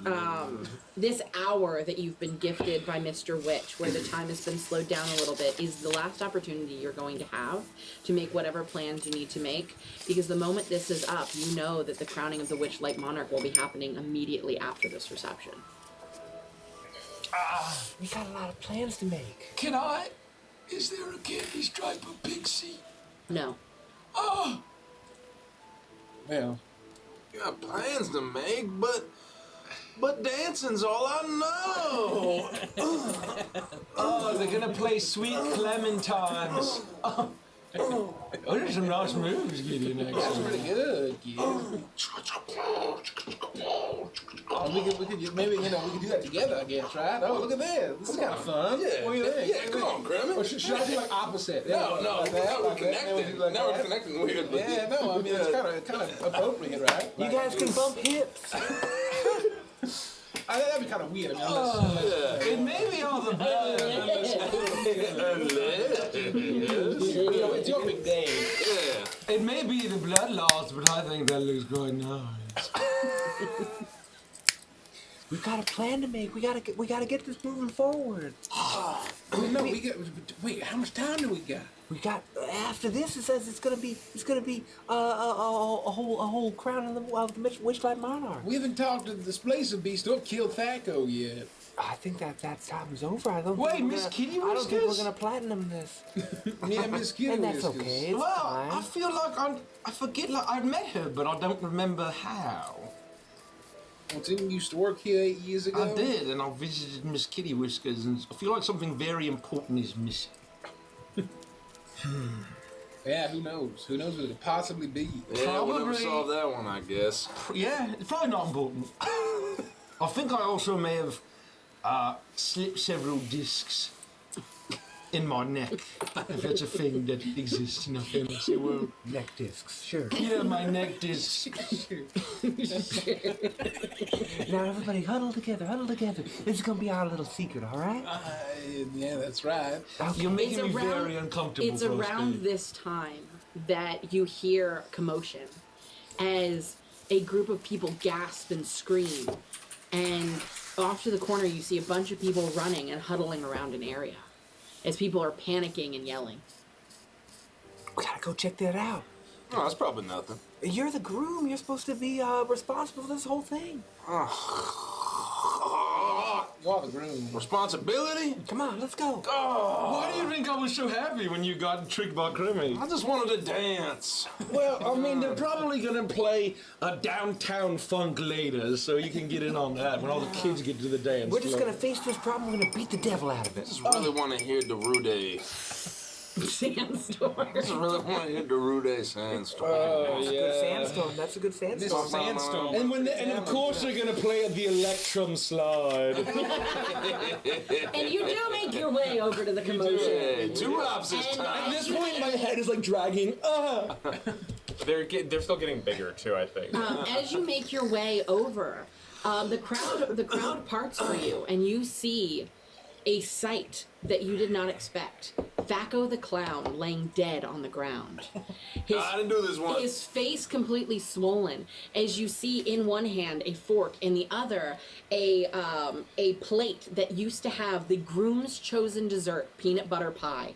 C: this hour that you've been gifted by Mr. Witch, where the time has been slowed down a little bit, is the last opportunity you're going to have to make whatever plans you need to make. Because the moment this is up, you know that the crowning of the Witch Light Monarch will be happening immediately after this reception.
L: We got a lot of plans to make.
I: Can I? Is there a candy stripe of pixie?
C: No.
I: Oh,
F: Well,
G: You got plans to make, but dancing's all I know.
I: oh, they're gonna play Sweet Clementines. Oh, there's some nice moves, Gideon.
F: that's
I: Actually.
F: pretty good, kid. Maybe we could do that together, I guess, right? Oh, look at this. This is kind of fun.
G: Yeah,
F: What do you think?
G: yeah, come on, Grammy.
F: Or should I do like opposite?
G: No,
F: like that,
G: now we're
F: like that, then we
G: connecting.
F: do like
G: Now we're
F: that.
G: connecting weirdly.
F: Yeah, no, I mean it's kind of appropriate, right?
L: You guys can bump hips.
F: I think that'd be kind of weird. I mean,
I: It may be all the better than this
F: It's your big day.
G: Yeah.
I: It may be the blood loss, but I think that looks quite nice.
L: We've got a plan to make. We gotta get this moving forward.
F: No, we got. Wait, how much time do we got?
L: We got after this. It says it's gonna be a whole crown of the Witchlight Monarch.
F: We haven't talked to the Displacer Beast or killed Thaco yet.
L: I think that time's over. I don't.
I: Wait,
L: think we're
I: Miss
L: gonna-
I: Kitty
L: I don't think we're
I: Whiskers?
L: gonna platinum this.
F: Yeah, Miss Kitty
L: And that's
F: Whiskers.
L: okay. It's
I: Well,
L: fine.
I: I feel like I forget like I've met her, but I don't remember how.
F: Well, didn't you used to work here 8 years ago?
I: I did, and I visited Miss Kitty Whiskers, and I feel like something very important is missing.
F: Yeah, who knows? Who knows what it could possibly be?
G: Yeah, we'll never
I: Probably-
G: solve that one, I guess.
I: Yeah, it's probably not important. I think I also may have slipped several discs in my neck, if that's a thing that exists in a fantasy world.
L: Neck discs, sure.
I: Yeah, my neck discs.
L: Now everybody huddle together. This is gonna be our little secret, all right?
F: Yeah, that's right.
I: You're making
C: It's
I: me
C: around-
I: very uncomfortable.
C: It's around
I: Frosty.
C: this time that you hear commotion as a group of people gasp and scream. And off to the corner, you see a bunch of people running and huddling around an area as people are panicking and yelling.
L: We gotta go check that out.
G: Oh, that's probably nothing.
L: You're the groom. You're supposed to be responsible for this whole thing.
F: You're the groom.
G: Responsibility?
L: Come on, let's go.
I: Why do you think I was so happy when you got tricked by Grimmy?
G: I just wanted to dance.
I: Well, I mean, they're probably gonna play a downtown funk later, so you can get in on that when all the kids get to the dance.
L: We're just
I: floor.
L: gonna face this problem. We're gonna beat the devil out of it.
G: I just really want to hear Darude.
C: Sandstorm.
G: I just really want to hear Darude Sandstorm.
I: Oh,
L: Good sandstorm. That's a good sandstorm.
F: Sandstorm.
I: And of course they're gonna play the Electrum slide.
C: And you do make your way over to the commotion.
G: Hey, 2 hops this
C: And
G: time.
I: At this point, my head is like dragging.
B: They're still getting bigger too, I think.
C: As you make your way over, the crowd parts for you, and you see a sight that you did not expect. Thaco the clown laying dead on the ground.
G: I didn't do this one.
C: His face completely swollen, as you see in one hand a fork, in the other a plate that used to have the groom's chosen dessert, peanut butter pie.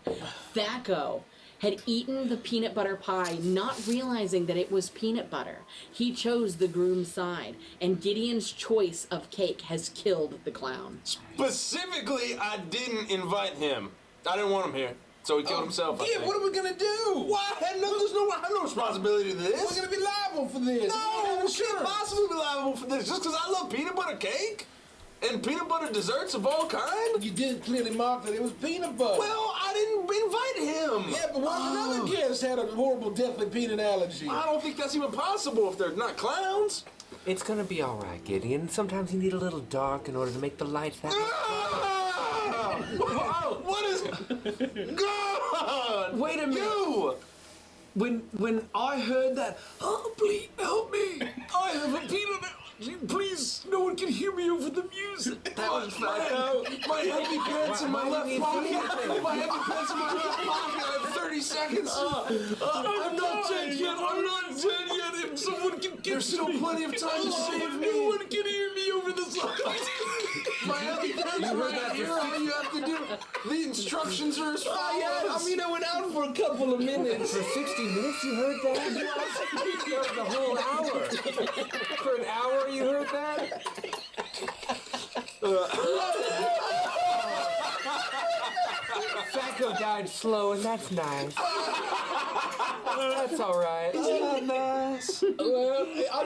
C: Thaco had eaten the peanut butter pie, not realizing that it was peanut butter. He chose the groom's side, and Gideon's choice of cake has killed the clown.
G: Specifically, I didn't invite him. I didn't want him here, so he killed himself. I
F: Yeah,
G: think.
F: what are we gonna do?
G: Why? I have no responsibility to this.
F: We're gonna be liable for this.
G: No, we can't possibly be liable for this just because I love peanut butter cake and peanut butter desserts of all kind.
F: You did clearly mark that it was peanut butter.
G: Well, I didn't invite him.
F: Yeah, but what if another guest had a horrible, deathly peanut allergy?
G: I don't think that's even possible if they're not clowns.
L: It's gonna be all right, Gideon. Sometimes you need a little dark in order to make the lights that.
G: What is God?
I: Wait a minute.
G: You!
I: When I heard that, oh please help me! I have a peanut allergy. Please, no one can hear me over the music.
G: That was my heavy pants in my left pocket. My heavy pants in my left pocket. I have 30 seconds.
I: I'm not dead yet. I'm not dead yet. If someone can get
G: There's still plenty of time to save
I: No
G: me.
I: one can hear me over the side.
G: My heavy pants are right here. All you have to do. The instructions are as follows.
I: I mean, I went out for a couple of minutes.
L: For 60 minutes, you heard that? You heard the whole hour. For an hour, you heard that? Thaco died slow, and that's nice. That's all right.
I: Nice. Well, I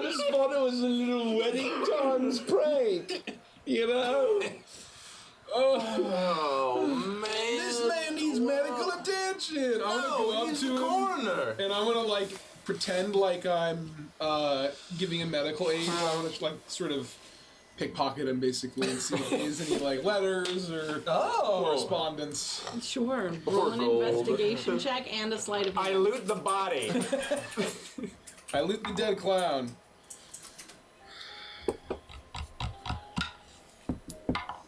I: just thought it was a little wedding times prank. You know?
G: Oh, man.
F: This man needs medical attention. I'm gonna go up
G: he's
F: to
G: the
F: him
G: coroner.
F: and I'm gonna like pretend like I'm giving him medical aid. And I'm gonna like sort of pickpocket him basically and see if he has any like letters or correspondence.
C: Sure. Roll an
G: gold.
C: investigation check and a sleight of hand.
B: I loot the body.
F: I loot the dead clown.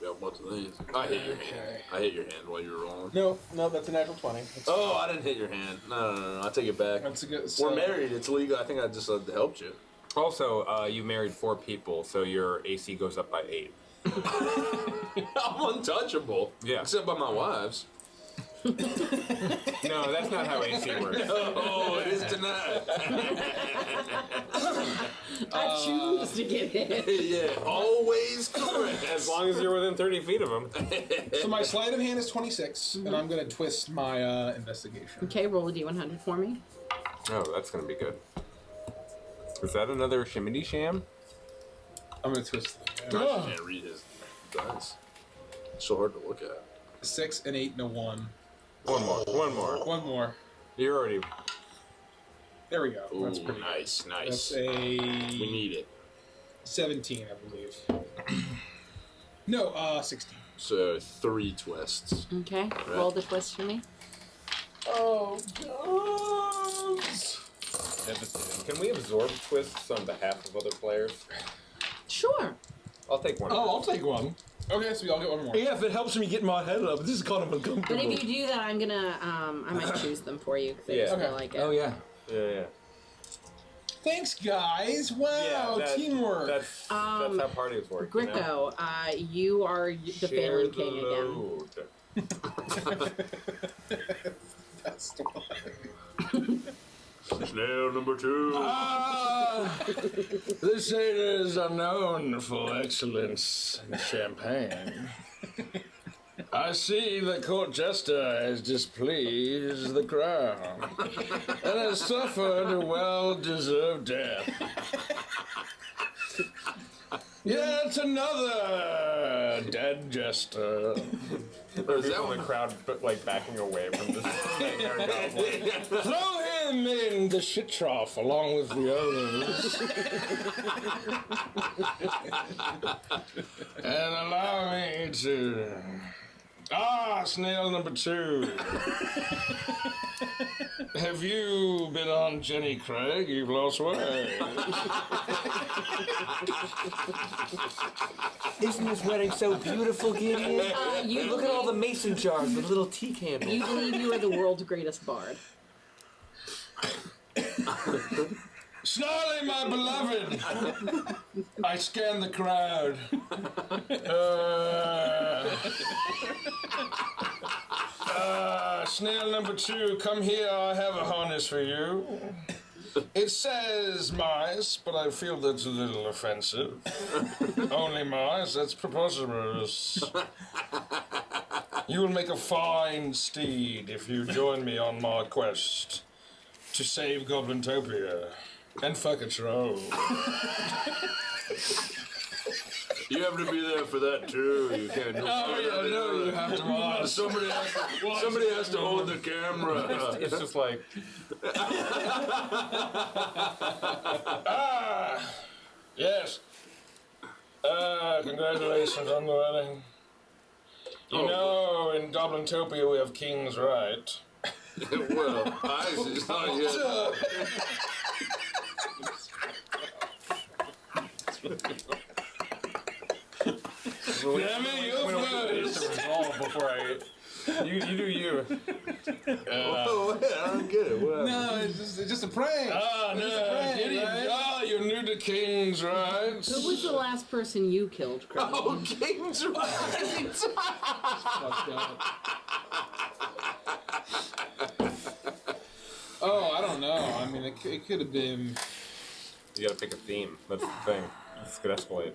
G: Yeah, what's I hit your hand. I hit your hand while you were rolling.
F: No, that's a natural 20.
G: Oh, I didn't hit your hand. No. I take it back.
F: That's a good.
G: We're married. It's legal. I think I just helped you.
B: Also, you married 4 people, so your AC goes up by 8.
G: I'm untouchable.
B: Yeah.
G: Except by my wives.
B: No, that's not how AC works.
G: Oh, it is tonight.
C: I choose to get hit.
G: Yeah, always correct.
B: As long as you're within 30 feet of them.
F: So my sleight of hand is 26, and I'm gonna twist my investigation.
C: Okay, roll a d100 for me.
B: Oh, that's gonna be good. Is that another shimmy sham?
F: I'm gonna twist.
G: I can't read his dice. It's so hard to look at.
F: 6, an 8, and a 1.
B: One more.
F: One more.
B: You're already.
F: There we go.
G: Ooh,
F: That's pretty.
G: nice.
F: That's a.
G: We need it.
F: 17, I believe. No, 16.
G: So 3 twists.
C: Okay, roll the twist for me.
F: Oh, God.
B: Can we absorb twists on behalf of other players?
C: Sure.
B: I'll take one.
I: Oh, I'll take one.
F: Okay, so we all get one more.
I: Yeah, if it helps me get my head up, this is kind of uncomfortable.
C: But if you do that, I'm gonna, I might choose them for you because I just feel like it.
J: Oh yeah.
B: Yeah.
F: Thanks, guys. Wow, teamwork.
B: That's how parties work.
C: Gricko, you are the Phantom King again.
F: That's the one.
G: Snail number 2.
I: The sailors are known for excellence in champagne. I see the court jester has displeased the crown and has suffered a well-deserved death. Yet another dead jester.
B: There's people in the crowd, but like backing away from this nightmare goblin.
I: Throw him in the shit trough along with the others. And allow me to... snail number 2. Have you been on Jenny Craig? You've lost weight.
L: Isn't this wedding so beautiful, Gideon? Look at all the mason jars with little tea candles.
C: You believe you are the world's greatest bard.
I: Snarly, my beloved! I scan the crowd. Snail number 2, come here, I have a harness for you. It says mice, but I feel that's a little offensive. Only mice, that's preposterous. You will make a fine steed if you join me on my quest to save Goblintopia and fuck its robe.
G: You have to be there for that too. You can't do
I: you have to watch.
G: Somebody has to hold the camera.
B: It's just like
I: yes. Congratulations on the wedding. You know, in Goblintopia we have kings, right?
G: Well, it's not yet.
I: Damn it, you're first.
B: before you do you.
G: Oh, I don't get it. What happened?
F: No, it's just a prank.
I: You're new to kings, right?
C: Who was the last person you killed, Chris?
G: Oh, kings right.
F: Oh, I don't know. I mean, it could have been.
B: You gotta pick a theme. That's the thing. This could escalate.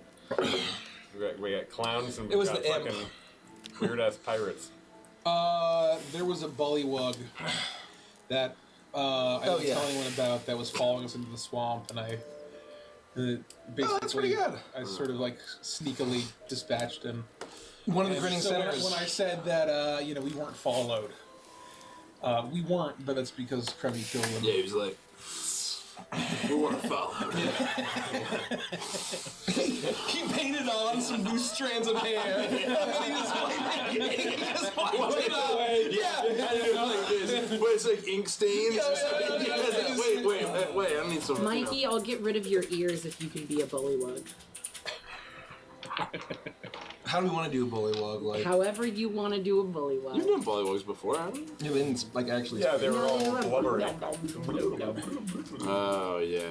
B: We got clowns and
F: It was
B: got
F: the imp.
B: fucking weird ass pirates.
F: There was a bullywug that I didn't tell anyone about that was following us into the swamp, and I basically
I: that's pretty good.
F: I sort of like sneakily dispatched him.
J: One of the
F: And
J: grinning
F: so
J: sinners.
F: when I said that we weren't followed, we weren't, but that's because Kremmy killed him.
G: Yeah, he was like, we weren't followed.
I: He painted on some loose strands of hair. And he just wiped it away. Yeah.
G: Like this. Wait, it's like ink stains. Wait, I need some.
C: Mikey, I'll get rid of your ears if you can be a bullywug.
J: How do we want to do a bullywug? Like,
C: However you want to do a bullywug.
G: You've done bullywugs before, haven't you?
J: you didn't like actually.
B: Yeah, they were all blubbering.
G: Oh, yeah.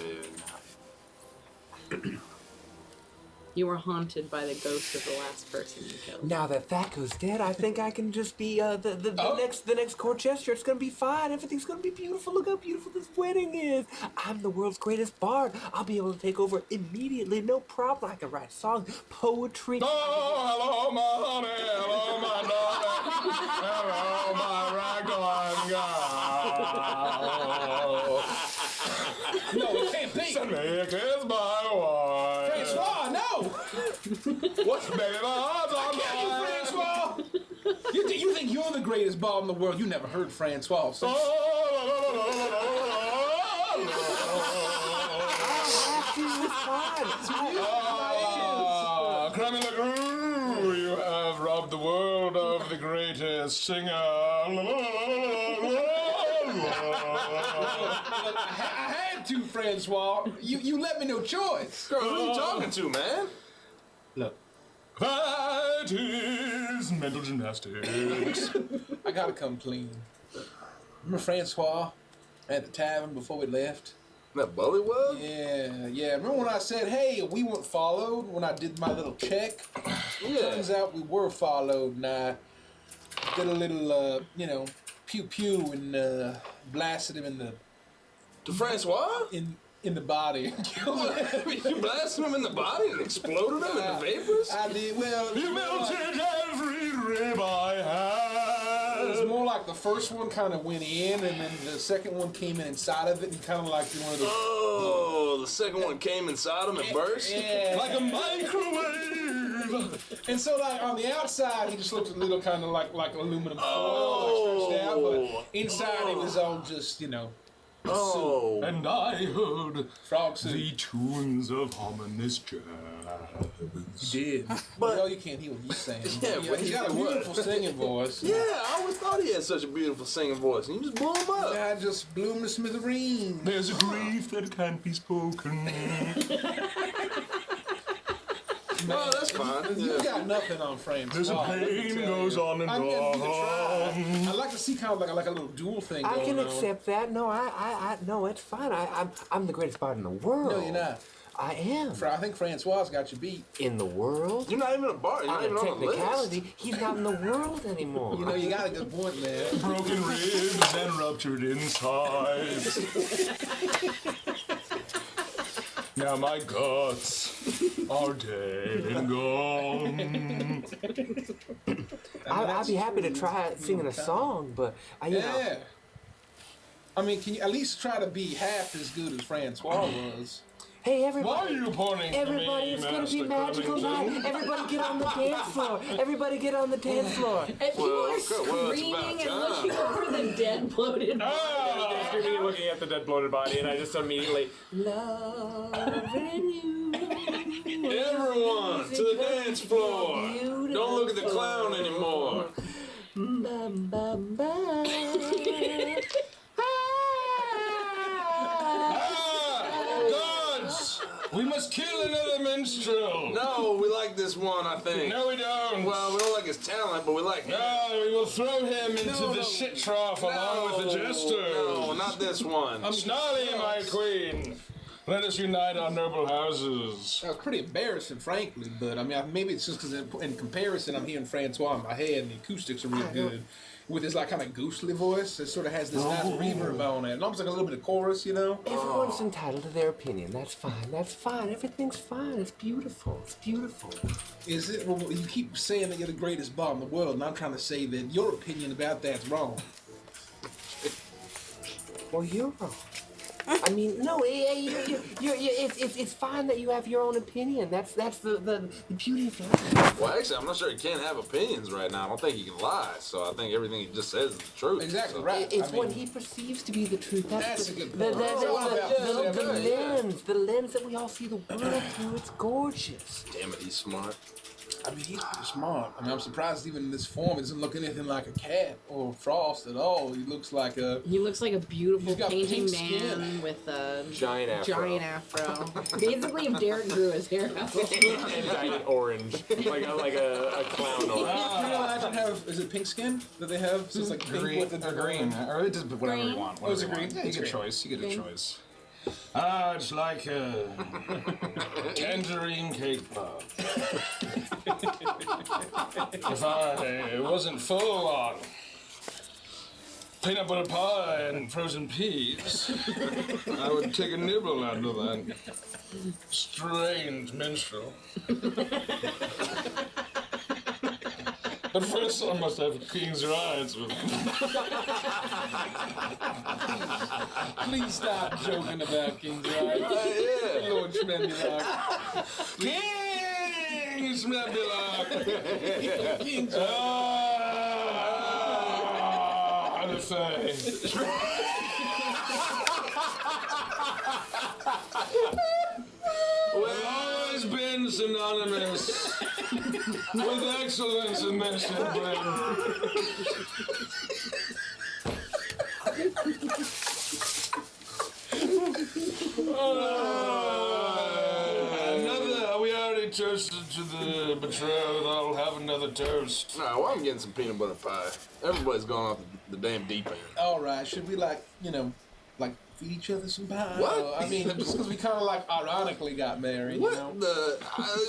C: You were haunted by the ghost of the last person you killed.
L: Now that Thaco's dead, I think I can just be the next court jester. It's gonna be fine. Everything's gonna be beautiful. Look how beautiful this wedding is. I'm the world's greatest bard. I'll be able to take over immediately, no problem. I can write songs, poetry.
D: Oh, hello, my honey. Hello, my darling. Hello, my ragtime girl.
F: No, it can't be.
D: Snake is my wife.
F: Francois, no!
D: What's better than odds on
F: You, Francois! You think you're the greatest ball in the world? You never heard Francois sing.
D: Creme de la Grue, you have robbed the world of the greatest singer.
F: I had to, Francois. You let me no choice.
G: Girl, who are you talking to, man?
F: Look,
D: That is mental gymnastics.
F: I gotta come clean. Remember Francois at the tavern before we left?
G: That bullywug?
F: Yeah. Remember when I said, hey, we weren't followed when I did my little check?
G: Yeah.
F: Turns out we were followed, and I did a little, pew-pew and blasted him in the...
G: To Francois?
F: In the body.
G: You blasted him in the body and exploded him into vapors?
F: I did, well...
D: You melted every rib I had.
F: It was more like the first one kind of went in, and then the second one came in inside of it, and kind of like one of the...
G: Oh, the second one came inside him and burst?
F: Yeah.
D: Like a microwave.
F: And so, like, on the outside, he just looked a little kind of like aluminum foil,
G: Oh.
F: like stretched out, but inside it was all just,
G: Oh.
D: And I heard
F: frog
D: the
F: soup.
D: tunes of ominous jazz.
F: You did. Well, you can't hear what he's saying.
G: Yeah, but
F: he's got a
G: what?
F: beautiful singing voice.
G: Yeah, I always thought he had such a beautiful singing voice, and you just blew him up.
F: I just blew him to smithereens.
D: There's a grief that can't be spoken.
G: Oh, that's fine.
F: You got nothing on Francois.
D: There's a pain goes on and
F: I'm gonna give it a try.
D: on.
F: I'd like to see kind of like a little dual thing
L: I
F: going
L: can
F: on.
L: accept that. No, no, it's fine. I'm the greatest bard in the world.
F: No, you're not.
L: I am.
F: I think Francois got you beat.
L: In the world?
G: You're not even a bar. You're not
L: On
G: even
L: a
G: on the list.
L: technicality, he's not in the world anymore.
F: You got a good point there.
D: Broken ribs and ruptured insides. Now my guts are dead and gone.
L: I'd be happy to try singing a song, but you know.
F: Yeah. I mean, can you at least try to be half as good as Francois was?
L: Hey,
D: Why
L: everybody!
D: are you pointing to
L: Everybody,
D: me,
L: it's gonna be
D: Master
L: magical
D: Covington?
L: night. Everybody get on the dance floor. Everybody get on the dance floor.
C: If you are
G: it's
C: screaming
G: about
C: and
G: time.
C: looking over the dead, bloated
B: I'm screaming and looking at the dead bloated body, and I just immediately
C: loving you.
G: Everyone to the dance floor. Don't look at the clown anymore.
D: Gods! We must kill another minstrel!
G: No, we like this one, I think.
D: No, we don't!
G: Well, we don't like his talent, but we like him.
D: No, we will throw him into the shit trough along with the jester.
G: No, not this one.
D: Snarly, my queen! Let us unite our noble houses.
F: That was pretty embarrassing, frankly, but I mean, maybe it's just because in comparison, I'm hearing Francois in my head and the acoustics are really good. With his like kind of ghostly voice, it sort of has this nice reverb on it, and almost like a little bit of chorus,
L: Everyone's entitled to their opinion. That's fine. That's fine. Everything's fine. It's beautiful. It's beautiful.
F: Is it? Well, you keep saying that you're the greatest bard in the world, and I'm trying to say that your opinion about that's wrong.
L: Well, you're wrong. I mean, no, it's fine that you have your own opinion. That's the beauty of life.
G: Well, actually, I'm not sure he can't have opinions right now. I don't think he can lie, so I think everything he just says is the truth.
F: Exactly
G: so.
F: right.
L: It's what he perceives to be the truth.
F: That's
L: the,
F: a good
L: the,
F: point.
L: the lens that we all see the world through. It's gorgeous.
G: Damn it, he's smart.
F: I mean, he's pretty smart. I mean, I'm surprised even in this form, it doesn't look anything like a cat or Frost at all. He looks like a
C: beautiful
F: He's got
C: painting
F: pink
C: man
F: skin.
C: with a
B: Giant
C: afro. Basically, if Derek grew his hair out.
B: And dyed it orange, like a clown orange.
F: Is it pink skin that they have? So it's like pink
J: Green,
F: with the
J: or green, or just whatever
C: Green?
J: you want.
F: Oh, is it
J: Whatever you
F: green?
J: want.
F: It's
J: You get a
F: green.
J: choice. You get a
C: Green.
J: choice.
D: It's like a tangerine cake pop. If I wasn't full on peanut butter pie and frozen peas, I would take a nibble out of that strange minstrel. But first, I must have King's Rides with me.
F: Please stop joking about King's Ride.
G: Yeah.
F: Lord Schmendelock.
D: King Schmendelock!
F: King's Ride.
D: The Fae. We've always been synonymous with excellence in this discipline. We already toasted to the betrothed. I'll have another toast.
G: Nah, well, I'm getting some peanut butter pie. Everybody's going off the damn deep end.
F: All right, should we like feed each other some pie?
G: What?
F: I mean, just because we kind of like ironically got married,
G: What
F: you know?
G: the?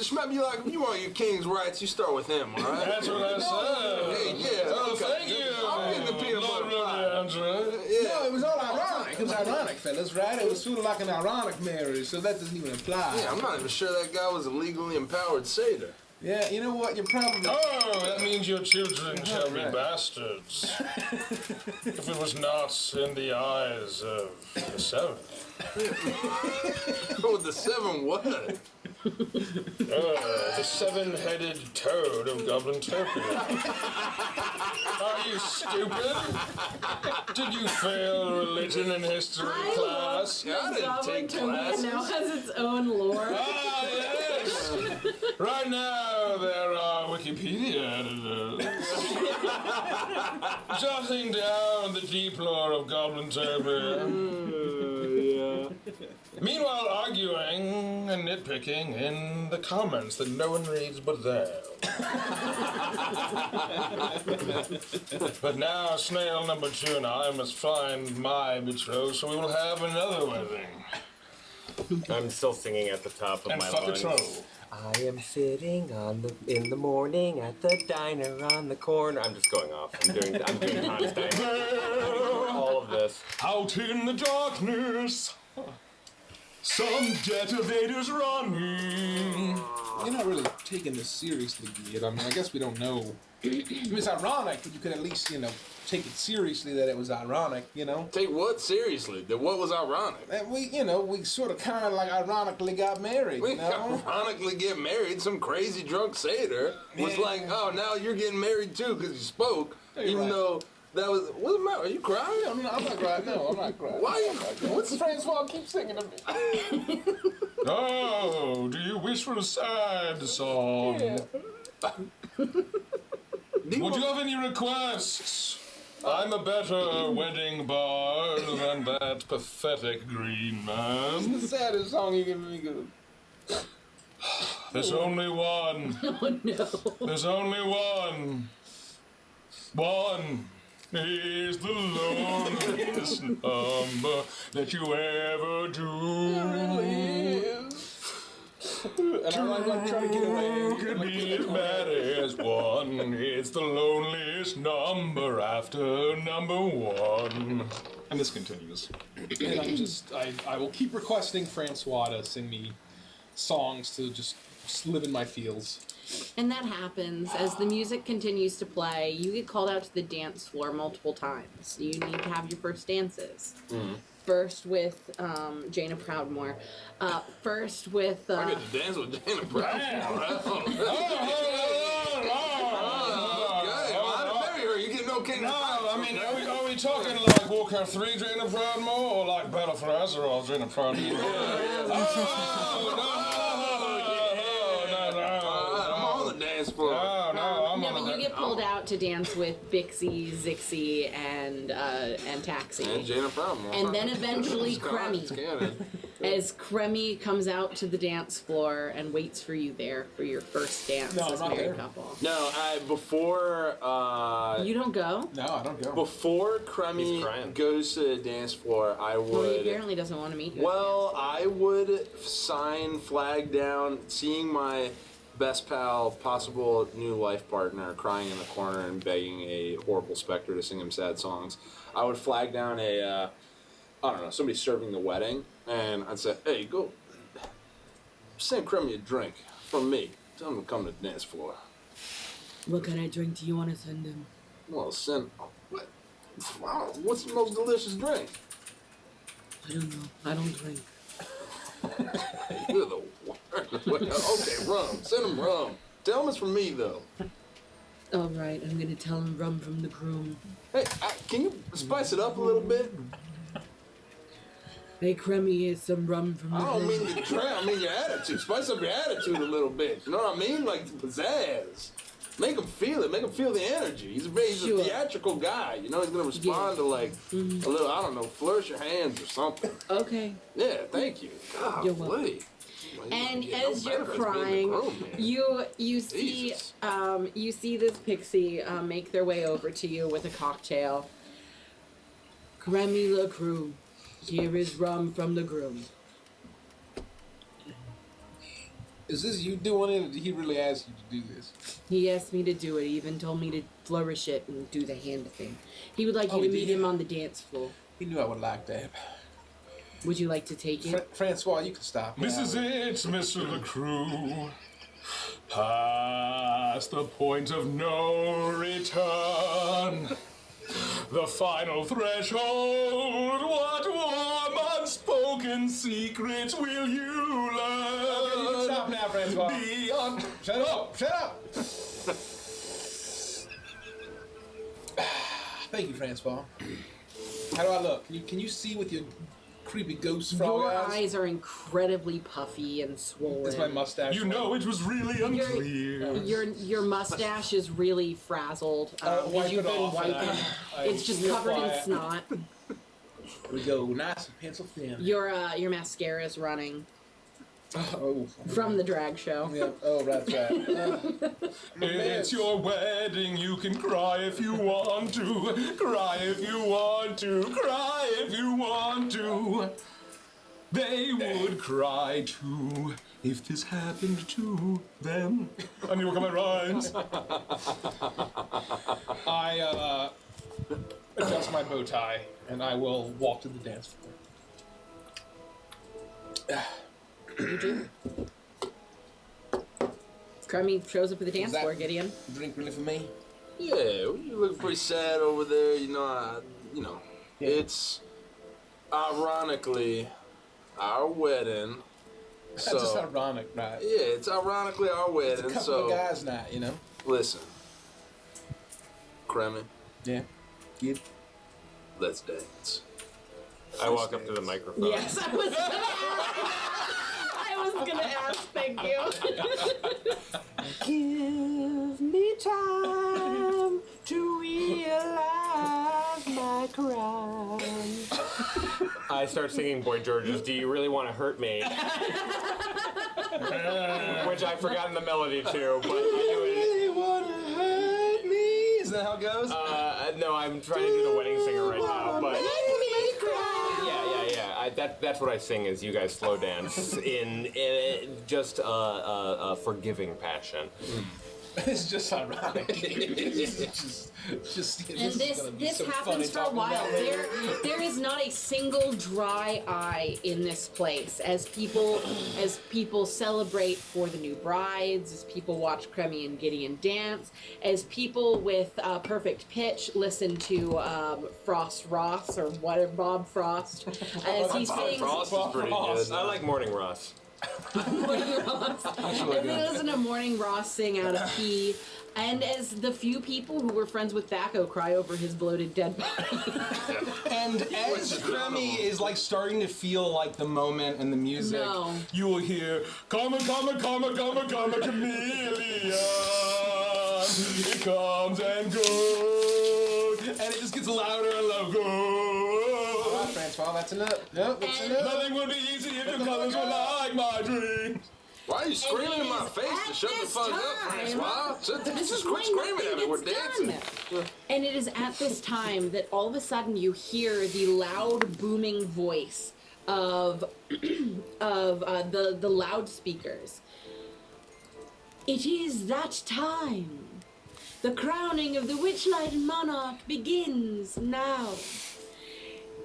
G: Schmatt be like, if you want your king's rights, you start with him, all right?
D: That's what I said.
G: Hey, yeah.
D: Oh,
G: okay.
D: thank you.
G: I'm getting the peanut butter pie.
D: Andrew.
G: Yeah.
F: No, it was all ironic. It was ironic, fellas, right? It was sort of like an ironic marriage, so that doesn't even apply.
G: Yeah, I'm not even sure that guy was a legally empowered satyr.
F: Yeah, you know what? You're probably...
D: Oh, that means your children shall be
F: Right.
D: bastards. If it was not in the eyes of the seven.
G: Oh, the seven what?
D: The seven-headed toad of Goblin Topia. Are you stupid? Did you fail religion and history class?
G: Yeah, I didn't take classes.
C: Now has its own lore.
D: Ah, yes! Right now, there are Wikipedia editors jotting down the deep lore of Goblin Topia. Meanwhile, arguing and nitpicking in the comments that no one reads but them. But now, snail number 2 and I must find my betrothed, so we will have another wedding.
B: I'm still singing at the top of
D: And
B: my
D: fuck a
B: lungs.
D: troll.
L: I am sitting in the morning at the diner on the corner. I'm just going off. I'm doing Hans Diner. All of this.
D: Out in the darkness, some detonator's running.
F: You're not really taking this seriously, Gid. I mean, I guess we don't know. I mean, it's ironic, but you could at least, take it seriously that it was ironic,
G: Take what seriously? That what was ironic?
F: And we sort of kind of like ironically got married,
G: We ironically get married. Some crazy drunk satyr was like, "Oh, now you're getting married too because you spoke," even
F: right.
G: though that was. What's the matter? Are you crying?
F: I'm not crying. No, I'm not crying.
G: Why? What's the
F: Francois keep singing to me?
D: Oh, do you wish for a sad song? Would you have any requests? I'm a better wedding bard than that pathetic green man.
F: The saddest song you can make of.
D: There's only one.
C: Oh no.
D: There's only one. One is the loneliest number that you ever do.
F: And I'm like trying to get away.
D: Could be as bad as one. It's the loneliest number after number 1.
J: And this continues. And I will keep requesting Francois to sing me songs to just live in my feels.
C: And that happens as the music continues to play. You get called out to the dance floor multiple times. You need to have your first dances. First with Jaina Proudmore. First with.
G: I get to dance with Jaina Proudmore. Okay, well, I didn't marry her. You get no king.
D: No, I mean, are we talking like Warcraft 3 Jaina Proudmore or like Battle for Azeroth Jaina Proudmore?
G: floor.
J: I'm
C: no,
J: on
C: but
J: the
C: you get pulled out to dance with Bixie, Zixie, and Taxi.
G: And Jana Problem.
C: And then eventually Cremmy. As Cremmy comes out to the dance floor and waits for you there for your first dance as a married couple.
G: No, before...
C: you don't go?
F: No, I don't go.
G: Before Cremmy goes to the dance floor, I would...
C: Well, he apparently doesn't want to meet you.
G: Well, I would sign, flag down, seeing my best pal, possible new life partner, crying in the corner and begging a horrible specter to sing him sad songs. I would flag down I don't know, somebody serving the wedding, and I'd say, hey, go send Cremmy a drink from me. Tell him to come to the dance floor.
C: What kind of drink do you want to send him?
G: Well, what? What's the most delicious drink?
C: I don't know. I don't drink.
G: You're the worst. Okay, rum. Send him rum. Tell him it's from me, though.
C: All right, I'm going to tell him rum from the groom.
G: Hey, can you spice it up a little bit?
C: Hey, Cremmy, here's some rum from the groom.
G: I don't mean the drink, I mean your attitude. Spice up your attitude a little bit. You know what I mean? Like pizzazz. Make him feel it. Make him feel the energy. He's a theatrical guy. You know, he's going to respond to like a little, I don't know, flourish your hands or something.
C: Okay.
G: Yeah, thank you.
C: You're welcome. And as you're crying, you see this pixie make their way over to you with a cocktail. Cremmy le groom, here is rum from the groom.
F: Is this you doing it, or did he really ask you to do this?
C: He asked me to do it. He even told me to flourish it and do the hand thing. He would like you to meet him on the dance floor.
F: He knew I would like that.
C: Would you like to take it?
F: Francois, you can stop.
D: This is it, Mr. LeCroux. Past the point of no return. The final threshold. What warm, unspoken secrets will you learn?
F: Okay, you can stop now, Francois.
D: Beyond.
F: Shut up! Shut up! Thank you, Francois. How do I look? Can you see with your creepy ghost frog
C: Your
F: eyes?
C: eyes are incredibly puffy and swollen.
F: It's my mustache.
D: You know, it was really unclear.
C: Your mustache is really frazzled.
F: Wipe
C: you've
F: it
C: been
F: off.
C: wiping. It's just
F: real
C: covered in
F: quiet.
C: snot.
F: Here we go, nice and pencil thin.
C: Your mascara is running
F: Oh.
C: from the drag show.
F: Yeah. Oh, right.
D: It's your wedding, you can cry if you want to. Cry if you want to. Cry if you want to. They would cry too if this happened to them. I need to work on my rhymes.
F: I adjust my bow tie and I will walk to the dance floor.
C: You do. Crummy shows up at the dance floor, Gideon.
F: Drink really for me?
G: Yeah, you look pretty sad over there. You know, it's ironically our wedding.
F: That's just ironic, right?
G: Yeah, it's ironically our wedding.
F: It's a couple of guys' night, you know.
G: Listen, Cremmy.
F: Yeah. Kid.
G: Let's dance.
B: I walk up to the microphone.
C: Yes, I was gonna ask. Thank you.
L: Give me time to realize my crime. I start singing Boy George's Do You Really Want to Hurt Me? Which I've forgotten the melody to, but I do it.
J: Really wanna hurt me? Is that how it goes?
L: No, I'm trying to do the wedding singer right now, but that's what I sing as you guys slow dance in just a forgiving passion.
F: It's just ironic. it's just
C: And this happens for a while. There is not a single dry eye in this place as people celebrate for the new brides, as people watch Cremmy and Gideon dance, as people with perfect pitch listen to Frost Ross or whatever, Bob Frost, as he sings.
L: Frost is pretty good. I like Morning Ross.
C: Morning Ross. And they listen to Morning Ross sing out of key. And as the few people who were friends with Thaco cry over his bloated dead body.
J: And as Cremmy is like starting to feel like the moment and the music,
D: you will hear, "Come, come, come, come, come, Camellia." It comes and goes, and it just gets louder and louder.
F: All right, Francois, that's enough. Nope, that's enough.
D: Nothing would be easy if your colors were like my dreams.
G: Why are you screaming in my face to shut the fuck up, Francois? Just quit screaming at me. We're dancing.
C: And it is at this time that all of a sudden you hear the loud booming voice of the loudspeakers. It is that time. The crowning of the Witchlight Monarch begins now.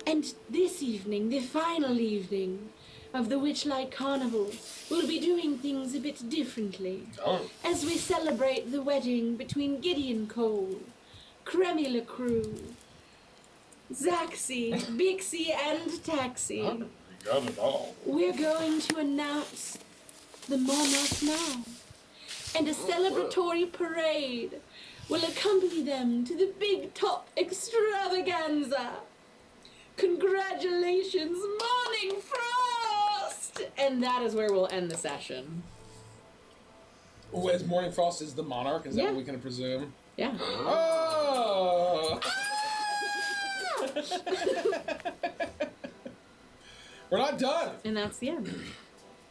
C: And this evening, the final evening of the Witchlight Carnival, we'll be doing things a bit differently. As we celebrate the wedding between Gideon Cole, Cremy LaCrue, Zaxi, Bixie, and Taxi.
D: Got it all.
C: We're going to announce the monarch now, and a celebratory parade will accompany them to the Big Top Extravaganza. Congratulations, Morning Frost! And that is where we'll end the session.
F: Oh, as Morning Frost is the monarch, is that
C: Yeah.
F: what we can presume?
C: Yeah.
F: Oh! We're not done.
C: And that's the end.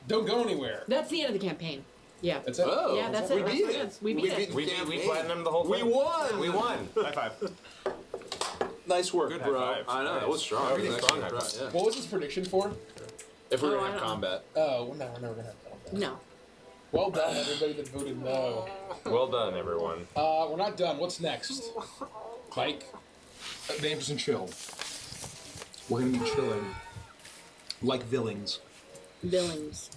F: Don't go anywhere.
C: That's the end of the campaign. Yeah.
F: That's it.
G: Oh,
C: Yeah, that's
G: we
C: it.
G: beat
C: That's
G: it.
C: it. We beat it.
B: We platinumed the whole
G: We
B: thing.
G: won.
B: We won. High five.
G: Nice work,
B: Good
G: bro.
B: high five.
G: I know, that was strong.
B: Really
G: That was
B: strong
G: actually
B: high five.
G: right,
F: What was this prediction for?
G: yeah. If we're
C: Oh,
G: gonna
C: I
G: have
C: don't
G: combat.
F: Oh, no, we're never gonna have combat.
C: No.
F: Well done, everybody that voted no.
B: Well done, everyone.
F: We're not done. What's next? Mike?
J: Dangerous and chill. We're gonna be chilling. Like villains.
C: Billings.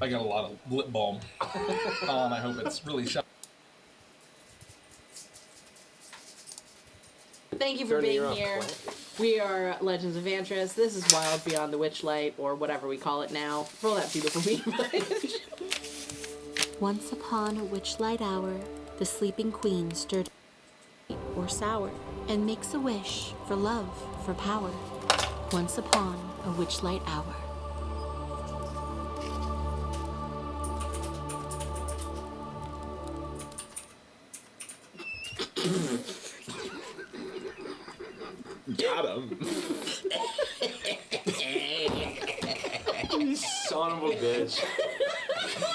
J: I got a lot of lip balm. I hope it's really shot.
C: Thank you for
B: Turning
C: being
B: her off
C: here.
B: quietly.
C: We are Legends of Avantris. This is Wild Beyond the Witchlight, or whatever we call it now. Roll that beautiful beat.
E: Once upon a witchlight hour, the sleeping queen stirred or sour and makes a wish for love, for power. Once upon a witchlight hour.
B: Got him.
G: You son of a bitch.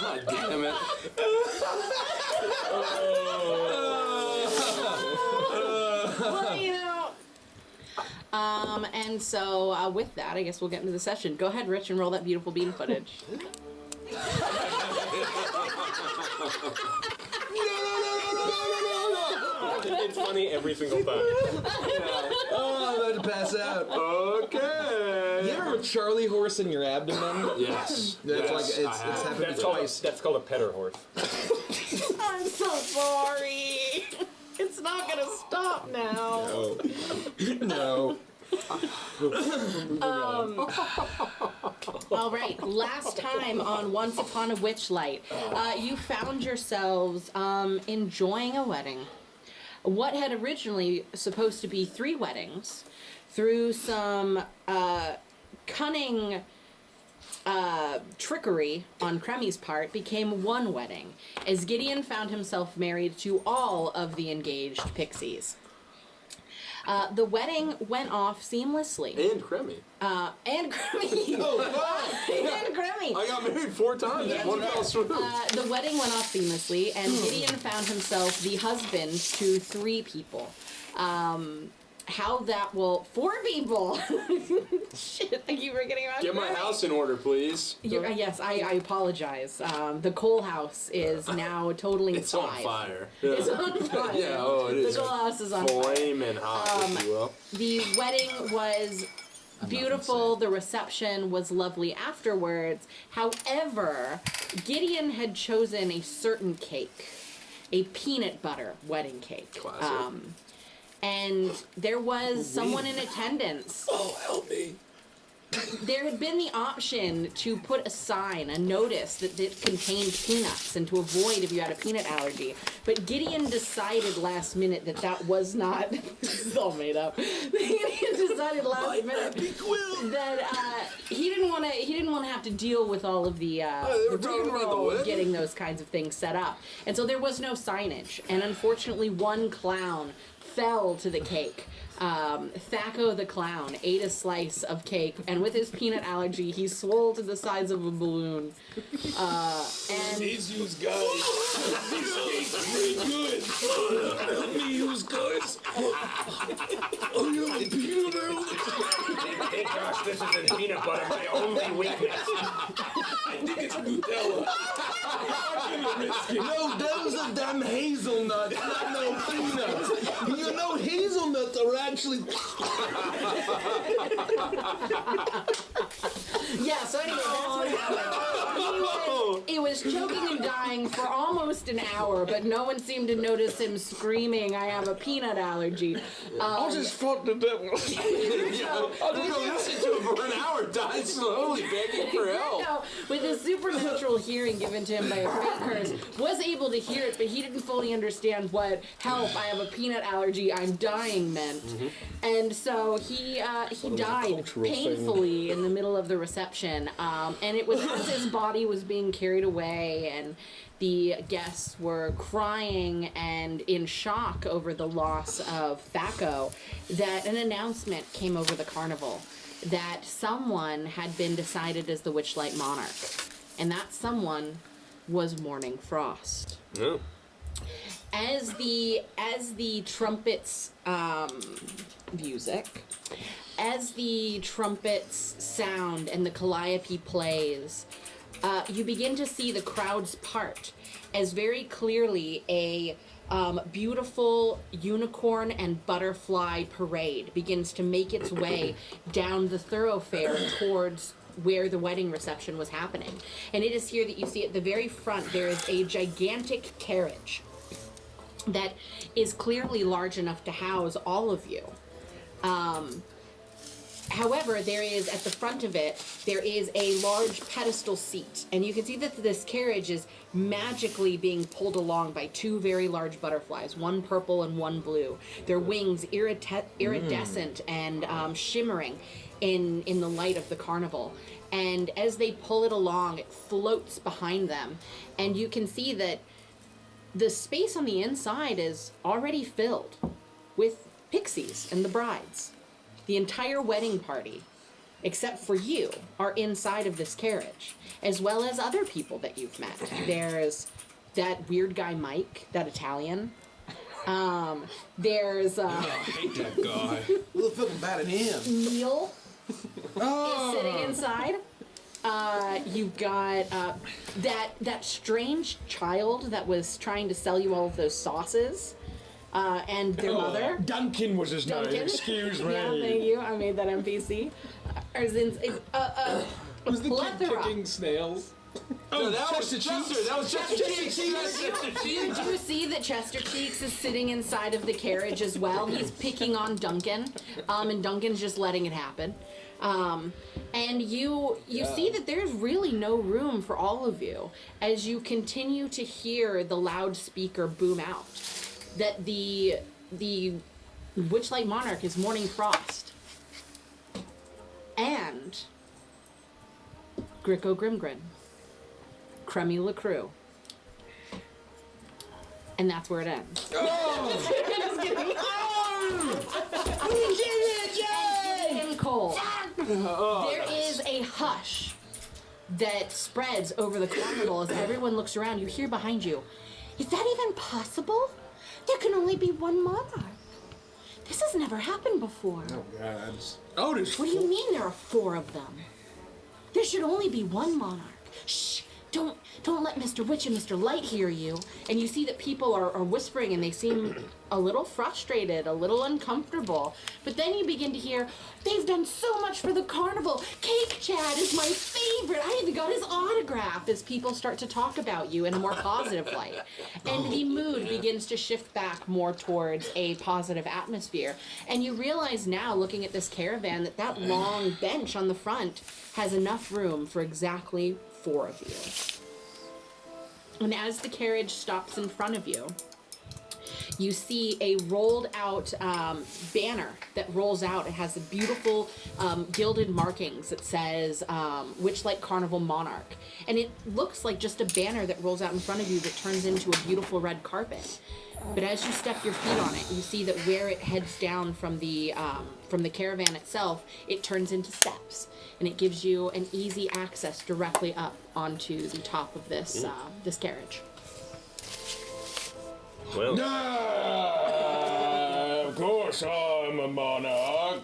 G: God damn it.
C: Well, you know. And so with that, I guess we'll get into the session. Go ahead, Rich, and roll that beautiful bean footage.
B: It's funny every single time.
L: Oh, I'm about to pass out.
G: Okay.
L: You ever have a Charlie horse in your abdomen?
G: Yes.
L: That's
G: yes,
L: like it's
G: I have.
L: happened twice.
B: That's called a petter horse.
C: I'm so sorry. It's not gonna stop now.
L: No.
C: All right, last time on Once Upon a Witchlight, you found yourselves enjoying a wedding. What had originally supposed to be 3 weddings, through some cunning trickery on Cremy's part, became 1 wedding, as Gideon found himself married to all of the engaged pixies. The wedding went off seamlessly.
G: And Cremy.
C: And Cremy. And Cremy.
G: I got married 4 times.
C: Yeah.
G: One fell swoop.
C: The wedding went off seamlessly, and Gideon found himself the husband to 3 people. How that will... 4 people! Shit, I keep forgetting about
G: Get my
C: Cremy.
G: house in order, please.
C: Yes, I apologize. The coal house is now totaling
G: It's
C: 5.
G: on fire.
C: It's on fire.
G: Yeah, oh, it is.
C: The coal house is on fire.
G: Flaming hot, if you will.
C: The wedding was beautiful. The reception was lovely afterwards. However, Gideon had chosen a certain cake, a peanut butter wedding cake.
G: Classic.
C: And there was someone in attendance.
G: Oh, help me.
C: there had been the option to put a sign, a notice that contained peanuts and to avoid if you had a peanut allergy. But Gideon decided last minute that was not. This is all made up. Gideon decided last minute that he didn't want to have to deal with all of the rigmarole of getting those kinds of things set up. And so there was no signage. And unfortunately, one clown fell to the cake. Thaco the clown ate a slice of cake, and with his peanut allergy, he swelled to the size of a balloon. And
A: These use guys. These cake's pretty good. Help me use guys. Oh, you have a peanut allergy?
B: Hey, Josh, this is peanut butter, my only weakness.
A: I think it's Nutella. I'm gonna risk it. No, those are damn hazelnuts, not no peanuts. You know, hazelnuts are actually.
C: yeah, so anyway, that's what happened. He was choking and dying for almost an hour, but no one seemed to notice him screaming, I have a peanut allergy.
A: I just fought the devil.
G: I'll just listen to him for an hour, die slowly, begging for help.
C: No, with his supernatural hearing given to him by a fake curse, was able to hear it, but he didn't fully understand what help. I have a peanut allergy. I'm dying meant, and so he died painfully in the middle of the reception. And it was as his body was being carried away, and the guests were crying and in shock over the loss of Thaco, that an announcement came over the carnival that someone had been decided as the Witchlight Monarch, and that someone was Morning Frost.
B: No.
C: As the trumpets music, as the trumpets sound and the calliope plays, you begin to see the crowds part as very clearly a beautiful unicorn and butterfly parade begins to make its way down the thoroughfare towards where the wedding reception was happening. And it is here that you see at the very front there is a gigantic carriage that is clearly large enough to house all of you. However, there is, at the front of it, there is a large pedestal seat. And you can see that this carriage is magically being pulled along by two very large butterflies, one purple and one blue. Their wings iridescent and shimmering in the light of the carnival. And as they pull it along, it floats behind them. And you can see that the space on the inside is already filled with pixies and the brides. The entire wedding party, except for you, are inside of this carriage, as well as other people that you've met. There's that weird guy Mike, that Italian. There's
A: I hate that guy. What's fucking bad at him?
C: Neil is sitting inside. You've got that strange child that was trying to sell you all of those sauces. And their mother.
I: Duncan was his name. Excuse me.
C: Yeah, thank you. I made that NPC.
J: Was the
C: plethora.
J: kid kicking snails?
G: Oh, that was Chester. That was Chester Cheeks.
C: You do see that Chester Cheeks is sitting inside of the carriage as well. He's picking on Duncan, and Duncan's just letting it happen. And you see that there's really no room for all of you as you continue to hear the loudspeaker boom out that the Witchlight Monarch is Morning Frost and Gricko Grimgrin, Crummy LaCrew. And that's where it ends.
A: Oh!
C: Just kidding.
A: We did it! Yay!
C: And Cole. There is a hush that spreads over the carnival as everyone looks around. You hear behind you, is that even possible? There can only be one monarch. This has never happened before.
A: Oh, God. Oh, there's
C: What do you mean there are four of them? There should only be one monarch. Shh! don't let Mr. Witch and Mr. Light hear you. And you see that people are whispering and they seem a little frustrated, a little uncomfortable. But then you begin to hear, they've done so much for the carnival. Cake Chad is my favorite. I even got his autograph, as people start to talk about you in a more positive light. And the mood begins to shift back more towards a positive atmosphere. And you realize now, looking at this caravan, that long bench on the front has enough room for exactly 4 of you. And as the carriage stops in front of you, you see a rolled out banner that rolls out. It has the beautiful gilded markings that says Witchlight Carnival Monarch. And it looks like just a banner that rolls out in front of you that turns into a beautiful red carpet. But as you step your feet on it, you see that where it heads down from the caravan itself, it turns into steps. And it gives you an easy access directly up onto the top of this this carriage.
B: Well,
D: Of course I'm a monarch.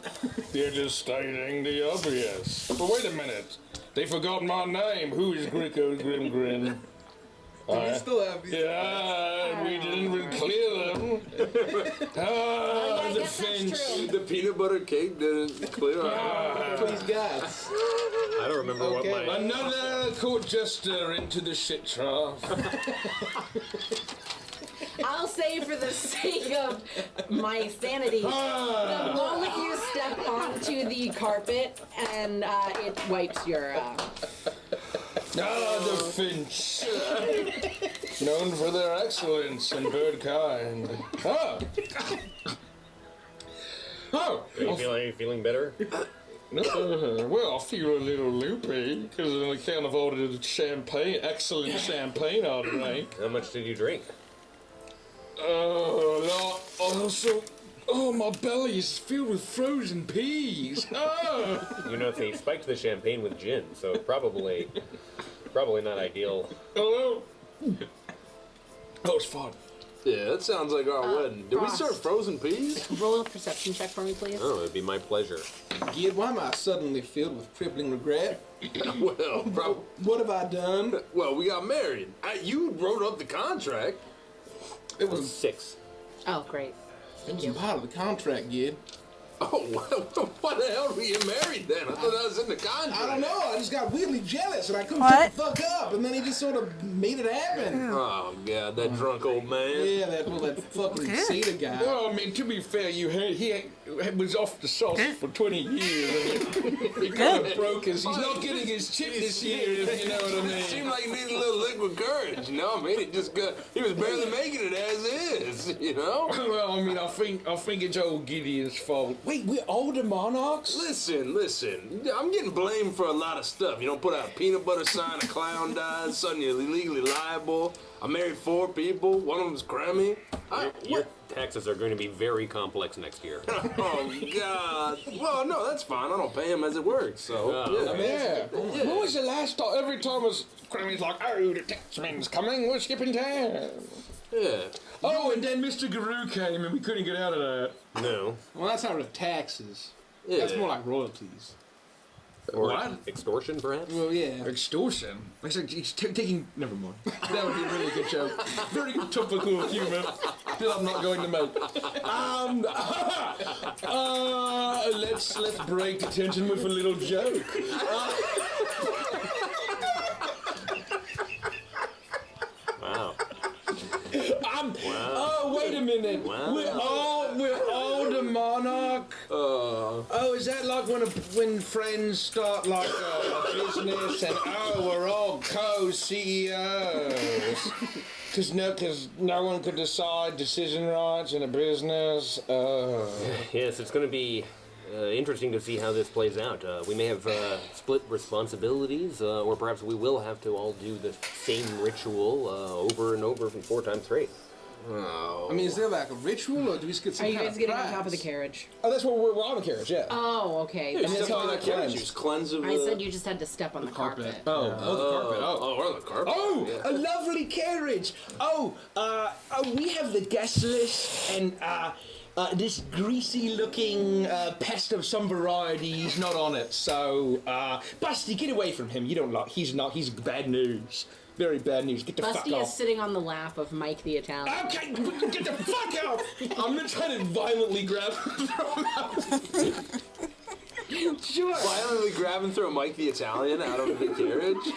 D: They're just stating the obvious. But wait a minute. They forgot my name. Who is Grico Grimgrin?
F: We still have you.
D: Yeah, we didn't even clear them. The fence.
G: The peanut butter cake didn't clear out.
F: Please, guys.
B: I don't remember what my...
D: Another court jester into the shit trough.
C: I'll say, for the sake of my sanity, the moment you step onto the carpet and it wipes your...
D: the finch. Known for their excellence in bird kind.
B: Are you feeling better?
D: Well, I feel a little loopy because I can't have ordered champagne, excellent champagne I drank.
B: How much did you drink?
D: My belly is filled with frozen peas.
B: You know, they spiked the champagne with gin, so probably not ideal.
D: Oh, it's fun.
G: Yeah, that sounds like our wedding. Did we serve frozen peas?
C: Roll a perception check for me, please.
B: Oh, it'd be my pleasure.
F: Gid, why am I suddenly filled with crippling regret?
G: Well, bro.
F: What have I done?
G: Well, we got married. You wrote up the contract.
F: It was
B: 6.
C: Oh, great.
F: It was part of the contract, Gid.
G: Oh, well, why the hell were you married then? I thought that was in the contract.
F: I don't know. I just got weirdly jealous and I couldn't
K: What?
F: shut the fuck up. And then he just sort of made it happen.
G: Oh, God, that drunk old man.
F: Yeah, that fucking Cedar guy.
D: Well, I mean, to be fair, he was off the sauce for 20 years. And he kind of broke his... He's not getting his chip this year, if you know what I mean.
G: It seemed like he needed a little liquid courage, you know? I mean, he was barely making it as is, you know?
D: Well, I mean, I think it's old Gideon's fault. Wait, we're older monarchs?
G: Listen. I'm getting blamed for a lot of stuff. You don't put out a peanut butter sign, a clown dies, suddenly you're legally liable. I married 4 people. One of them's Grammy.
B: Your taxes are going to be very complex next year.
G: Oh, God. Well, no, that's fine. I don't pay him as it works, so...
D: Yeah. When was the last time? Every time Grammy's like, oh, the taxman's coming, we're skipping town.
G: Yeah.
D: Oh, and then Mr. Guru came and we couldn't get out of that.
B: No.
F: Well, that's not really taxes.
G: Yeah.
F: That's more like royalties.
B: Or
D: What?
B: extortion, perhaps?
F: Well, yeah.
D: Extortion? He's taking... Never mind. That would be a really good joke. Very good topical humor that I'm not going to make. Let's break the tension with a little joke.
B: Wow.
D: Oh, wait a minute.
B: Wow.
D: We're all the monarch. Oh, is that like when friends start like a business and we're all co-CEOs? Because no one could decide decision rights in a business.
B: Yes, it's going to be interesting to see how this plays out. We may have split responsibilities, or perhaps we will have to all do the same ritual over and over 4 times straight.
G: Oh.
F: I mean, is there like a ritual, or do we just get some
C: Are you
F: kind
C: guys
F: of
C: getting
F: prize?
C: on top of the carriage?
D: Oh, that's what we're on the carriage, yeah.
C: Oh, okay.
G: Yeah,
C: Then
G: step on
C: it's-
G: that carriage. Just cleanse of
C: I said you just had to step on the carpet.
D: Oh, the carpet.
G: we're on the carpet.
I: Oh,
G: Yeah.
I: a lovely carriage. We have the guest list, and this greasy-looking pest of some variety is not on it. So, Busty, get away from him. You don't like. He's not. He's bad news. Very bad news. Get the fuck
C: Busty
I: off.
C: is sitting on the lap of Mike the Italian.
I: Okay, get the fuck out! I'm gonna try to violently grab him and throw him out.
C: Sure.
G: Violently grab and throw Mike the Italian out of the carriage?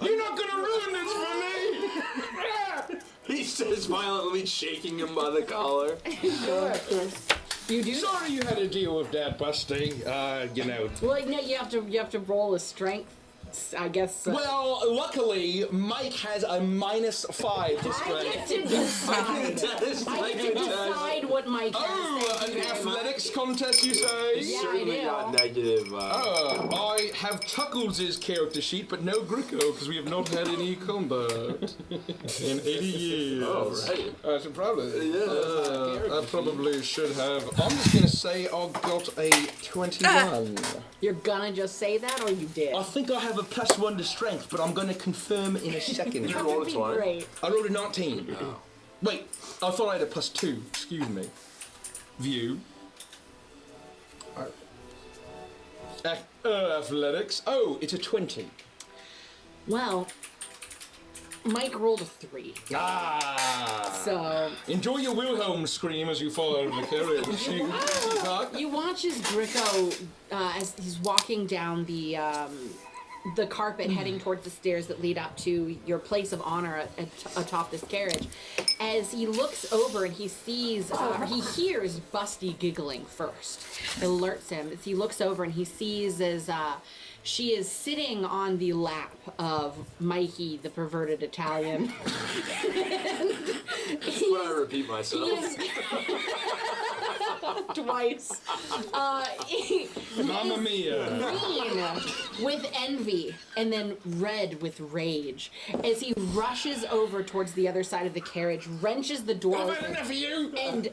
I: You're not gonna ruin this for me!
G: He says, violently shaking him by the collar.
C: Sure. You do.
I: Sorry you had to deal with that, Busty. You know.
C: Well, no, you have to roll a strength. I guess.
I: Well, luckily, Mike has a -5 to
C: I
I: strength.
C: get to decide. I get to decide what Mike has.
I: Oh,
C: Thank
I: an
C: you very much.
I: athletics contest, you say?
C: Yeah, I
G: Certainly
C: do.
G: got negative.
I: I have Chuckles' character sheet, but no Gricko, because we have not had any combat in 80 years.
G: Oh, right.
I: I should probably.
G: Yeah.
I: I probably should have. I'm just going to say I got a 21.
C: You're gonna just say that, or you did?
I: I think I have a +1 to strength, but I'm going to confirm in a second.
C: That would be great.
I: I rolled a 19. Oh. Wait, I thought I had a +2. Excuse me. View. Athletics. Oh, it's a 20.
C: Well, Mike rolled a 3.
I: Ah.
C: So
I: Enjoy your Wilhelm scream as you fall out of the carriage.
C: you watch as Gricko, as he's walking down the carpet, heading towards the stairs that lead up to your place of honor atop this carriage. As he looks over and he sees, he hears Busty giggling first. It alerts him as he looks over and he sees as she is sitting on the lap of Mikey, the perverted Italian.
G: That's when I repeat myself.
C: Twice.
I: Mamma mia.
C: Green with envy and then red with rage as he rushes over towards the other side of the carriage, wrenches the door
I: I've
C: open,
I: had enough of you.
C: and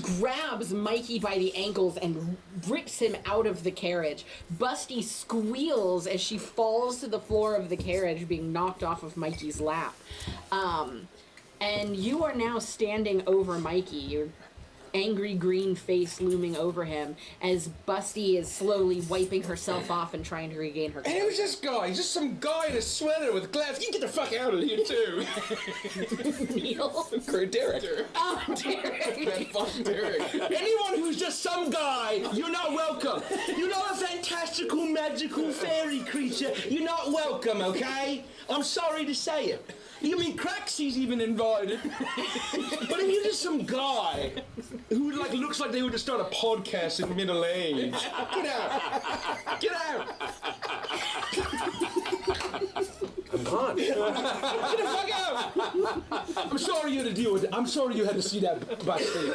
C: grabs Mikey by the ankles and rips him out of the carriage. Busty squeals as she falls to the floor of the carriage, being knocked off of Mikey's lap. And you are now standing over Mikey, your angry green face looming over him, as Busty is slowly wiping herself off and trying to regain her
I: And
C: courage.
I: who's this guy? He's just some guy in a sweater with glass. You get the fuck out of here, too.
C: Neil?
I: Derek.
C: Oh, Derek.
I: That fucking Derek. Anyone who's just some guy, you're not welcome. You're not a fantastical, magical fairy creature. You're not welcome, okay? I'm sorry to say it. You mean Craxy's even invited? But if you're just some guy who like looks like they would just start a podcast in middle age, get out! Get out!
B: I'm gone.
I: Get the fuck out! I'm sorry you had to deal with it. I'm sorry you had to see that Busty.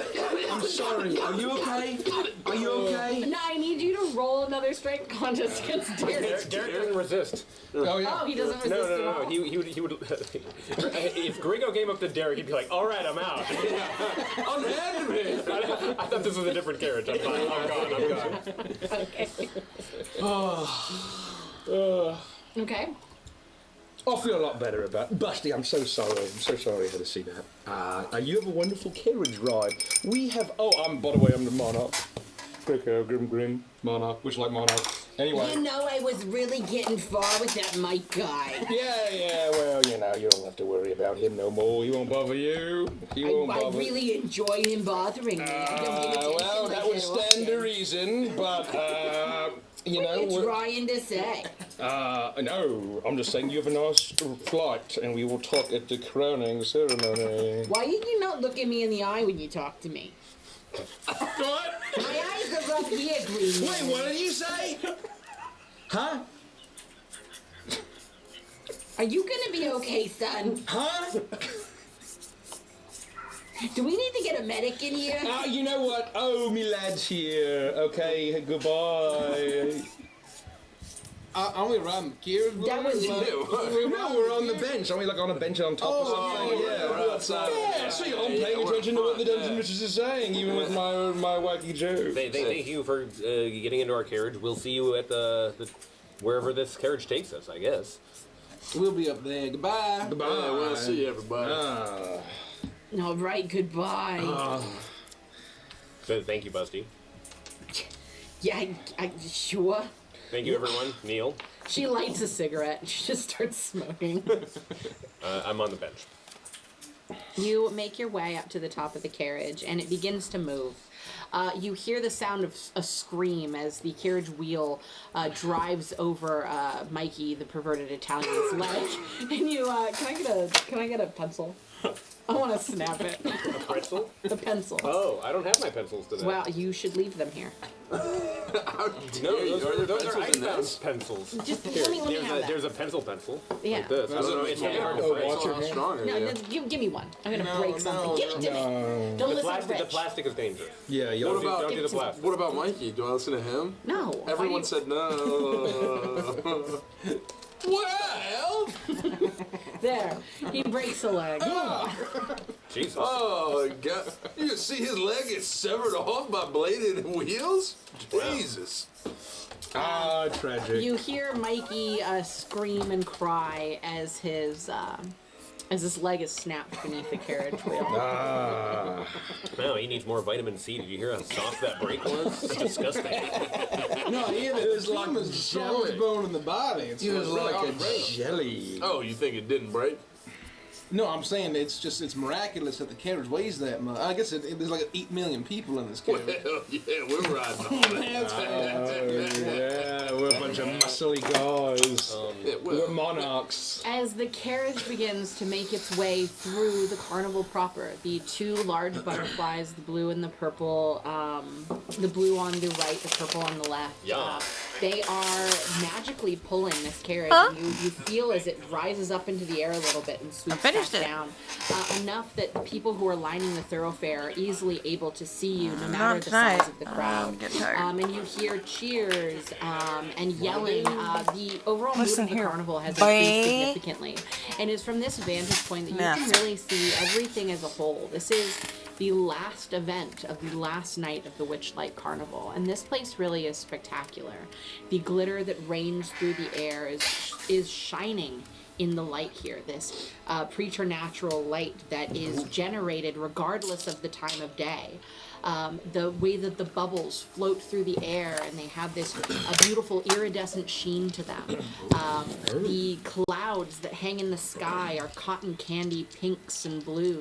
I: I'm sorry. Are you okay? Are you okay?
C: No, I need you to roll another strength contest against Derek.
B: Derek doesn't resist.
I: Oh yeah.
C: Oh, he doesn't resist
B: No,
C: at all.
B: He would. If Gringo came up to Derek, he'd be like, "All right, I'm out."
I: Unhand me.
B: I thought this was a different carriage. I'm fine. I'm gone. I'm gone.
C: Okay. Okay.
I: I feel a lot better about Busty. I'm so sorry. I'm so sorry I had to see that. You have a wonderful carriage ride. We have. By the way, I'm the Monarch. Quicker, Grim, Monarch. Which like Monarch. Anyway.
C: You know, I was really getting far with that Mike guy.
I: Yeah. Well, you know, you don't have to worry about him no more. He won't bother you. He won't
C: I
I: bother.
C: really enjoy him bothering me. I don't get attention
I: Well,
C: like
I: that would stand
C: often.
I: to reason, but you know.
C: What are you trying to say?
I: No, I'm just saying you have a nice flight, and we will talk at the crowning ceremony.
C: Why did you not look at me in the eye when you talked to me?
I: What?
C: My eyes are up here, Green.
I: Wait, what did you say? Huh?
C: Are you gonna be okay, son?
I: Huh?
C: Do we need to get a medic in here?
I: You know what? Oh, me lad's here. Okay, goodbye.
F: Are we around the carriage?
C: That was
I: No, we're on the bench. Aren't we like on a bench on top or something?
G: we're outside.
I: Yeah, see, I'm paying attention to what the dungeon mistress is saying, even with my wacky joke.
B: Thank you for getting into our carriage. We'll see you at the wherever this carriage takes us, I guess.
F: We'll be up there. Goodbye.
I: Goodbye.
G: Yeah, we'll see everybody.
C: All right, goodbye.
B: So thank you, Busty.
C: Yeah, sure.
B: Thank you, everyone. Neil.
C: She lights a cigarette and she just starts smoking.
B: I'm on the bench.
C: You make your way up to the top of the carriage, and it begins to move. You hear the sound of a scream as the carriage wheel drives over Mikey, the perverted Italian's leg. And you, can I get a pencil? I want to snap it.
B: A pretzel?
C: The pencil.
B: Oh, I don't have my pencils today.
C: Well, you should leave them here.
G: How
B: No,
G: dare you?
B: those are
G: pencils in
B: icebound
G: this?
B: pencils.
C: Just
B: Here,
C: let me have that.
B: there's a pencil
C: Yeah.
B: like this. I don't know, it's really hard to break.
G: How strong
C: No,
G: are you?
C: no, give me one. I'm gonna
G: No,
C: break something.
G: no,
C: Give it to me. Don't
B: The
C: listen
B: plastic,
C: to
B: the
C: Rich.
B: plastic is dangerous.
J: Yeah,
G: What
J: you'll
G: about
B: Don't do the plastic.
G: what about Mikey? Do I listen to him?
C: No. why do
G: Everyone
C: you-
G: said no. Well,
C: There. He breaks a leg.
B: Jesus.
G: oh God! You can see his leg get severed off by bladed wheels. Jesus!
J: Ah, tragic.
C: You hear Mikey scream and cry as his leg is snapped beneath the carriage wheel.
J: Ah.
B: No, he needs more vitamin C. Did you hear how soft that brake was? It's disgusting.
F: No, yeah,
J: It was like
F: the strongest
J: jelly.
F: bone in the body. It's
J: It was
F: really
J: like a
F: outrageous.
J: jelly.
G: Oh, you think it didn't break?
F: No, I'm saying it's miraculous that the carriage weighs that much. I guess there's like 8 million people in this
G: Well,
F: carriage.
G: yeah, we're riding on that.
F: That's fantastic.
J: Yeah, we're a bunch of muscly guys.
G: Yeah,
J: We're
G: well,
J: monarchs.
C: As the carriage begins to make its way through the carnival proper, the two large butterflies, the blue and the purple, the blue on the right, the purple on the left,
B: Yeah.
C: they are magically pulling this carriage.
K: Huh?
C: And you feel as it rises up into the air a little bit and swoops back
K: finished it.
C: down, enough that the people who are lining the thoroughfare are easily able to see you no matter
K: Not
C: the
K: tonight.
C: size of the crowd.
K: I'm getting tired.
C: And you hear cheers and yelling. The overall
K: Listen
C: mood of the
K: here,
C: carnival has
K: boy.
C: increased significantly. And it's from this vantage point that you can
K: Massive.
C: really see everything as a whole. This is the last event of the last night of the Witchlight Carnival. And this place really is spectacular. The glitter that rains through the air is shining in the light here, this preternatural light that is generated regardless of the time of day. The way that the bubbles float through the air and they have this beautiful iridescent sheen to them. The clouds that hang in the sky are cotton candy pinks and blues.